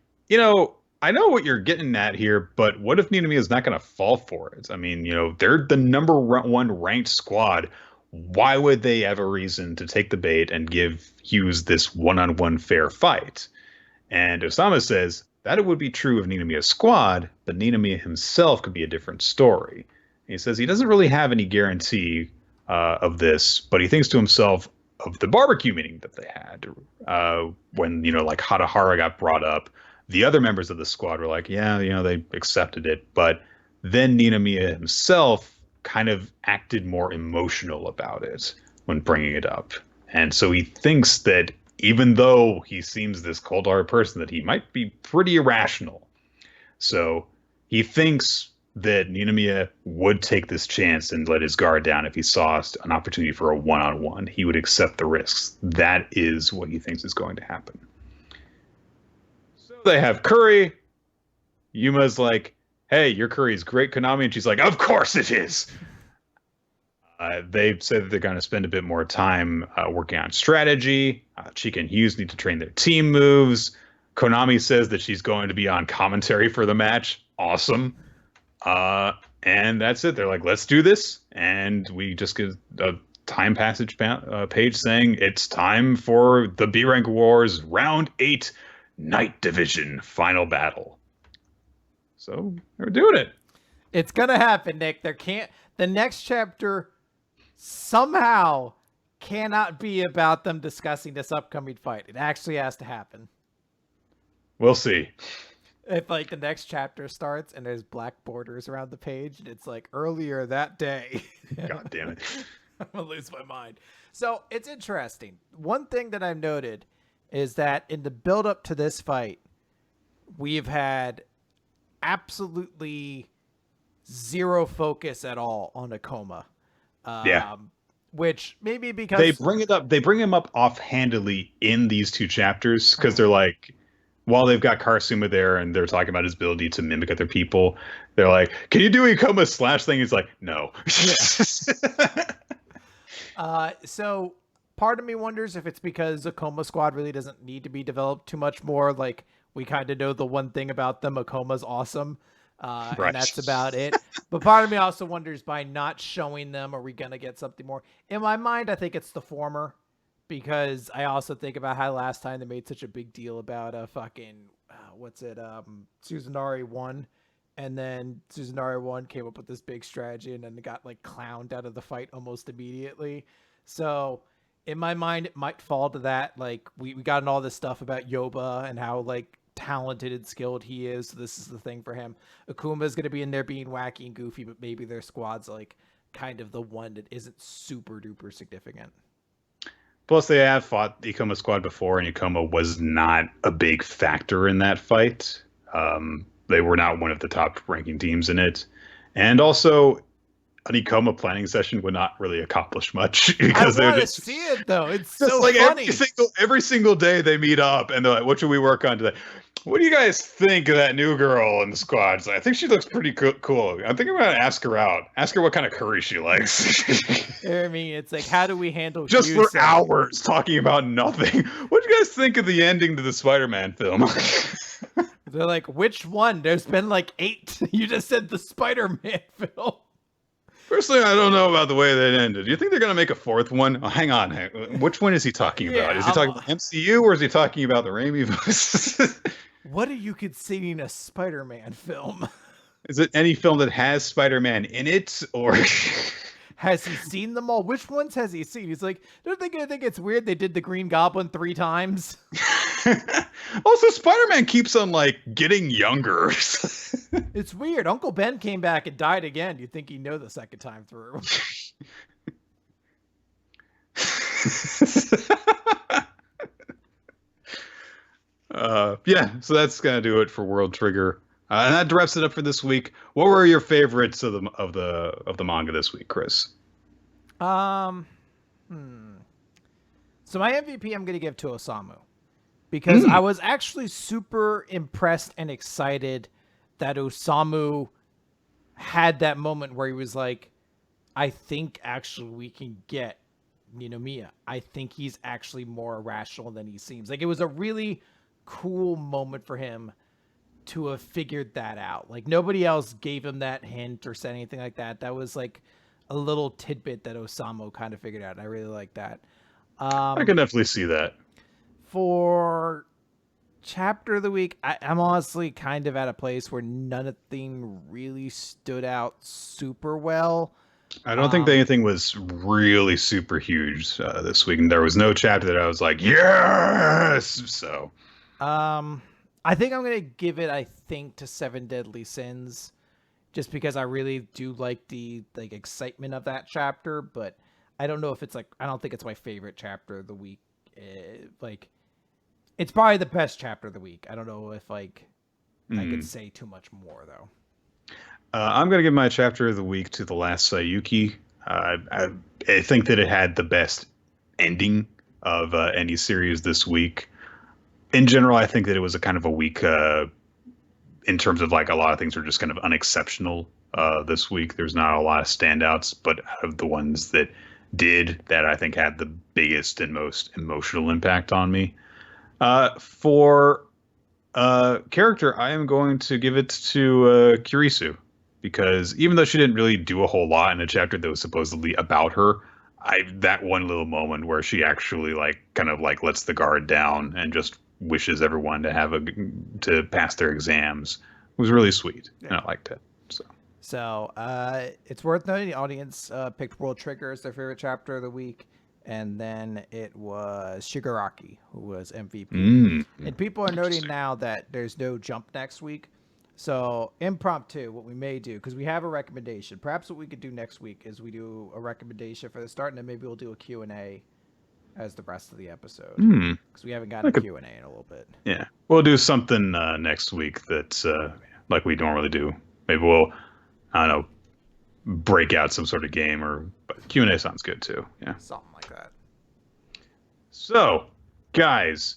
[SPEAKER 1] I know what you're getting at here, but what if Ninomiya is not going to fall for it? I mean, they're the number one ranked squad. Why would they have a reason to take the bait and give Hughes this one-on-one fair fight? And Osama says that it would be true of Ninomiya's squad, but Ninomiya himself could be a different story. He says he doesn't really have any guarantee of this, but he thinks to himself of the barbecue meeting that they had when, like Hadahara got brought up. The other members of the squad were like, yeah, they accepted it. But then Ninomiya himself kind of acted more emotional about it when bringing it up. And so he thinks that even though he seems this cold-hearted person, that he might be pretty irrational. So he thinks that Ninomiya would take this chance and let his guard down if he saw an opportunity for a one-on-one. He would accept the risks. That is what he thinks is going to happen. So they have curry. Yuma's like, hey, your curry is great, Konami. And she's like, of course it is. They say that they're going to spend a bit more time working on strategy. Chika and Hughes need to train their team moves. Konami says that she's going to be on commentary for the match. Awesome. And that's it. They're like, let's do this. And we just get a time passage page saying it's time for the B-Rank Wars Round 8 Night Division Final Battle. So they're doing it.
[SPEAKER 2] It's going to happen, Nick. The next chapter somehow cannot be about them discussing this upcoming fight. It actually has to happen.
[SPEAKER 1] We'll see.
[SPEAKER 2] If the next chapter starts and there's black borders around the page and it's earlier that day.
[SPEAKER 1] God damn it.
[SPEAKER 2] I'm gonna lose my mind. So it's interesting. One thing that I've noted is that in the build up to this fight, we've had absolutely zero focus at all on Akoma. Which maybe because
[SPEAKER 1] they bring him up offhandedly in these two chapters because they're like, while they've got Karsuma there and they're talking about his ability to mimic other people, they're like, can you do Akoma's slash thing? He's like, no.
[SPEAKER 2] So part of me wonders if it's because Akoma Squad really doesn't need to be developed too much more. We kind of know the one thing about them, Akoma's awesome. Right. And that's about it. But part of me also wonders, by not showing them, are we going to get something more? In my mind, I think it's the former. Because I also think about how last time they made such a big deal about Suzunari won, and then Suzunari 1 came up with this big strategy, and then they got clowned out of the fight almost immediately. So in my mind, it might fall to that. We gotten all this stuff about Yoba and how talented and skilled he is. So this is the thing for him. Akuma is going to be in there being wacky and goofy, but maybe their squad's kind of the one that isn't super duper significant.
[SPEAKER 1] Plus, they have fought the Ikoma squad before, and Ikoma was not a big factor in that fight. They were not one of the top-ranking teams in it. And also, an Ikoma planning session would not really accomplish much. Because
[SPEAKER 2] I want to see it, though. It's so funny.
[SPEAKER 1] Every single day they meet up, and they're like, what should we work on today? What do you guys think of that new girl in the squad? I think she looks pretty cool. I think I'm going to ask her out. Ask her what kind of curry she likes.
[SPEAKER 2] I mean, it's how do we handle
[SPEAKER 1] just for hours talking about nothing? What do you guys think of the ending to the Spider-Man film?
[SPEAKER 2] They're like, which one? There's been 8. You just said the Spider-Man film.
[SPEAKER 1] Personally, I don't know about the way that ended. Do you think they're going to make a 4th one? Oh, hang on. Which one is he talking about? Is he talking about MCU or is he talking about the Raimi voice?
[SPEAKER 2] What are you considering a Spider-Man film?
[SPEAKER 1] Is it any film that has Spider-Man in it, or
[SPEAKER 2] has he seen them all? Which ones has he seen? He's like, don't they think it's weird they did the Green Goblin 3 times?
[SPEAKER 1] Also, Spider-Man keeps on getting younger.
[SPEAKER 2] It's weird. Uncle Ben came back and died again. You'd think he'd know the second time through.
[SPEAKER 1] So that's gonna do it for World Trigger, and that wraps it up for this week. What were your favorites of the manga this week, Chris?
[SPEAKER 2] So my MVP I'm gonna give to Osamu, because I was actually super impressed and excited that Osamu had that moment where he was like, I think actually we can get Ninomiya. I think he's actually more irrational than he seems. It was a really cool moment for him to have figured that out. Like nobody else gave him that hint or said anything like that. That was like a little tidbit that Osamu kind of figured out. And I really like that.
[SPEAKER 1] I can definitely see that.
[SPEAKER 2] For chapter of the week, I'm honestly kind of at a place where nothing really stood out super well.
[SPEAKER 1] I don't think that anything was really super huge this week, and there was no chapter that I was like, yes. So,
[SPEAKER 2] I think I'm gonna give it, to Seven Deadly Sins, just because I really do like the excitement of that chapter. But I don't know if it's I don't think it's my favorite chapter of the week. It's probably the best chapter of the week. I don't know if I could say too much more though.
[SPEAKER 1] I'm going to give my chapter of the week to The Last Saiyuki. I think that it had the best ending of any series this week. In general, I think that it was a kind of a week in terms of a lot of things were just kind of unexceptional this week. There's not a lot of standouts, but out of the ones that did, that I think had the biggest and most emotional impact on me. For character, I am going to give it to Kurisu. Because even though she didn't really do a whole lot in a chapter that was supposedly about her, that one little moment where she actually lets the guard down and just wishes everyone to pass their exams was really sweet, and I liked it.
[SPEAKER 2] So it's worth noting the audience picked World Trigger as their favorite chapter of the week, and then it was Shigaraki who was MVP. And people are noting now that there's no Jump next week. So impromptu, what we may do, because we have a recommendation. Perhaps what we could do next week is we do a recommendation for the start, and then maybe we'll do a Q&A as the rest of the episode. Because we haven't gotten a Q&A in a little bit.
[SPEAKER 1] Yeah. We'll do something next week that's like we normally do. Maybe we'll, I don't know, break out some sort of game, but Q&A sounds good too. Yeah.
[SPEAKER 2] Something like that.
[SPEAKER 1] So, guys,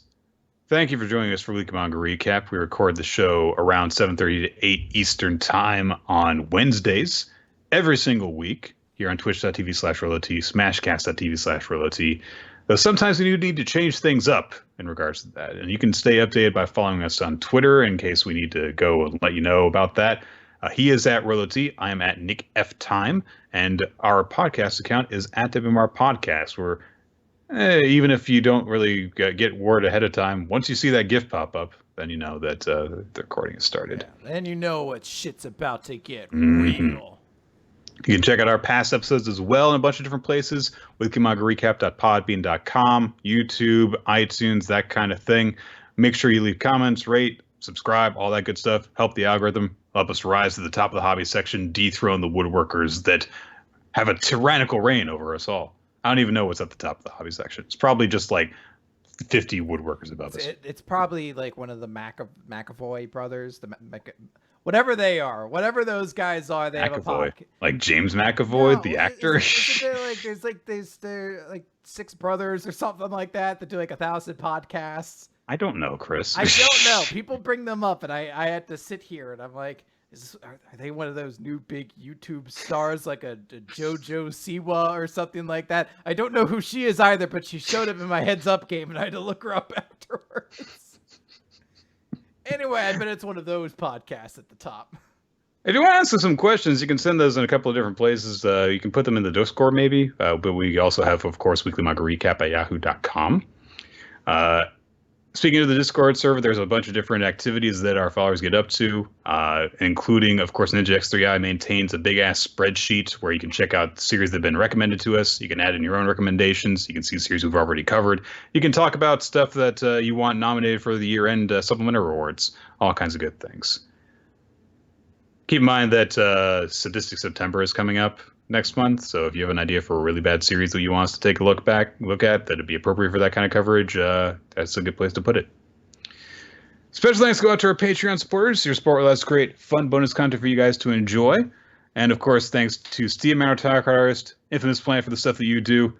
[SPEAKER 1] thank you for joining us for Weekly Manga Recap. We record the show around 7:30 to 8 Eastern Time on Wednesdays every single week here on twitch.tv/RoloT, smashcast.tv/RoloT. Though sometimes we do need to change things up in regards to that. And you can stay updated by following us on Twitter in case we need to go and let you know about that. He is at RoloT. I am at Nick F. Time. And our podcast account is at WMR Podcast, where even if you don't really get word ahead of time, once you see that GIF pop up, then you know that the recording has started.
[SPEAKER 2] Yeah, then you know what shit's about to get real.
[SPEAKER 1] You can check out our past episodes as well in a bunch of different places. weeklymangarecap.podbean.com, YouTube, iTunes, that kind of thing. Make sure you leave comments, rate, subscribe, all that good stuff. Help the algorithm. Help us rise to the top of the hobby section. Dethrone the woodworkers that have a tyrannical reign over us all. I don't even know what's at the top of the hobby section. It's probably just 50 woodworkers above us.
[SPEAKER 2] It's probably one of the McAvoy brothers, whatever they are, whatever those guys are. They
[SPEAKER 1] McAvoy.
[SPEAKER 2] have a podcast.
[SPEAKER 1] Like James McAvoy, the actor.
[SPEAKER 2] There's 6 brothers or something like that do 1,000 podcasts.
[SPEAKER 1] I don't know, Chris.
[SPEAKER 2] I don't know. People bring them up, and I had to sit here, and I'm like, are they one of those new big YouTube stars like a JoJo Siwa or something like that? I don't know who she is either, but she showed up in my heads up game and I had to look her up afterwards. Anyway, I bet it's one of those podcasts at the top.
[SPEAKER 1] If you want to ask us some questions, you can send those in a couple of different places. You can put them in the Discord maybe, but we also have, of course, Weekly Manga Recap at yahoo.com. Speaking of the Discord server, there's a bunch of different activities that our followers get up to, including, of course, Ninja X3i maintains a big-ass spreadsheet where you can check out series that have been recommended to us. You can add in your own recommendations. You can see series we've already covered. You can talk about stuff that you want nominated for the year-end supplementary rewards. All kinds of good things. Keep in mind that Sadistic September is coming up next month, so if you have an idea for a really bad series that you want us to take a look at that'd be appropriate for that kind of coverage, that's a good place to put it. Special thanks go out to our Patreon supporters. Your support lets create fun bonus content for you guys to enjoy. And of course, thanks to Steve Manor, Title Card Artist, Infamous Planet for the stuff that you do,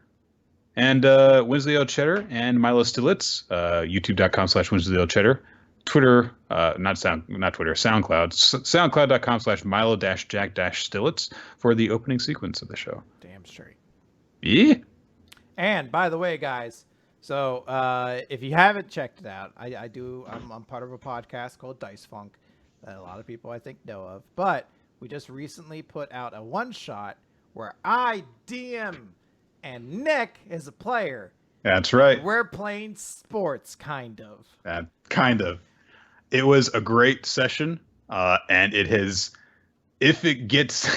[SPEAKER 1] and Wednesday Old Cheddar and Milo Stilitz, youtube.com/Wednesday Old Cheddar, Twitter, SoundCloud, soundcloud.com/Milo-Jack-Stilitz for the opening sequence of the show.
[SPEAKER 2] Damn straight.
[SPEAKER 1] Yeah.
[SPEAKER 2] And by the way, guys, so if you haven't checked it out, I'm part of a podcast called Dice Funk. that a lot of people I think know of. But we just recently put out a one-shot where I DM and Nick is a player.
[SPEAKER 1] That's right.
[SPEAKER 2] We're playing sports, kind of.
[SPEAKER 1] Kind of. It was a great session, and it has. If it gets,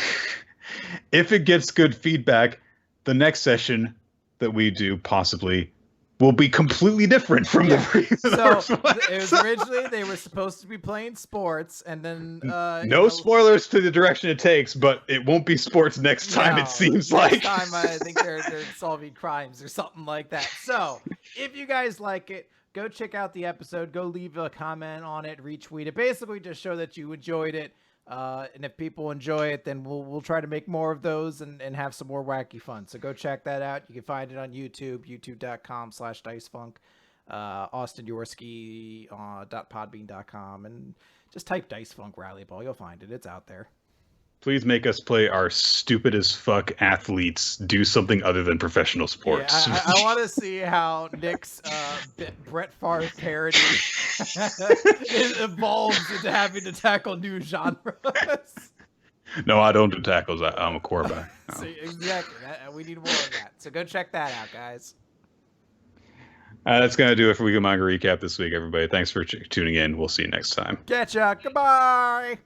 [SPEAKER 1] if it gets good feedback, the next session that we do possibly will be completely different from the previous
[SPEAKER 2] So
[SPEAKER 1] one.
[SPEAKER 2] it was originally they were supposed to be playing sports, and then
[SPEAKER 1] No spoilers to the direction it takes, but it won't be sports next time. It seems like
[SPEAKER 2] next time I think they're solving crimes or something like that. So if you guys like it, go check out the episode. Go leave a comment on it, retweet it. Basically, just show that you enjoyed it. And if people enjoy it, then we'll try to make more of those and have some more wacky fun. So go check that out. You can find it on YouTube, youtube.com/dicefunk, Austin Yorsky, .podbean.com, and just type Dicefunk Rally Ball. You'll find it. It's out there.
[SPEAKER 1] please make us play our stupid as fuck athletes do something other than professional sports.
[SPEAKER 2] Yeah, I want to see how Nick's Brett Favre parody evolves into having to tackle new genres.
[SPEAKER 1] No, I don't do tackles. I'm a quarterback. No.
[SPEAKER 2] So, exactly. We need more of that. So go check that out, guys.
[SPEAKER 1] That's going to do it for Weekly Manga Recap this week, everybody. Thanks for tuning in. We'll see you next time.
[SPEAKER 2] Catch ya. Goodbye.